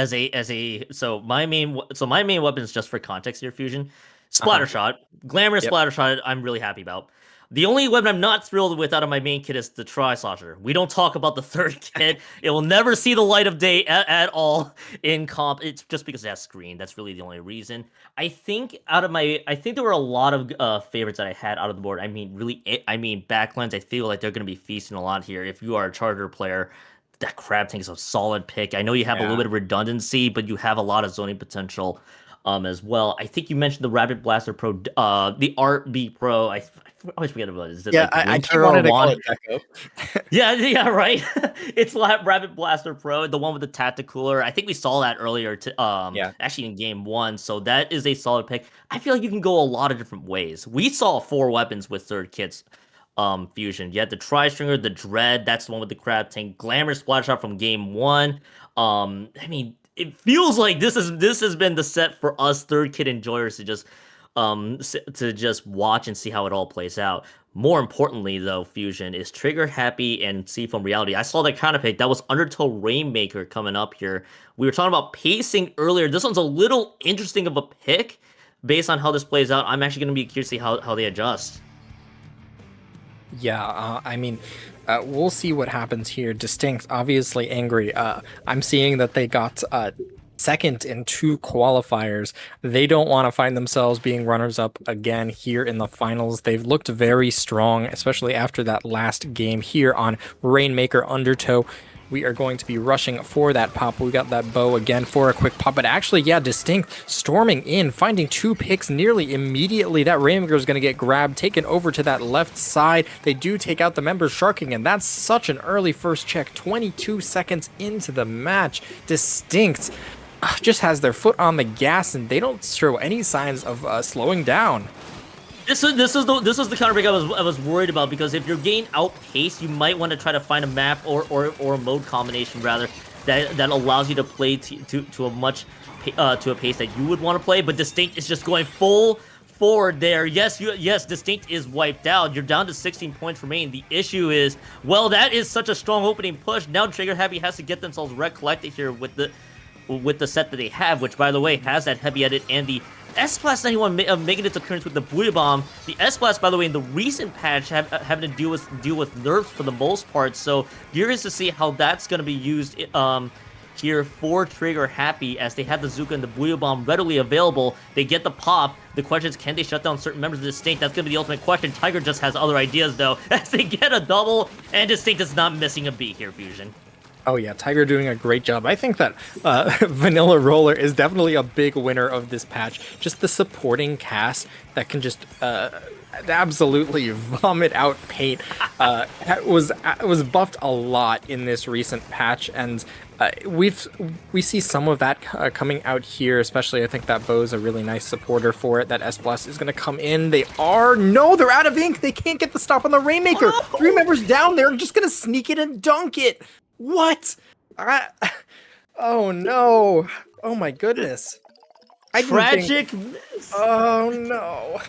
so my main weapons, just for context here, Fusion, Splatter Shot, Glamorous Splatter Shot. I'm really happy about. The only weapon I'm not thrilled with out of my main kit is the Tri-Slosher. We don't talk about the third kit. It will never see the light of day at all in comp. It's just because it has screen. That's really the only reason. I think there were a lot of favorites that I had out of the board. I mean, Backlens, I feel like they're going to be feasting a lot here. If you are a Charger player, that crab tank is a solid pick. I know you have a little bit of redundancy, but you have a lot of zoning potential. as well. I think you mentioned the Rapid Blaster Pro, the RB Pro. I always forget about it. Is it Yeah, like I keep Winter or wanting to call Water? it Deco. Yeah, right. It's Rapid Blaster Pro, the one with the Tacticooler. I think we saw that earlier Yeah. actually in game 1, so that is a solid pick. I feel like you can go a lot of different ways. We saw 4 weapons with third kits fusion. You had the Tri-Stringer, the Dread, that's the one with the Crab Tank, Glamour Splash Shot from game 1. I mean, it feels like this has been the set for us third kit enjoyers to just watch and see how it all plays out. More importantly, though, Fusion is Trigger Happy and Seafoam Reality. I saw that kind of pick. That was Undertow Rainmaker coming up here. We were talking about pacing earlier. This one's a little interesting of a pick based on how this plays out. I'm actually going to be curious to see how they adjust. Yeah, I mean, we'll see what happens here. Distinkt, obviously angry. I'm seeing that they got second in 2 qualifiers. They don't want to find themselves being runners-up again here in the finals. They've looked very strong, especially after that last game here on Rainmaker Undertow. We are going to be rushing for that pop. We got that bow again for a quick pop, but actually, yeah, Distinkt storming in, finding 2 picks nearly immediately. That Rainmaker is going to get grabbed, taken over to that left side. They do take out the members sharking, and that's such an early first check. 22 seconds into the match. Distinkt just has their foot on the gas, and they don't show any signs of slowing down. This is the counter pick I was worried about, because if you're getting outpaced, you might want to try to find a map or a mode combination rather that allows you to play to a much to a pace that you would want to play. But Distinkt is just going full forward there. Yes, Distinkt is wiped out. You're down to 16 points remaining. The issue is, well, that is such a strong opening push. Now Trigger Happy has to get themselves recollected here with the set that they have, which, by the way, has that heavy edit and the S-Blast 91 making its appearance with the Booyah Bomb. The S-Blast, by the way, in the recent patch having to deal with nerfs for the most part, so curious to see how that's going to be used here for Trigger Happy, as they have the Zuka and the Booyah Bomb readily available. They get the pop. The question is, can they shut down certain members of Distinkt? That's going to be the ultimate question. Tiger just has other ideas, though, as they get a double, and Distinkt is not missing a beat here, Fusion. Oh yeah, Tiger doing a great job. I think that Vanilla Roller is definitely a big winner of this patch. Just the supporting cast that can just absolutely vomit out paint was buffed a lot in this recent patch, and we see some of that coming out here. Especially, I think that Bo's a really nice supporter for it. That S-Blast is going to come in. They're out of ink. They can't get the stop on the Rainmaker. Oh, no. 3 members down there, just going to sneak it and dunk it. What? Oh no! Oh my goodness! Tragic miss. Oh no!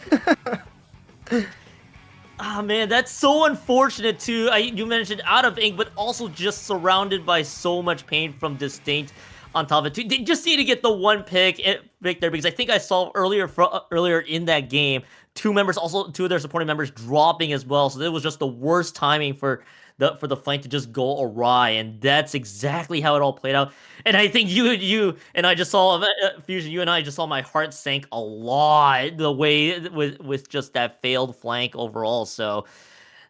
Ah, man, that's so unfortunate too. You mentioned out of ink, but also just surrounded by so much pain from Distinkt on top of it. They just need to get the 1 pick there, because I think I saw earlier in that game 2 of their supporting members dropping as well. So it was just the worst timing for the flank to just go awry, and that's exactly how it all played out. And I think you and I just saw Fusion. You and I just saw my heart sank a lot the way with just that failed flank overall. So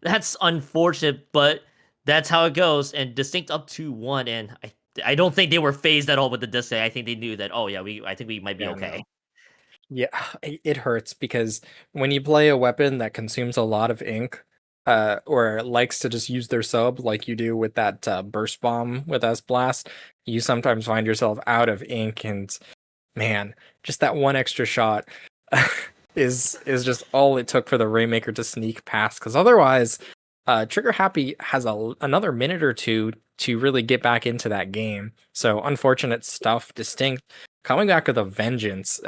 that's unfortunate, but that's how it goes. And Distinkt up 2-1, and I don't think they were phased at all with the Distinkt. I think they knew that. Oh yeah, I think we might be okay. No. Yeah, it hurts because when you play a weapon that consumes a lot of ink, or likes to just use their sub like you do with that burst bomb with S-Blast, you sometimes find yourself out of ink, and man, just that 1 extra shot is just all it took for the Rainmaker to sneak past, because otherwise Trigger Happy has another minute or 2 to really get back into that game. So unfortunate stuff. Distinkt coming back with a vengeance.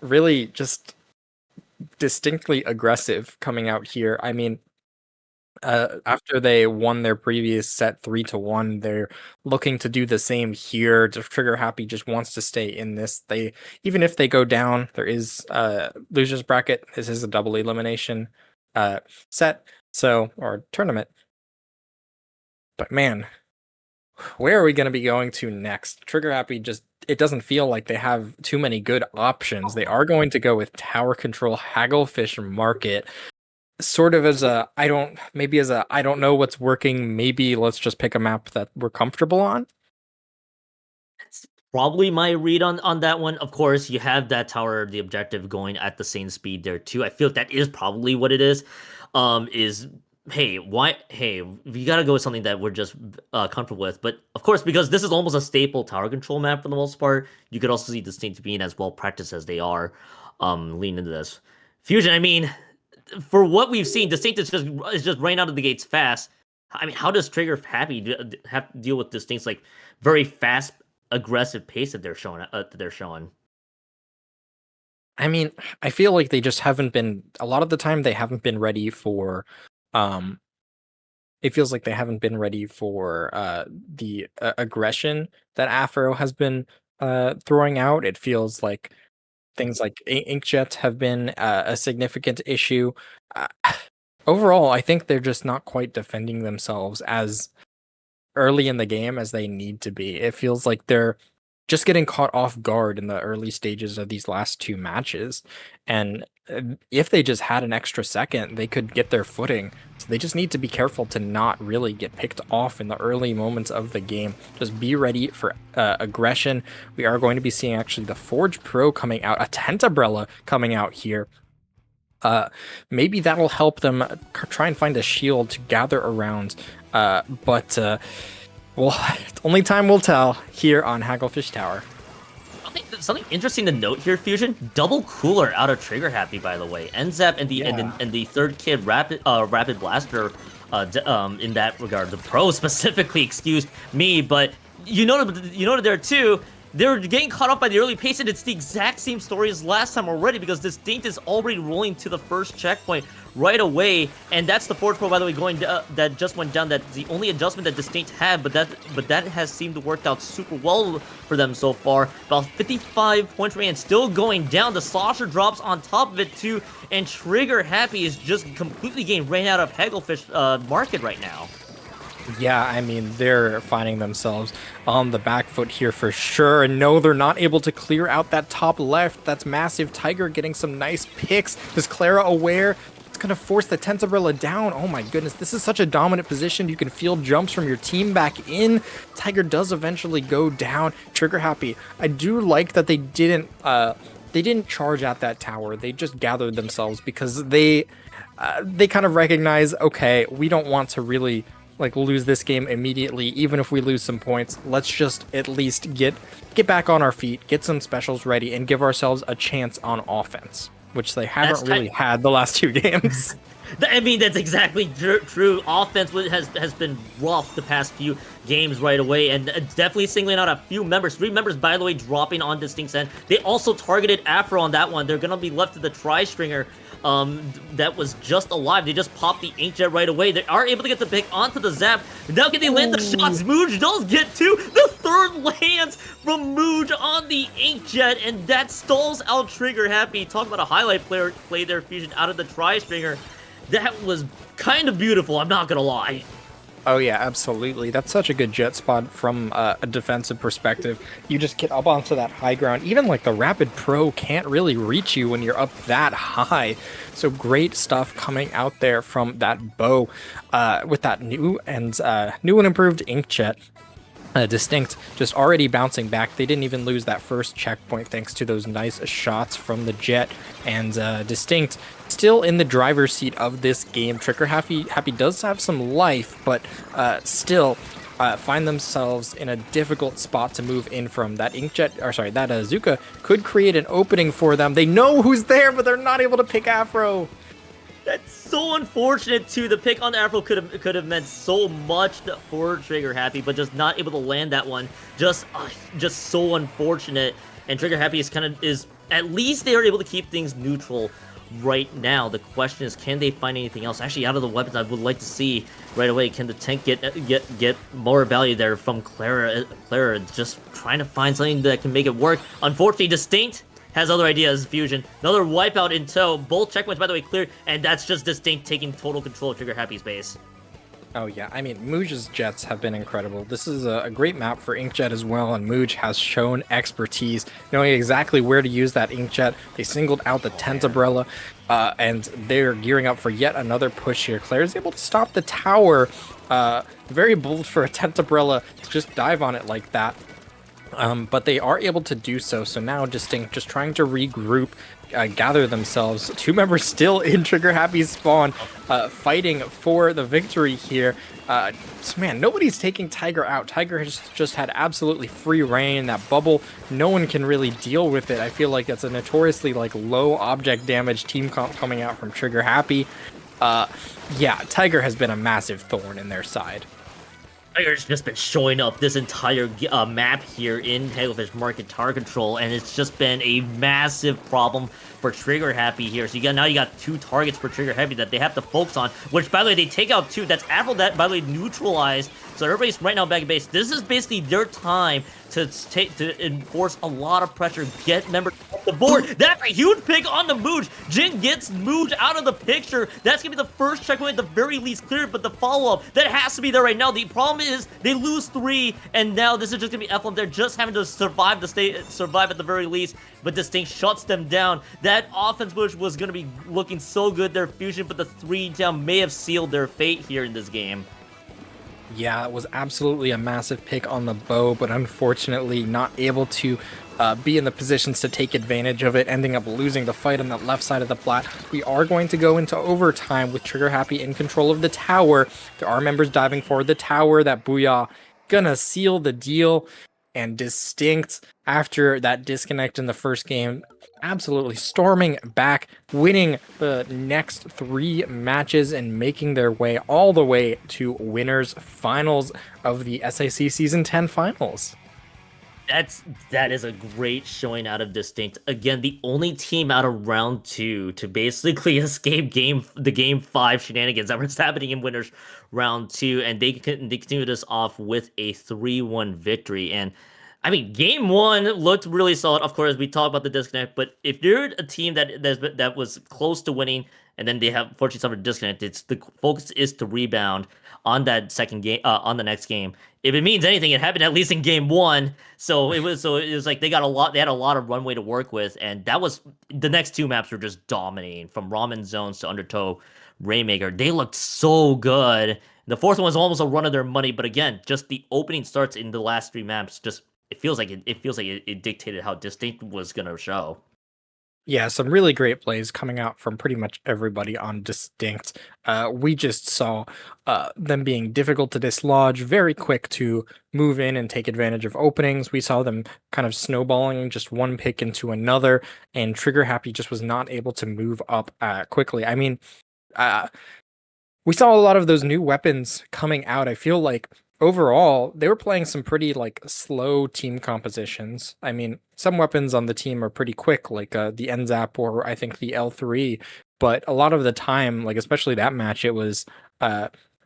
Really just distinctly aggressive coming out here. I mean, after they won their previous set 3-1, they're looking to do the same here. Trigger Happy just wants to stay in this. Even if they go down, there is losers bracket. This is a double elimination set, or tournament. But man, where are we going to be going to next? Trigger Happy it doesn't feel like they have too many good options. They are going to go with Tower Control Hagglefish Market, sort of as I don't know what's working. Maybe let's just pick a map that we're comfortable on. That's probably my read on that one. Of course, you have that tower, the objective going at the same speed there too. I feel that is probably what it is. Is hey, why? Hey, we gotta go with something that we're just comfortable with. But of course, because this is almost a staple tower control map for the most part, you could also see Distinkt being as well practiced as they are, lean into this. Fusion, I mean, for what we've seen, Distinkt is just running out of the gates fast. I mean, how does Trigger Happy have to deal with Distinkt's like very fast, aggressive pace that they're showing? I mean, I feel like they just haven't been a lot of the time they haven't been ready for um it feels like they haven't been ready for the aggression that Afro has been throwing out. It feels like things like inkjets have been a significant issue. Uh, Overall, I think they're just not quite defending themselves as early in the game as they need to be. It feels like they're just getting caught off guard in the early stages of these last two matches. And if they just had an extra second, they could get their footing. So they just need to be careful to not really get picked off in the early moments of the game. Just be ready for aggression. We are going to be seeing actually the Forge Pro coming out, a Tentabrella coming out here. Maybe that'll help them try and find a shield to gather around. But only time will tell here on Hagglefish Tower. Something interesting to note here, Fusion. Double cooler out of Trigger Happy, by the way. NZAP and the third kid Rapid Blaster. In that regard, the pro specifically, excuse me, but you noted there too. They're getting caught up by the early pace, and it's the exact same story as last time already, because Distinkt is already rolling to the first checkpoint right away, and that's the Forge Pro, by the way, that just went down. That's the only adjustment that Distinkt had, but that has seemed to work out super well for them so far. About 55 points remaining, still going down. The Slosher drops on top of it too, and Trigger Happy is just completely getting ran out of Hagglefish market right now. Yeah, I mean, they're finding themselves on the back foot here for sure. And no, they're not able to clear out that top left. That's massive. Tiger getting some nice picks. Is Clara aware? It's going to force the Tentabrella down. Oh my goodness, this is such a dominant position. You can feel jumps from your team back in. Tiger does eventually go down. Trigger Happy. I do like that they didn't charge at that tower. They just gathered themselves because they kind of recognize, okay, we don't want to really lose this game immediately, even if we lose some points. Let's just at least get back on our feet, get some specials ready, and give ourselves a chance on offense, which they haven't really had the last two games. I mean, that's exactly true. Offense has been rough the past few games right away, and definitely singling out a few members. 3 members, by the way, dropping on Distinkt's end. They also targeted Afro on that one. They're going to be left to the Tri-Stringer that was just alive. They just popped the Inkjet right away. They are able to get the pick onto the Zap. Now can they land the shots? Mooj does get 2. The third lands from Mooj on the Inkjet, and that stalls out Trigger Happy. Talk about a highlight play there, Fusion, out of the Tri-Stringer. That was kind of beautiful, I'm not gonna lie. Oh yeah, absolutely. That's such a good jet spot from a defensive perspective. You just get up onto that high ground. Even the Rapid Pro can't really reach you when you're up that high. So great stuff coming out there from that bow with that new and improved Inkjet. Distinkt just already bouncing back. They didn't even lose that first checkpoint thanks to those nice shots from the jet. And Distinkt still in the driver's seat of this game. Trigger Happy does have some life, but still find themselves in a difficult spot to move in from. That Inkjet, or sorry, that Zuka could create an opening for them. They know who's there, but they're not able to pick Afro. That's so unfortunate too. The pick on the Afro could have meant so much for Trigger Happy, but just not able to land that one. Just so unfortunate. And Trigger Happy is at least they are able to keep things neutral right now. The question is, can they find anything else? Actually, out of the weapons, I would like to see right away. Can the tank get more value there from Clara? Clara just trying to find something that can make it work. Unfortunately, Distinkt has other ideas. Fusion, another wipeout in tow. Both checkpoints, by the way, cleared, and that's just Distinkt taking total control of Trigger Happy's base. Oh yeah, I mean, Mooj's jets have been incredible. This is a great map for Inkjet as well, and Mooj has shown expertise, knowing exactly where to use that Inkjet. They singled out the Tentabrella, and they're gearing up for yet another push here. Claire is able to stop the tower. Very bold for a Tentabrella to just dive on it like that. But they are able to do so. So now Distinkt just trying to regroup, gather themselves. 2 members still in Trigger Happy's spawn, fighting for the victory here. So man, nobody's taking Tiger out. Tiger has just had absolutely free reign. That bubble, no one can really deal with it. I feel like that's a notoriously like low object damage team comp coming out from Trigger Happy. Yeah, Tiger has been a massive thorn in their side. Tiger's just been showing up this entire map here in Tailfish Market Tower Control, and it's just been a massive problem for Trigger Happy here. So now you got 2 targets for Trigger Happy that they have to focus on, which, by the way, they take out 2. That's Afro that, by the way, neutralized. So everybody's right now back at base. This is basically their time to enforce a lot of pressure, get members off the board. That's a huge pick on the Mooch. Jin gets Mooch out of the picture. That's going to be the first checkpoint at the very least cleared, but the follow-up, that has to be there right now. The problem is they lose 3, and now this is just going to be F1. They're just having to survive survive at the very least, but Distinkt shuts them down. That offense push was going to be looking so good, their fusion, but the 3 down may have sealed their fate here in this game. Yeah, it was absolutely a massive pick on the bow, but unfortunately not able to be in the positions to take advantage of it, ending up losing the fight on the left side of the plat. We are going to go into overtime with Trigger Happy in control of the tower. There are members diving for the tower. That Booyah gonna seal the deal. And Distinkt, after that disconnect in the first game, absolutely storming back, winning the next 3 matches and making their way all the way to winners finals of the SIC Season 10 finals. That is a great showing out of Distinkt. Again, the only team out of round 2 to basically escape the game 5 shenanigans that was happening in winners round 2, and they continue this off with a 3-1 victory. And I mean, game 1 looked really solid. Of course, we talked about the disconnect, but if you're a team that was close to winning and then they have fortunately suffered a disconnect, the focus is to rebound on that second game, on the next game. If it means anything, it happened at least in game 1. So it was like they had a lot of runway to work with, and that was the next 2 maps were just dominating, from Ramen Zones to Undertow Rainmaker. They looked so good. The 4th one was almost a run of their money, but again, just the opening starts in the last 3 maps just it feels like it dictated how Distinkt was gonna show. Yeah, some really great plays coming out from pretty much everybody on Distinkt. We just saw them being difficult to dislodge, very quick to move in and take advantage of openings. We saw them kind of snowballing just one pick into another, and Trigger Happy just was not able to move up quickly. I mean, we saw a lot of those new weapons coming out. I feel like overall, they were playing some pretty like slow team compositions. I mean, some weapons on the team are pretty quick, like the NZAP or I think the L3. But a lot of the time, like especially that match, it was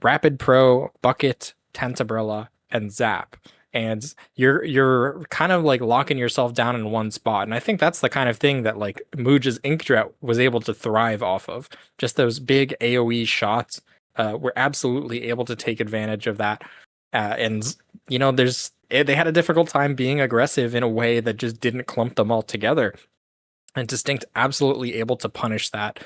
Rapid Pro, Bucket, Tentabrella, and Zap. And you're kind of like locking yourself down in one spot. And I think that's the kind of thing that like Mooj's Inkdrought was able to thrive off of. Just those big AoE shots were absolutely able to take advantage of that. And you know, they had a difficult time being aggressive in a way that just didn't clump them all together. And Distinkt absolutely able to punish that.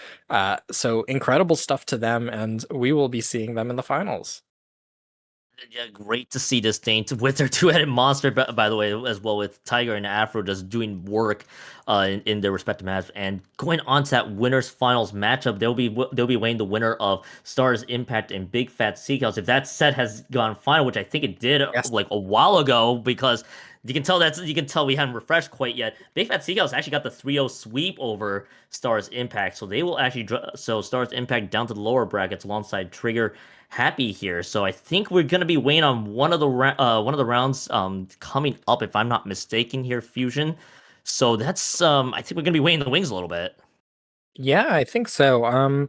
So incredible stuff to them, and we will be seeing them in the finals. Yeah, great to see Distinkt with their 2-headed monster, by the way, as well, with Tiger and Afro just doing work in their respective matches. And going on to that winners finals matchup, they'll be weighing the winner of StarZ Impact and Big Fat Seacows. If that set has gone final, which I think it did like a while ago, because you can tell we haven't refreshed quite yet. Big Fat Seacows actually got the 3-0 sweep over StarZ Impact, so they will actually StarZ Impact down to the lower brackets alongside Trigger Happy here. So I think we're gonna be waiting on one of the rounds coming up, if I'm not mistaken here, Fusion. So that's I think we're gonna be waiting the wings a little bit. Yeah, I think so.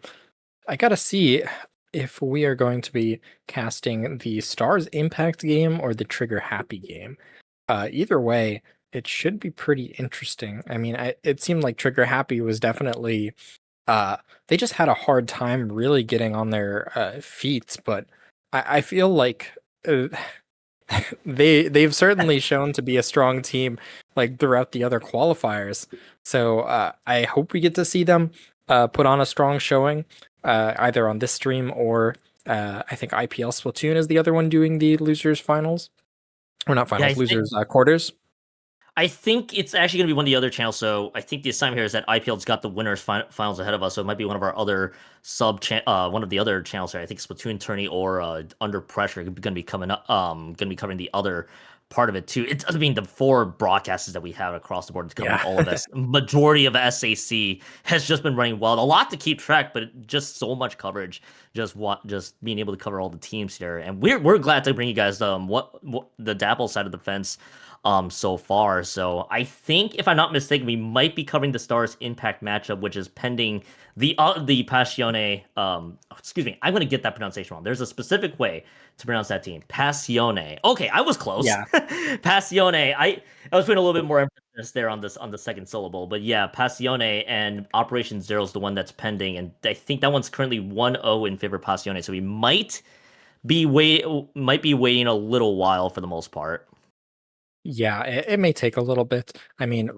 I gotta see if we are going to be casting the StarZ Impact game or the Trigger Happy game. Either way, it should be pretty interesting. I mean, it seemed like Trigger Happy was definitely they just had a hard time really getting on their feet, but I feel like they've certainly shown to be a strong team like throughout the other qualifiers. So I hope we get to see them put on a strong showing either on this stream or I think IPL Splatoon is the other one doing the losers finals. Or not finals, losers quarters. I think it's actually going to be one of the other channels. So I think the assignment here is that IPL's got the winners finals ahead of us. So it might be one of our other one of the other channels here. I think Splatoon Tourney or Under Pressure going to be coming up. Going to be covering the other part of it too. It doesn't mean the 4 broadcasters that we have across the board covering all of us. Majority of SAC has just been running wild. A lot to keep track, but just so much coverage. Just being able to cover all the teams here, and we're glad to bring you guys what the Dapple side of the fence so far. So I think, if I'm not mistaken, we might be covering the StarZ Impact matchup, which is pending the Passione. Excuse me, I'm gonna get that pronunciation wrong. There's a specific way to pronounce that team. Passione. Okay, I was close. Yeah. Passione. I was putting a little bit more emphasis there on the second syllable, but yeah, Passione and Operation Zero is the one that's pending, and I think that one's currently 1-0 in favor of Passione. So we might be waiting a little while for the most part. Yeah, it may take a little bit. I mean,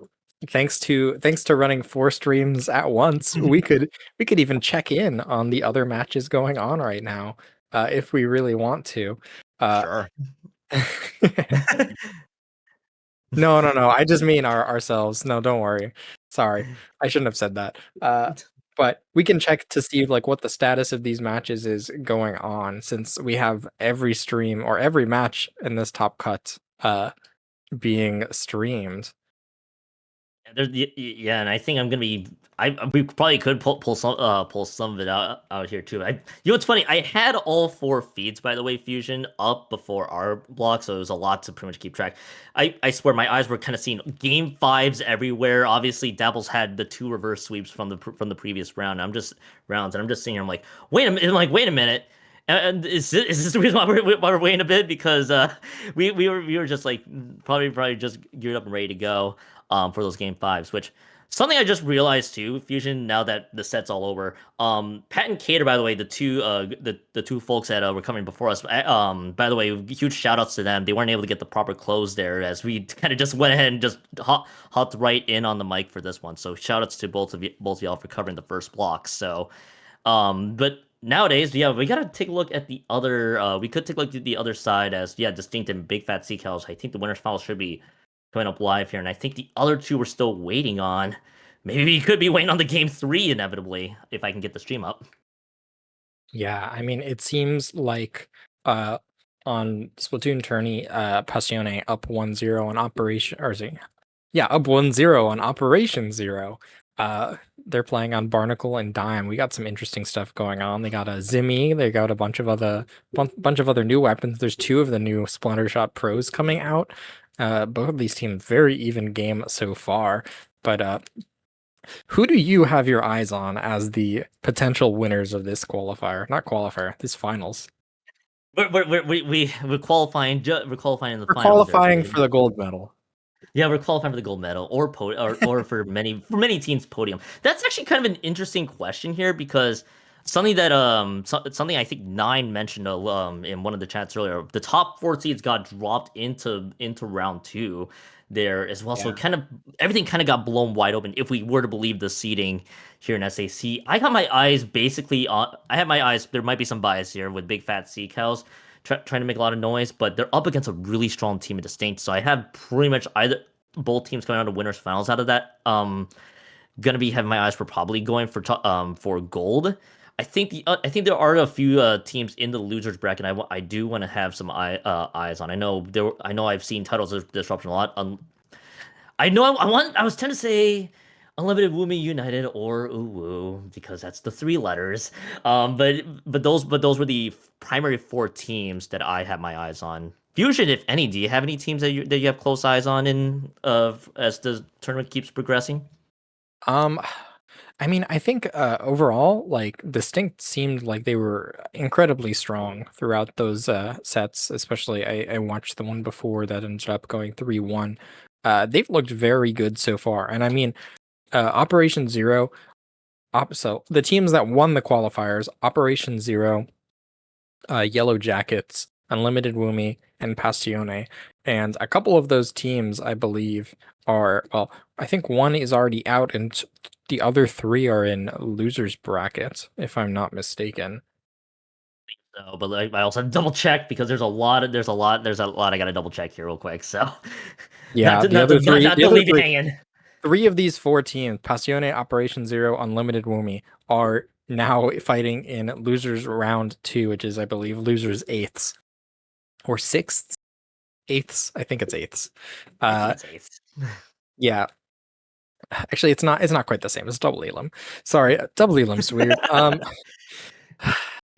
thanks to running 4 streams at once, we could even check in on the other matches going on right now, if we really want to. Sure. No. I just mean ourselves. No, don't worry. Sorry, I shouldn't have said that. But we can check to see like what the status of these matches is going on, since we have every stream or every match in this top cut being streamed. Yeah, and I think I'm gonna be. We probably could pull some of it out here too. What's funny? I had all 4 feeds, by the way, Fusion, up before our block, so it was a lot to pretty much keep track. I swear my eyes were kind of seeing game 5s everywhere. Obviously, Dapple's had the 2 reverse sweeps from the previous round. I'm just sitting here. I'm like, wait a minute. And is this the reason why we're waiting a bit? Because we were just like probably just geared up and ready to go for those game 5s, which something I just realized too, Fusion, now that the set's all over. Pat and Cater, by the way, the two folks that were coming before us. By the way, huge shout outs to them. They weren't able to get the proper close there, as we kind of just went ahead and just hopped right in on the mic for this one. So shout outs to both of y'all for covering the first block. So, but nowadays, yeah, we gotta take a look at the other. We could take a look at the other side, as Distinkt and Big Fat Sea Cows. I think the winners final should be coming up live here, and I think the other 2 we're still waiting on. Maybe we could be waiting on the game 3 inevitably, if I can get the stream up. Yeah, I mean, it seems like on Splatoon Tourney, Passione up 1-0 on Operation, or up 1-0 on Operation Zero. They're playing on Barnacle and Dime. We got some interesting stuff going on. They got a Zimmy. They got a bunch of other new weapons. There's 2 of the new Splintershot Pros coming out. Both of these teams very even game so far. But who do you have your eyes on as the potential winners of this qualifier? Not qualifier, this finals. We're qualifying. We're qualifying in the We're finals. Qualifying for the gold medal. Yeah, we're qualifying for the gold medal, or for many teams podium. That's actually kind of an interesting question here, because something that something I think Nine mentioned in one of the chats earlier. The top 4 seeds got dropped into round 2 there as well. Yeah. So kind of everything kind of got blown wide open, if we were to believe the seeding here in SAC. I got my eyes basically on. I have my eyes. There might be some bias here with Big Fat Sea Cows trying to make a lot of noise, but they're up against a really strong team in Distinkt. So I have pretty much both teams coming out of winners finals out of that. Gonna be having my eyes for probably going for gold. I think there are a few teams in the losers bracket I do want to have some eyes on. I know I've seen Titles of Disruption a lot. I was tempted to say Unlimited Woomy United or Uwu, because that's the 3 letters. But those were the primary 4 teams that I have my eyes on. Fusion, if any, do you have any teams that you have close eyes on as the tournament keeps progressing? I mean, I think overall, like, Distinkt seemed like they were incredibly strong throughout those sets. Especially, I watched the one before that ended up going 3-1. They've looked very good so far, and I mean, Operation Zero. So the teams that won the qualifiers: Operation Zero, Yellow Jackets, Unlimited Woomy, and Passione. And a couple of those teams, I believe, are, well, I think one is already out, and the other 3 are in losers bracket, if I'm not mistaken. So, but like, I also double check because there's a lot I got to double check here real quick. So, Yeah, the other three, leave you hanging. 3 of these 4 teams, Passione, Operation Zero, Unlimited Woomy, are now fighting in losers round 2, which is, I believe, losers eighths or sixths, eighths. I think it's eighths. I think it's 8th. Yeah. Actually, it's not. It's not quite the same. It's double elim. Sorry, double elim's weird.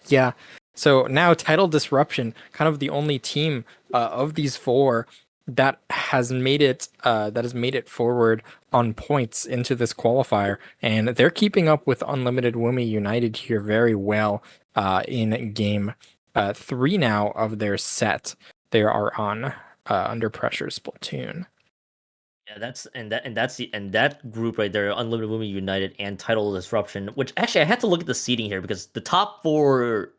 Yeah. So now Title Disruption, kind of the only team of these 4 that has made it forward on points into this qualifier, and they're keeping up with Unlimited Woomy United here very well in game 3 now of their set. They are on Under Pressure Splatoon. Yeah, that group right there, Unlimited Women United and Title Disruption. Which actually, I had to look at the seeding here because the top 4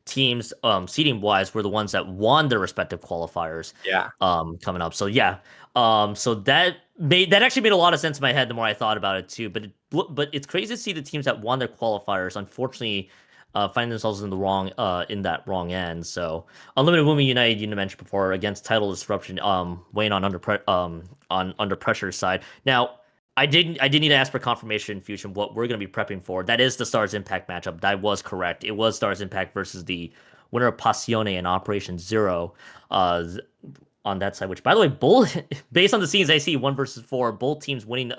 teams, seeding wise, were the ones that won their respective qualifiers. Yeah. Coming up. So yeah. So that actually made a lot of sense in my head the more I thought about it too. But it's crazy to see the teams that won their qualifiers, unfortunately, find themselves in that wrong end. So Unlimited Women United, you mentioned before, against Title Disruption, weighing on under pressure side. Now, I did need to ask for confirmation, Fusion, what we're going to be prepping for. That is the StarZ Impact matchup. That was correct. It was StarZ Impact versus the winner of Passione and Operation Zero. On that side, which by the way, both based on the scenes I see, 1 versus 4, both teams winning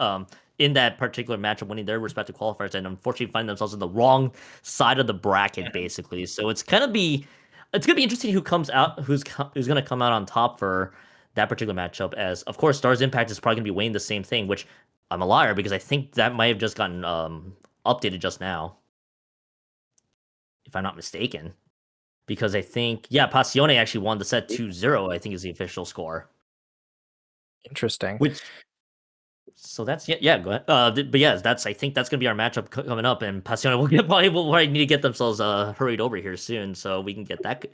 in that particular matchup, winning their respective qualifiers, and unfortunately find themselves in the wrong side of the bracket, basically. So it's gonna be interesting who comes out, who's gonna come out on top for that particular matchup. As of course, StarZ Impact is probably gonna be weighing the same thing, which I'm a liar because I think that might have just gotten updated just now, if I'm not mistaken. Because I think, yeah, Passione actually won the set 2-0, I think is the official score. Interesting. So that's, yeah, go ahead. But yeah, I think that's going to be our matchup coming up, and Passione will probably need to get themselves hurried over here soon so we can get that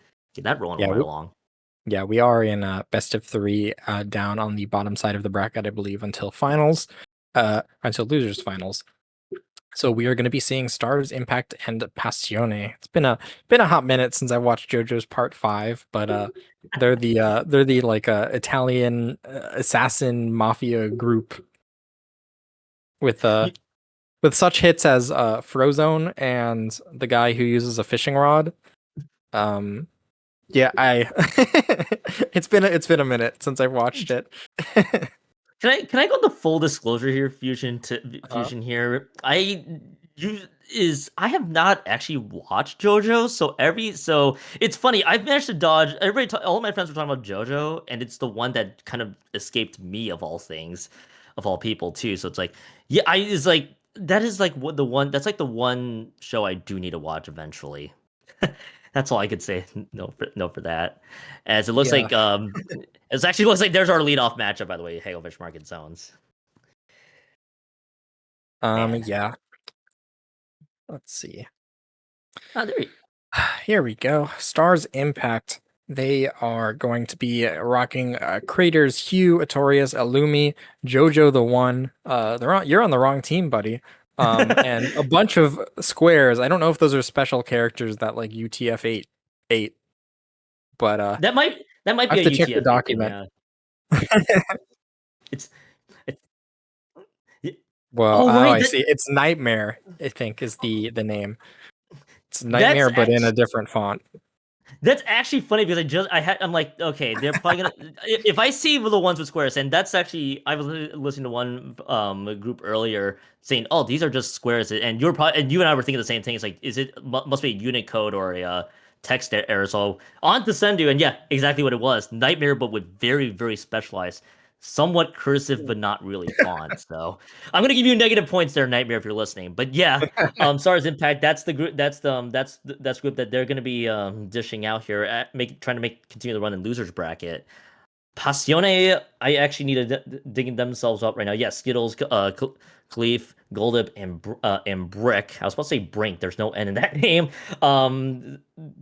rolling right along. Yeah, we are in best of 3 down on the bottom side of the bracket, I believe, until losers finals. So we are going to be seeing StarZ Impact and Passione. It's been a hot minute since I watched JoJo's Part 5, but they're the like Italian assassin mafia group with such hits as Frozone and the guy who uses a fishing rod. Yeah, it's been a minute since I've watched it. Can I go the full disclosure here, Fusion here? I have not actually watched JoJo, so it's funny. I've managed to dodge all my friends were talking about JoJo, and it's the one that kind of escaped me of all things, of all people too. So it's like, yeah, that's like the one show I do need to watch eventually. That's all I could say. No for that. As it looks like it actually looks like there's our leadoff matchup, by the way, Hagelfish Market Zones. Yeah. Let's see. There Here we go. StarZ Impact. They are going to be rocking Craters, Hugh, Atorius, Illumi, Jojo the One. You're on the wrong team, buddy. And a bunch of squares. I don't know if those are special characters that like UTF-8, but that might be I have a to check the UTF document. It's well, I see. It's Nightmare, I think, is the name. It's Nightmare, but in a different font. That's actually funny because I'm like, okay, they're probably gonna. If I see the ones with squares, and that's actually, I was listening to one group earlier saying, oh, these are just squares, and you and I were thinking the same thing. It's like, must be a Unicode or a text error. So on to send you, and yeah, exactly what it was, Nightmare, but with very, very specialized, somewhat cursive but not really font. So I'm gonna give you negative points there, Nightmare, if you're listening. But yeah, StarZ Impact, that's the group. That's group that they're gonna be dishing out here, trying to continue the run in losers bracket. Passione, I actually need to digging themselves up right now. Yes, Skittles, Khalif, Goldip, and Brick. I was supposed to say Brink. There's no N in that name.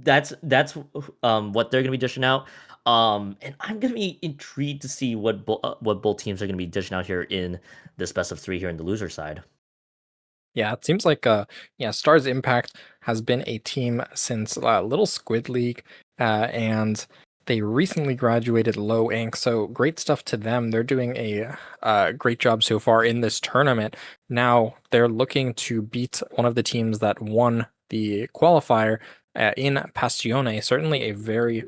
That's what they're gonna be dishing out. And I'm gonna be intrigued to see what both teams are gonna be dishing out here in this best of 3 here in the loser side. Yeah, it seems like StarZ Impact has been a team since Little Squid League, and they recently graduated Low Ink. So great stuff to them. They're doing a great job so far in this tournament. Now they're looking to beat one of the teams that won the qualifier in Passione. Certainly a very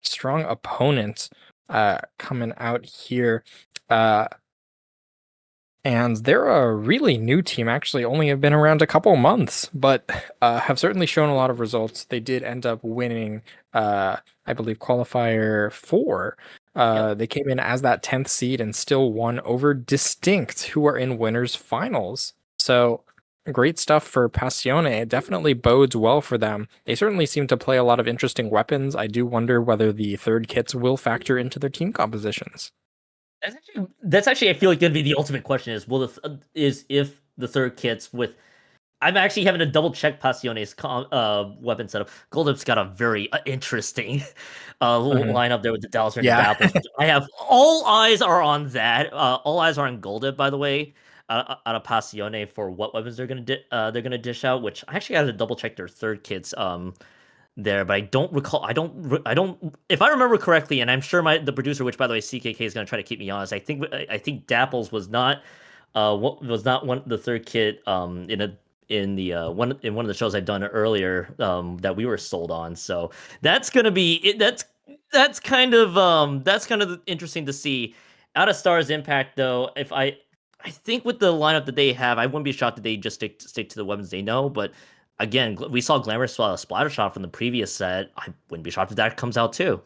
strong opponent coming out here. And they're a really new team, actually, only have been around a couple months, but have certainly shown a lot of results. They did end up winning, I believe, qualifier 4. They came in as that 10th seed and still won over Distinkt, who are in winners finals. So great stuff for Passione. It definitely bodes well for them. They certainly seem to play a lot of interesting weapons. I do wonder whether the third kits will factor into their team compositions. That's actually I feel like gonna be the ultimate question is is if the third kits with I'm actually having to double check Passione's weapon setup. Goldup's got a very interesting lineup there with the Dallas and the Yeah. Dapples. I have all eyes are on that. All eyes are on Goldup, by the way, out of Passione for what weapons they're gonna dish out. Which I actually had to double check their third kits there, but I don't recall. I don't. If I remember correctly, and I'm sure the producer, which by the way, CKK is going to try to keep me honest. I think Dapples was not was not one the third kit in one of the shows I'd done earlier that we were sold on. So that's gonna be it. That's kind of interesting to see. Out of StarZ Impact though, if I think with the lineup that they have, I wouldn't be shocked that they just stick to the weapons they know, but again, we saw Glamorous Splatter Shot from the previous set. I wouldn't be shocked if that comes out too.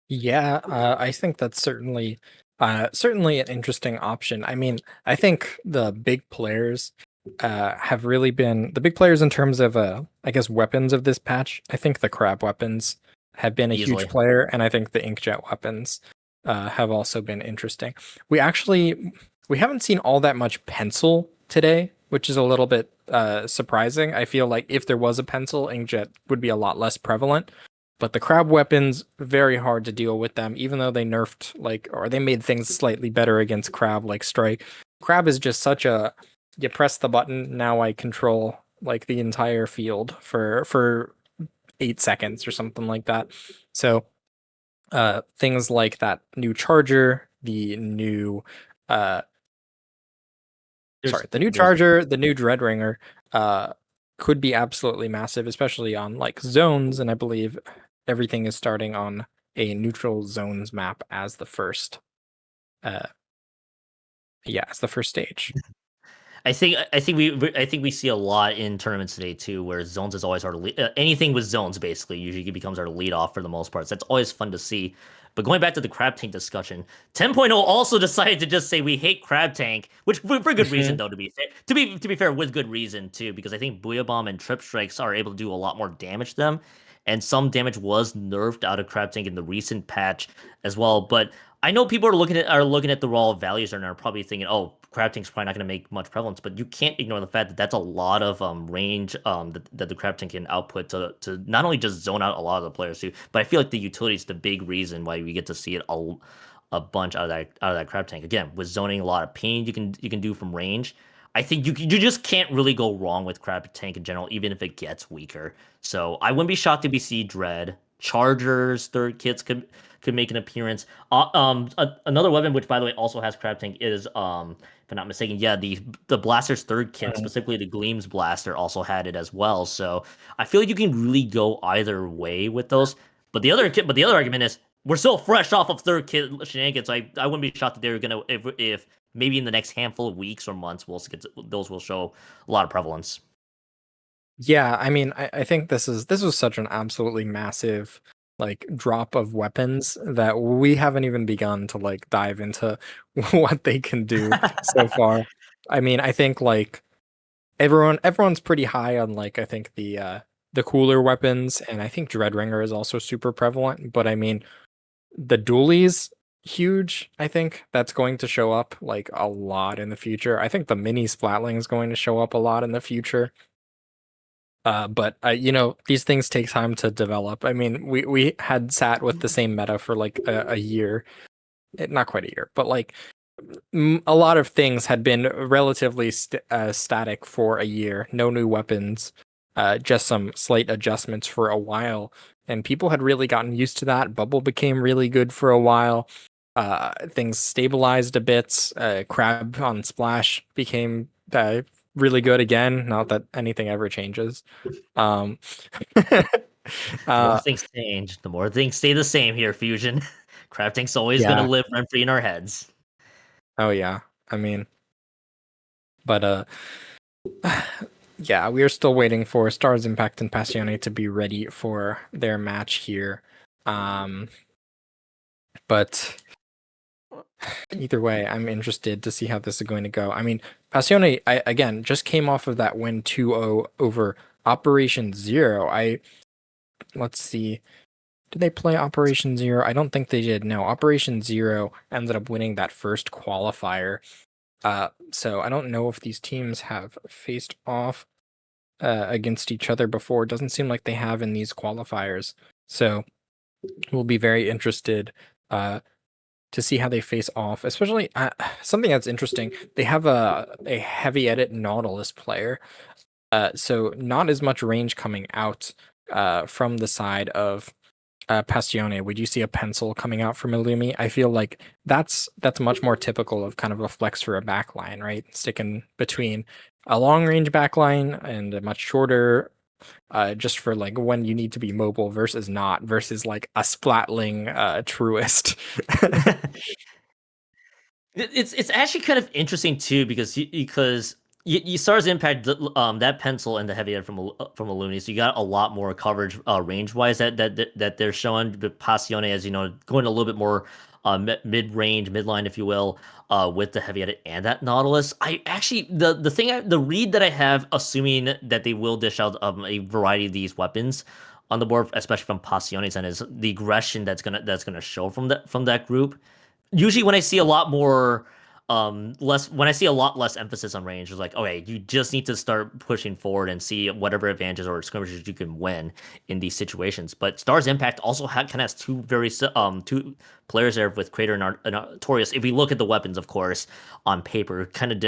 Yeah, I think that's certainly an interesting option. I mean, I think the big players have really been the big players in terms of I guess weapons of this patch. I think the crab weapons have been a Easily. huge player, and I think the inkjet weapons have also been interesting. We haven't seen all that much pencil today, which is a little bit surprising. I feel like if there was a pencil, inkjet would be a lot less prevalent. But the crab weapons, very hard to deal with them, even though they nerfed or they made things slightly better against crab, like strike. Crab is just such a you press the button, now I control like the entire field for 8 seconds or something like that. So things like that new charger, the new the new Dreadringer, could be absolutely massive, especially on like zones, and I believe everything is starting on a neutral zones map as the first as the first stage. I think we see a lot in tournaments today too, where zones is always our anything with zones basically usually becomes our lead off for the most part. So that's always fun to see. But going back to the crab tank discussion, 10.0 also decided to just say we hate crab tank, which for good reason though. To be fair, to be fair, with good reason too, because I think Booyah Bomb and Trip Strikes are able to do a lot more damage to them, and some damage was nerfed out of crab tank in the recent patch as well. But I know people are looking at the raw values and are probably thinking, oh, crab tank's probably not going to make much prevalence, but you can't ignore the fact that that's a lot of range that the crab tank can output to not only just zone out a lot of the players too, but I feel like the utility is the big reason why we get to see it a bunch out of that crab tank. Again, with zoning, a lot of pain you can do from range. I think you just can't really go wrong with crab tank in general, even if it gets weaker. So I wouldn't be shocked if we see Dread. Chargers, third kits could make an appearance. Another weapon, which by the way also has crab tank, is if I'm not mistaken, yeah, the blaster's third kit, specifically the Gleams blaster, also had it as well. So I feel like you can really go either way with those. But the other argument is we're still fresh off of third kit shenanigans. I wouldn't be shocked that they're gonna if maybe in the next handful of weeks or months those will show a lot of prevalence. Yeah, I mean, I think this was such an absolutely massive like drop of weapons that we haven't even begun to like dive into what they can do so far. I mean, I think like everyone's pretty high on like I think the cooler weapons, and I think Dreadringer is also super prevalent, but I mean the dualies huge. I think that's going to show up like a lot in the future. I think the mini Splatling is going to show up a lot in the future. But these things take time to develop. I mean, we had sat with the same meta for like a year, not quite a year, but like a lot of things had been relatively static for a year. No new weapons, just some slight adjustments for a while, and people had really gotten used to that. Bubble became really good for a while. Things stabilized a bit. Crab on Splash became really good again. Not that anything ever changes. Um, The more uh, things change, the more things stay the same here, Fusion. Crafting's always gonna yeah. live rent free in our heads. Oh yeah. I mean, but yeah, we are still waiting for StarZ Impact and Passione to be ready for their match here. But either way, I'm interested to see how this is going to go. I mean, Passione, again, just came off of that win 2-0 over Operation Zero. Let's see. Did they play Operation Zero? I don't think they did. No, Operation Zero ended up winning that first qualifier. So I don't know if these teams have faced off against each other before. It doesn't seem like they have in these qualifiers. So we'll be very interested to see how they face off. Especially something that's interesting. They have a heavy edit Nautilus player. So not as much range coming out from the side of Passione. Would you see a pencil coming out from Illumi? I feel like that's much more typical of kind of a flex for a backline, right? Sticking between a long range backline and a much shorter, just for like when you need to be mobile versus not, versus like a splatling truist. It's actually kind of interesting too because you SARS impact that pencil and the heavy head from Illumi, so you got a lot more coverage range wise that they're showing. But Passione, as you know, going a little bit more mid range, midline, if you will, with the heavy edit and that Nautilus. I actually the read that I have, assuming that they will dish out a variety of these weapons on the board, especially from Passione's end, is the aggression that's gonna show from that group. Usually when I see a lot more less when I see a lot less emphasis on range, it's like, okay, you just need to start pushing forward and see whatever advantages or skirmishes you can win in these situations. But StarZ Impact also kind of has two players there with Crater and Artorias. If we look at the weapons, of course, on paper, kind of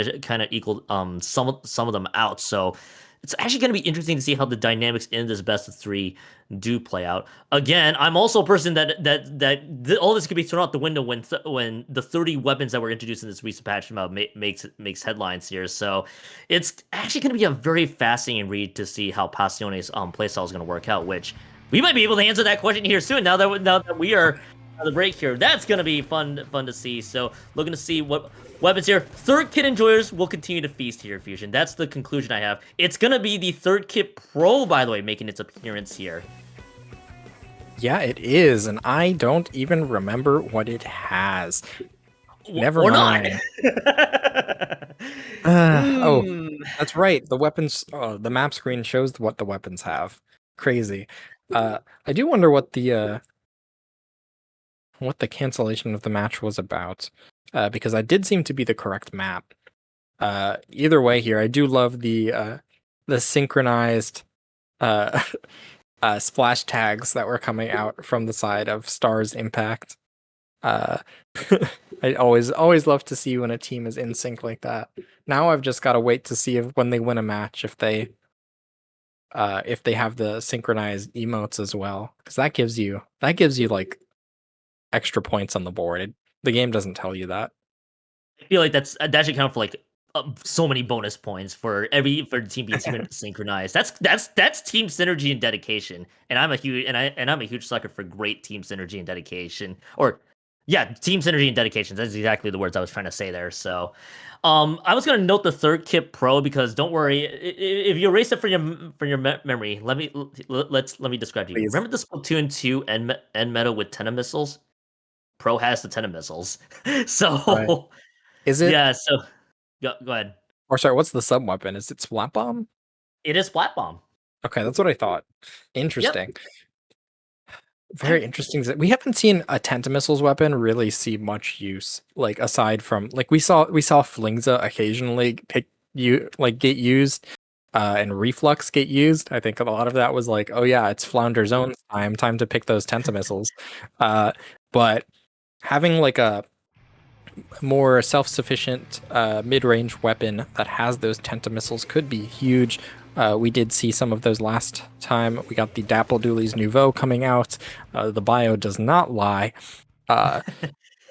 equal some of them out. So it's actually going to be interesting to see how the dynamics in this best of three do play out. Again, I'm also a person that all this could be thrown out the window when the 30 weapons that were introduced in this recent patch makes headlines here. So it's actually going to be a very fascinating read to see how Passione's playstyle is going to work out. Which we might be able to answer that question here soon. Now that we are on the break here, that's going to be fun to see. So looking to see what weapons here. Third kit enjoyers will continue to feast here, Fusion. That's the conclusion I have. It's going to be the third kit pro, by the way, making its appearance here. Yeah, it is, and I don't even remember what it has. Never or mind. Oh, that's right. The weapons, the map screen shows what the weapons have. Crazy. I do wonder what the cancellation of the match was about, because I did seem to be the correct map. Either way, here I do love the synchronized splash tags that were coming out from the side of StarZ Impact. I always love to see when a team is in sync like that. Now I've just got to wait to see if when they win a match if they have the synchronized emotes as well, because that gives you like extra points on the board. The game doesn't tell you that. I feel like that should count for like so many bonus points for the team being synchronized. That's team synergy and dedication. And I'm a huge sucker for great team synergy and dedication. Or yeah, team synergy and dedication. That's exactly the words I was trying to say there. So I was gonna note the third kit pro because don't worry, if you erase it from your memory, let me describe to you. Please. Remember the Splatoon 2 end meta with Tenna missiles? Pro has the Tenna missiles. So Right. Is it? yeah, so go ahead. Or sorry, what's the sub weapon? Is it Splat Bomb? It is Splat Bomb. Okay, that's what I thought. Interesting. Yep. Very interesting. We haven't seen a Tentamissiles weapon really see much use, like aside from like we saw Flingza occasionally get used, and Reflux get used. I think a lot of that was like, oh yeah, it's Flounder Zone's time to pick those Tentamissiles. But having like a more self-sufficient mid-range weapon that has those Tenta missiles could be huge. We did see some of those last time. We got the Dapple Dooley's Nouveau coming out. The bio does not lie.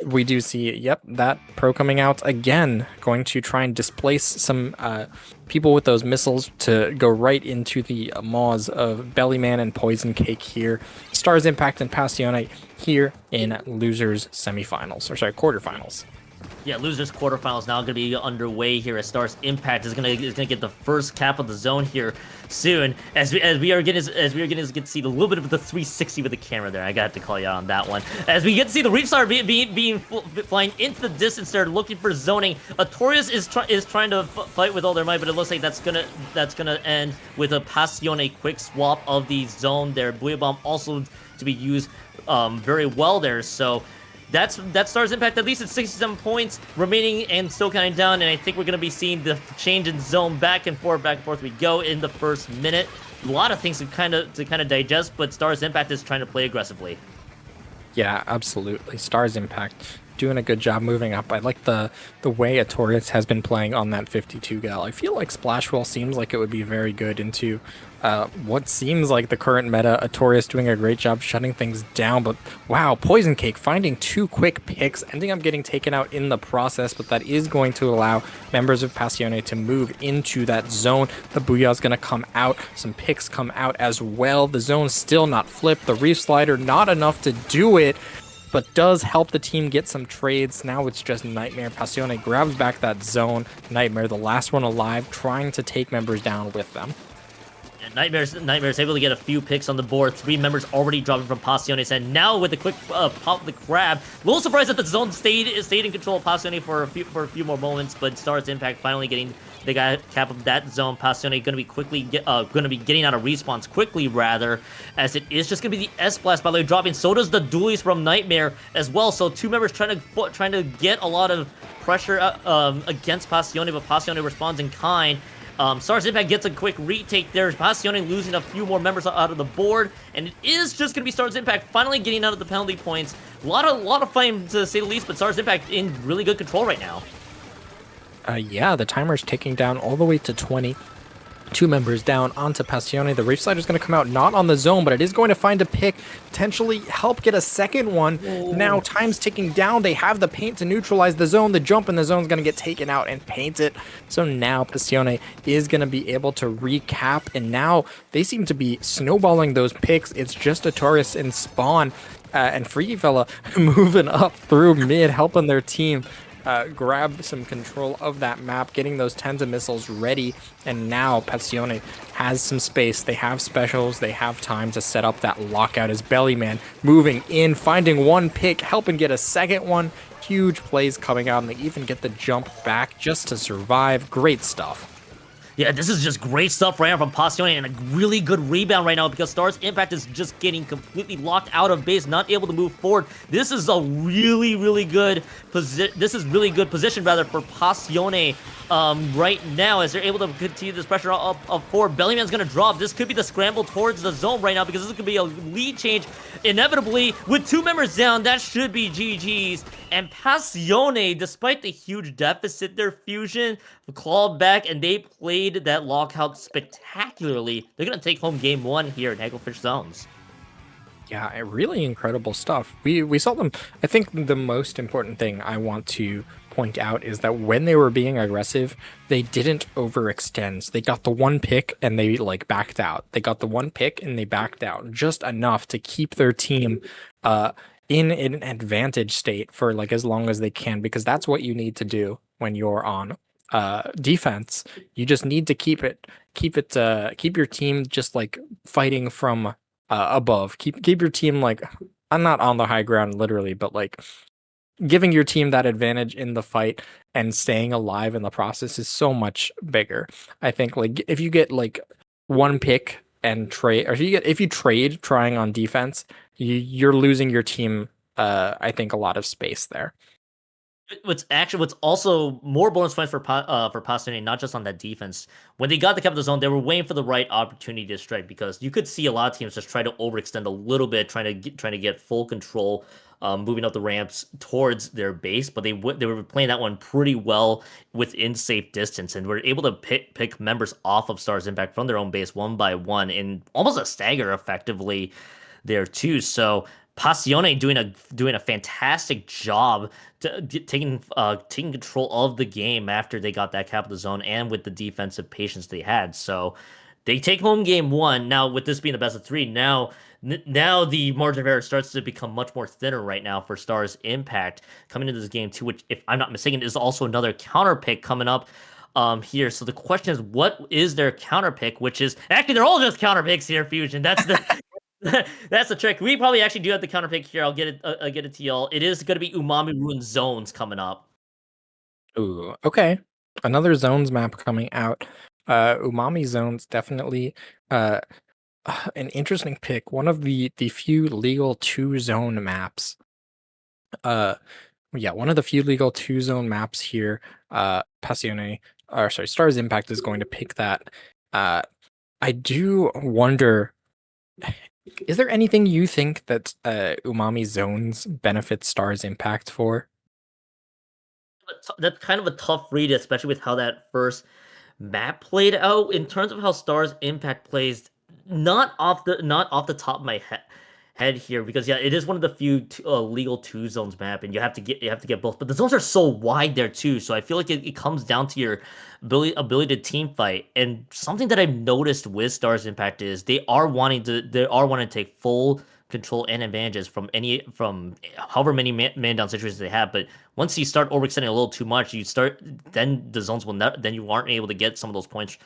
We do see, yep, that pro coming out again, going to try and displace some people with those missiles to go right into the maws of Bellyman and Poison Cake here. StarZ Impact and Passione here in losers semifinals, or sorry, quarterfinals. Yeah, losers quarterfinals now going to be underway here as StarZ Impact is going to get the first cap of the zone here soon. As we are getting to see a little bit of the 360 with the camera there. I got to call you out on that one. As we get to see the Reef Star being flying into the distance there, looking for zoning. Artorias is trying to fight with all their might, but it looks like that's gonna end with a Passione quick swap of the zone there. Booyah Bomb also to be used very well there. So. That's StarZ Impact, at least at 67 points remaining and still counting down, and I think we're going to be seeing the change in zone back and forth we go in the first minute. A lot of things to kind of digest, but StarZ Impact is trying to play aggressively. Yeah, absolutely. StarZ Impact doing a good job moving up. I like the way Artorias has been playing on that 52 gal. I feel like Splashwell seems like it would be very good into what seems like the current meta. Artorias doing a great job shutting things down, but wow, Poison Cake finding 2 quick picks, ending up getting taken out in the process, but that is going to allow members of Passione to move into that zone. The Booyah is going to come out. Some picks come out as well. The zone's still not flipped. The Reef Slider not enough to do it, but does help the team get some trades. Now it's just Nightmare. Passione grabs back that zone. Nightmare, the last one alive, trying to take members down with them. Nightmare's able to get a few picks on the board. 3 members already dropping from Passione's end. Now with the quick pop of the grab. A little surprised that the zone stayed in control of Passione for a few more moments, but StarZ Impact finally getting the guy cap of that zone. Passione going to be getting out of respawns quickly, rather, as it is just going to be the S Blast by the way dropping. So does the dualies from Nightmare as well. So 2 members trying to get a lot of pressure against Passione, but Passione responds in kind. StarZ Impact gets a quick retake there. Passione losing a few more members out of the board, and it is just going to be StarZ Impact finally getting out of the penalty points. A lot of fighting to say the least, but StarZ Impact in really good control right now. Yeah, the timer's ticking down all the way to 20. 2 members down onto Passione. The Reef Slider is going to come out not on the zone, but it is going to find a pick, potentially help get a second one. Ooh. Now time's ticking down. They have the paint to neutralize the zone. The jump in the zone is going to get taken out and paint it. So now Passione is going to be able to recap, and now they seem to be snowballing those picks. It's just Artorias and Spawn and Freaky Fella moving up through mid, helping their team grab some control of that map, getting those Tenta missiles ready, and now Passione has some space. They have specials, they have time to set up that lockout as Bellyman moving in, finding 1 pick, helping get a second one. Huge plays coming out, and they even get the jump back just to survive. Great stuff. Yeah, this is just great stuff right now from Passione, and a really good rebound right now because StarZ Impact is just getting completely locked out of base, not able to move forward. This is a really good position rather for Passione right now as they're able to continue this pressure up forward. Bellyman's gonna drop. This could be the scramble towards the zone right now because this could be a lead change inevitably with 2 members down. That should be GG's. And Passione, despite the huge deficit, their fusion clawed back and they played that lockout spectacularly. They're gonna take home game 1 here at Hagglefish Zones. Yeah, really incredible stuff. We saw them. I think the most important thing I want to point out is that when they were being aggressive, they didn't overextend. They got the 1 pick and they backed out. They got the 1 pick and they backed out just enough to keep their team in an advantage state for as long as they can, because that's what you need to do when you're on defense. You just need to keep your team just fighting from above. Keep your team I'm not on the high ground literally, but giving your team that advantage in the fight and staying alive in the process is so much bigger. I think if you get 1 pick and trade, or if you trade trying on defense, you're losing your team I think a lot of space there. What's also more bonus points for Passione, not just on that defense. When they got the capital zone, they were waiting for the right opportunity to strike, because you could see a lot of teams just try to overextend a little bit, trying to get full control, moving up the ramps towards their base. But they were playing that one pretty well within safe distance, and were able to pick members off of StarZ Impact from their own base one by one in almost a stagger, effectively there too. So Passione doing a fantastic job taking control of the game after they got that capital zone, and with the defensive patience they had. So they take home game one. Now, with this being the best of three, now the margin of error starts to become much more thinner right now for StarZ Impact coming into this game too, which, if I'm not mistaken, is also another counter pick coming up here. So the question is, what is their counter pick? Which is actually, they're all just counter picks here, Fusion. That's the that's the trick. We probably actually do have the counter pick here. I'll get it to y'all. It is going to be Umami Ruin Zones coming up. Ooh, okay. Another zones map coming out. Umami Zones, definitely an interesting pick. One of the few legal 2-zone maps. Yeah, one of the few legal 2-zone maps here. Passione, or sorry, StarZ Impact is going to pick that. I do wonder, is there anything you think that Umami Zones benefits StarZ Impact for? That's kind of a tough read, especially with how that first map played out. In terms of how StarZ Impact plays, not off the top of my head here, because yeah, it is one of the few legal 2-zones map, and you have to get both. But the zones are so wide there too, so I feel like it comes down to your ability to team fight. And something that I've noticed with StarZ Impact is they are wanting to take full control and advantages from however many man down situations they have. But once you start overextending a little too much, then the zones will not, then you aren't able to get some of those points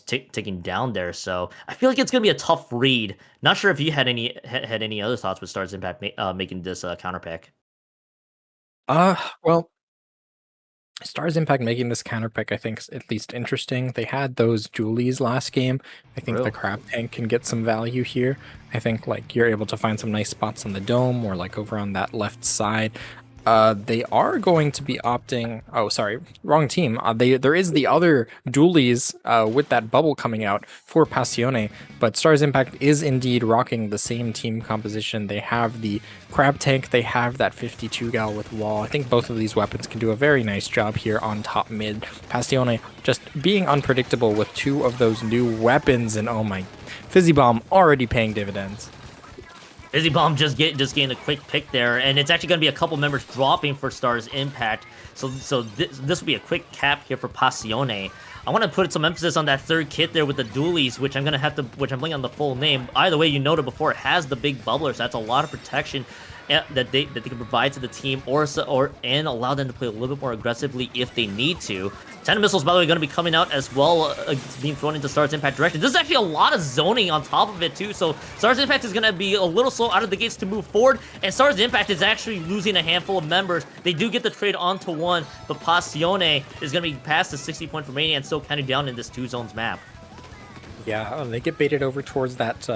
ticking down there. So I feel like it's gonna be a tough read. Not sure if you had any other thoughts with StarZ Impact making this counter pick. Well, StarZ Impact making this counter pick, I think, is at least interesting. They had those Julies last game. I think the crab tank can get some value here. I think like you're able to find some nice spots on the dome, or like over on that left side. They are going to be opting. Oh, sorry, wrong team. There is the other dualies with that bubble coming out for Passione, but StarZ Impact is indeed rocking the same team composition. They have the crab tank. They have that 52 gal with wall. I think both of these weapons can do a very nice job here on top mid. Passione just being unpredictable with 2 of those new weapons, and oh my, Fizzy Bomb already paying dividends. Fizzy Bomb just getting a quick pick there, and it's actually going to be a couple members dropping for StarZ Impact. So this will be a quick cap here for Passione. I want to put some emphasis on that third kit there with the dualies, which I'm blanking on the full name. Either way, you noted before, it has the big bubbler, so that's a lot of protection that they can provide to the team, and allow them to play a little bit more aggressively if they need to. 10 missiles, by the way, going to be coming out as well, being thrown into StarZ Impact direction. This is actually a lot of zoning on top of it too, so StarZ Impact is going to be a little slow out of the gates to move forward, and StarZ Impact is actually losing a handful of members. They do get the trade onto one, but Passione is going to be past the 60 point for Mania and still kind of down in this 2-zones map. Yeah, they get baited over towards that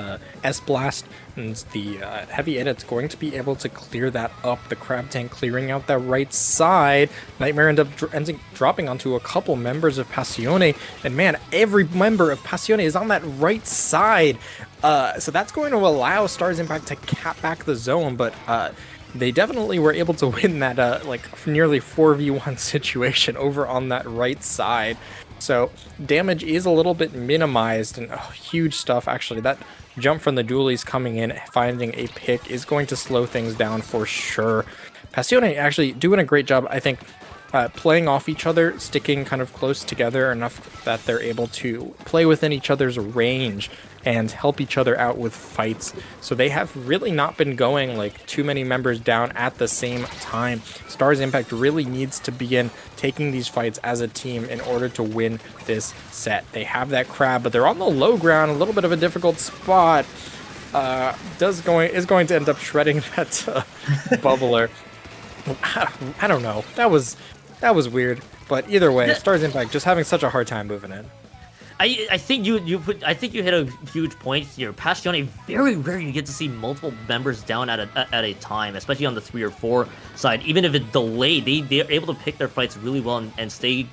S-Blast, and the heavy edit's going to be able to clear that up. The crab tank clearing out that right side. Nightmare ends up dropping onto a couple members of Passione, and man, every member of Passione is on that right side. So that's going to allow StarZ Impact to cap back the zone, but they definitely were able to win that like nearly 4v1 situation over on that right side. So damage is a little bit minimized, and huge stuff actually. That jump from the dualies coming in, finding a pick, is going to slow things down for sure. Passione actually doing a great job, I think, playing off each other, sticking kind of close together enough that they're able to play within each other's range and help each other out with fights. So they have really not been going like too many members down at the same time. StarZ Impact really needs to begin taking these fights as a team in order to win this set. They have that crab, but they're on the low ground, a little bit of a difficult spot. Is going to end up shredding that bubbler. I don't know. That was weird. But either way, StarZ Impact just having such a hard time moving in. I think you hit a huge point here. Passione, very rare you get to see multiple members down at a time, especially on the 3 or 4 side. Even if it delayed, they're able to pick their fights really well and stay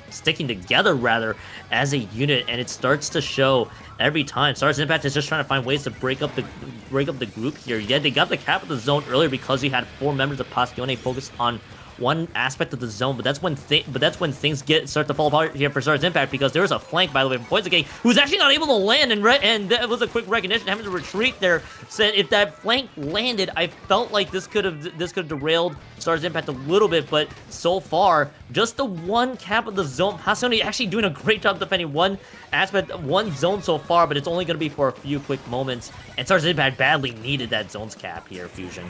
sticking together rather as a unit, and it starts to show every time. StarZ Impact is just trying to find ways to break up the group here. Yeah, they got the cap of the zone earlier because you had 4 members of Passione focused on one aspect of the zone, but that's when things start to fall apart here for StarZ Impact, because there was a flank, by the way, from Poison who's actually not able to land, and that was a quick recognition, having to retreat there. Said if that flank landed, I felt like this could have derailed StarZ Impact a little bit, but so far, just the one cap of the zone. Passione actually doing a great job defending one aspect, one zone so far, but it's only going to be for a few quick moments, and StarZ Impact badly needed that zone's cap here, Fusion.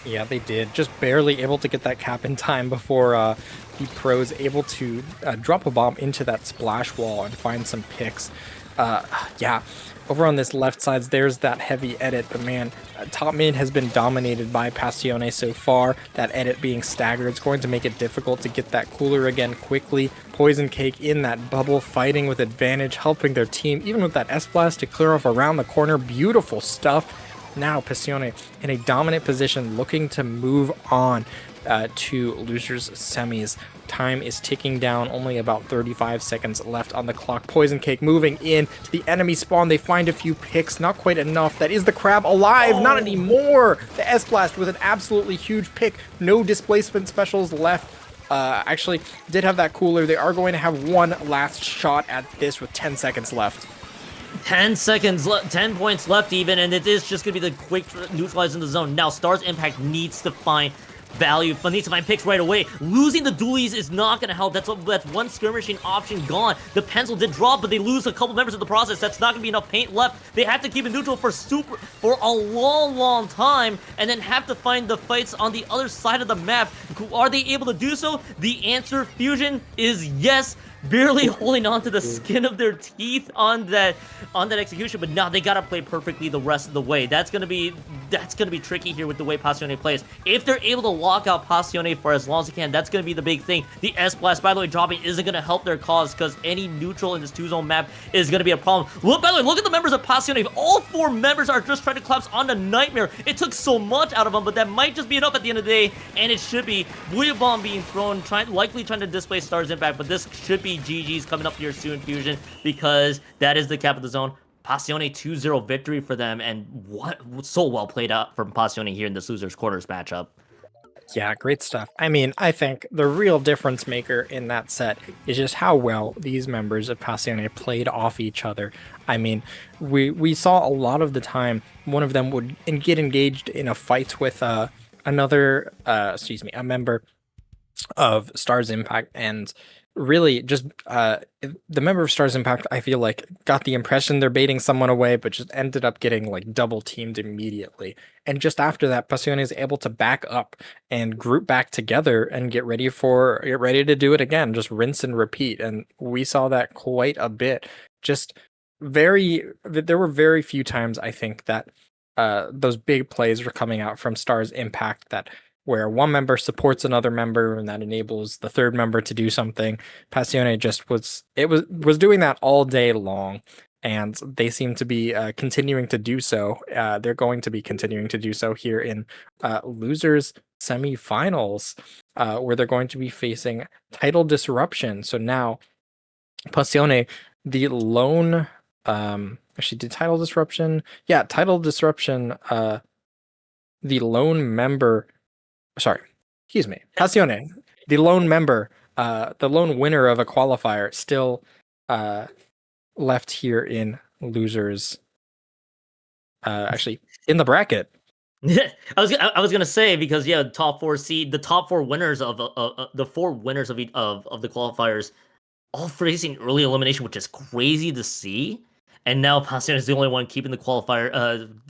Yeah, they did. Just barely able to get that cap in time before the pros able to drop a bomb into that splash wall and find some picks. Yeah, over on this left side, there's that heavy edit, but man, top mid has been dominated by Passione so far. That edit being staggered, it's going to make it difficult to get that cooler again quickly. Poison Cake in that bubble, fighting with advantage, helping their team, even with that S-Blast to clear off around the corner. Beautiful stuff. Now Passione in a dominant position, looking to move on to losers semis. Time is ticking down, only about 35 seconds left on the clock. Poison Cake moving in to the enemy spawn. They find a few picks, not quite enough. That is the crab alive, not anymore. The S-Blast with an absolutely huge pick. No displacement specials left. Actually, did have that cooler. They are going to have one last shot at this with 10 seconds left. 10 seconds left, 10 points left even, and it is just going to be the quick neutralize in the zone. Now, StarZ Impact needs to find value, but needs to find picks right away. Losing the dualies is not going to help. That's one skirmishing option gone. The pencil did drop, but they lose a couple members of the process. That's not going to be enough paint left. They have to keep it neutral for a long time, and then have to find the fights on the other side of the map. Are they able to do so? The answer, Fusion, is yes. Barely holding on to the skin of their teeth on that execution, but now they gotta play perfectly the rest of the way. That's gonna be tricky here with the way Passione plays. If they're able to lock out Passione for as long as they can, that's gonna be the big thing. The S-Blast, by the way, dropping isn't gonna help their cause, because any neutral in this 2-zone map is gonna be a problem. Look, by the way, look at the members of Passione. All 4 members are just trying to collapse onto Nightmare. It took so much out of them, but that might just be enough at the end of the day, and it should be. Booyah Bomb being thrown, likely trying to displace StarZ Impact, but this should be GG's coming up here soon, Fusion, because that is the cap of the zone. Passione 2-0 victory for them, and what so well played out from Passione here in this losers quarters matchup. Yeah, great stuff. I mean, I think the real difference maker in that set is just how well these members of Passione played off each other. I mean, we saw a lot of the time one of them would get engaged in a fight with a member of StarZ Impact, and really just the member of StarZ Impact, I feel like, got the impression they're baiting someone away, but just ended up getting like double teamed immediately. And just after that, Passione is able to back up and group back together and get ready to do it again, just rinse and repeat. And we saw that quite a bit. There were very few times, I think, that those big plays were coming out from StarZ Impact where one member supports another member and that enables the third member to do something. Passione just was doing that all day long, and they seem to be continuing to do so. They're going to be continuing to do so here in losers semifinals, where they're going to be facing Title Disruption. So now Passione, the lone actually did Title Disruption. Yeah, Title Disruption, the lone member. Sorry, excuse me. Passione, the lone member, the lone winner of a qualifier, still left here in losers. Actually, in the bracket. I was gonna say, because the top 4 winners of the 4 winners of the qualifiers, all facing early elimination, which is crazy to see. And now Passione is the only one keeping the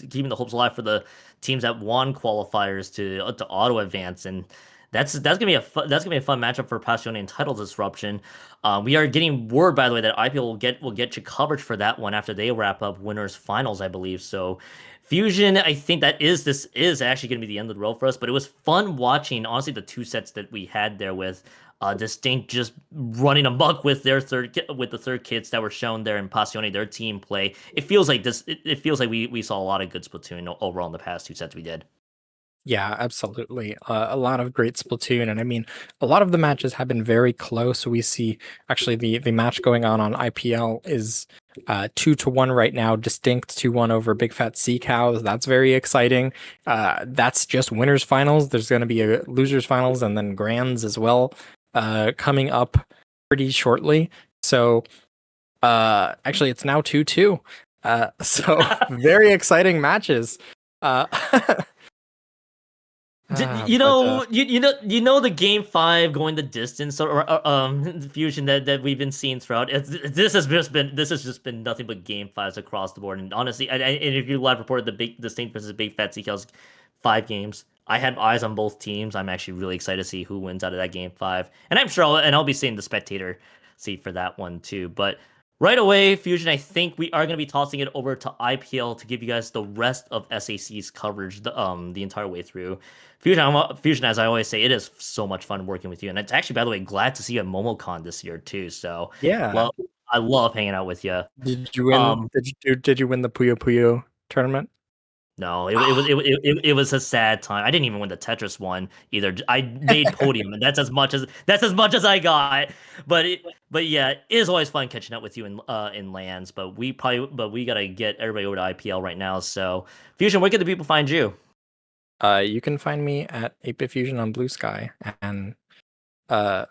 keeping the hopes alive for the teams that won qualifiers to auto advance, and that's gonna be a fun matchup for Passione and Title Disruption. We are getting word, by the way, that IPL will get you coverage for that one after they wrap up winners finals, I believe. So Fusion, I think this is actually gonna be the end of the road for us. But it was fun watching, honestly, the 2 sets that we had there with Distinkt just running amok with their the third kits that were shown there in Passione, their team play. It feels like this. It feels like we saw a lot of good Splatoon overall in the past 2 sets we did. Yeah, absolutely. A lot of great Splatoon, and I mean, a lot of the matches have been very close. We see actually the match going on IPL is 2-1 right now. Distinkt 2-1 over Big Fat Sea Cows. That's very exciting. That's just winners finals. There's going to be a losers finals and then grands as well coming up pretty shortly. So actually, it's now 2-2. So very exciting matches. Uh, You know the game 5 going the distance or fusion that we've been seeing throughout. This has just been nothing but game 5s across the board. And honestly, and if you live reported the big Distinkt versus Big Fat Seagulls 5 games, I had eyes on both teams. I'm actually really excited to see who wins out of that game 5, and I'm sure I'll be seeing the spectator seat for that one too. But right away, Fusion, I think we are going to be tossing it over to IPL to give you guys the rest of SAC's coverage the entire way through. Fusion, as I always say, it is so much fun working with you, and it's actually, by the way, glad to see you at MomoCon this year too. So yeah, I love hanging out with you. did you win? Did you win the Puyo Puyo tournament? No, it was a sad time. I didn't even win the Tetris one either. I made podium, and that's as much as I got. But yeah, it is always fun catching up with you in lands. But we gotta get everybody over to IPL right now. So Fusion, where can the people find you? You can find me at 8-Bit Fusion on Blue Sky, and yeah,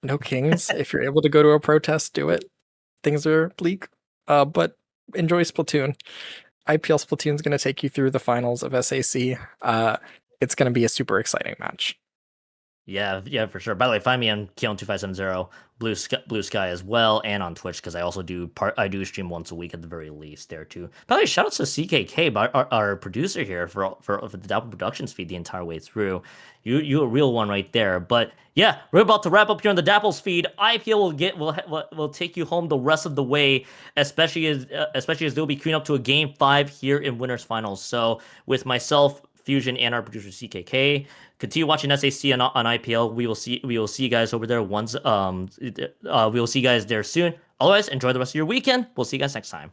no kings. If you're able to go to a protest, do it. Things are bleak, but enjoy Splatoon. IPL Splatoon is going to take you through the finals of SAC. It's going to be a super exciting match. Yeah, for sure. By the way, find me on Keon2570, Blue Sky as well, and on Twitch, because I also do stream once a week at the very least there too. By the way, shout out to CKK, our producer here for the Dapple Productions feed the entire way through. You a real one right there. But yeah, we're about to wrap up here on the Dapple's feed. IPL will take you home the rest of the way, especially as they'll be queuing up to a game 5 here in winners finals. So with myself, Fusion, and our producer CKK. Continue watching SAC on IPL. We will see you guys over there once. We will see you guys there soon. Otherwise, enjoy the rest of your weekend. We'll see you guys next time.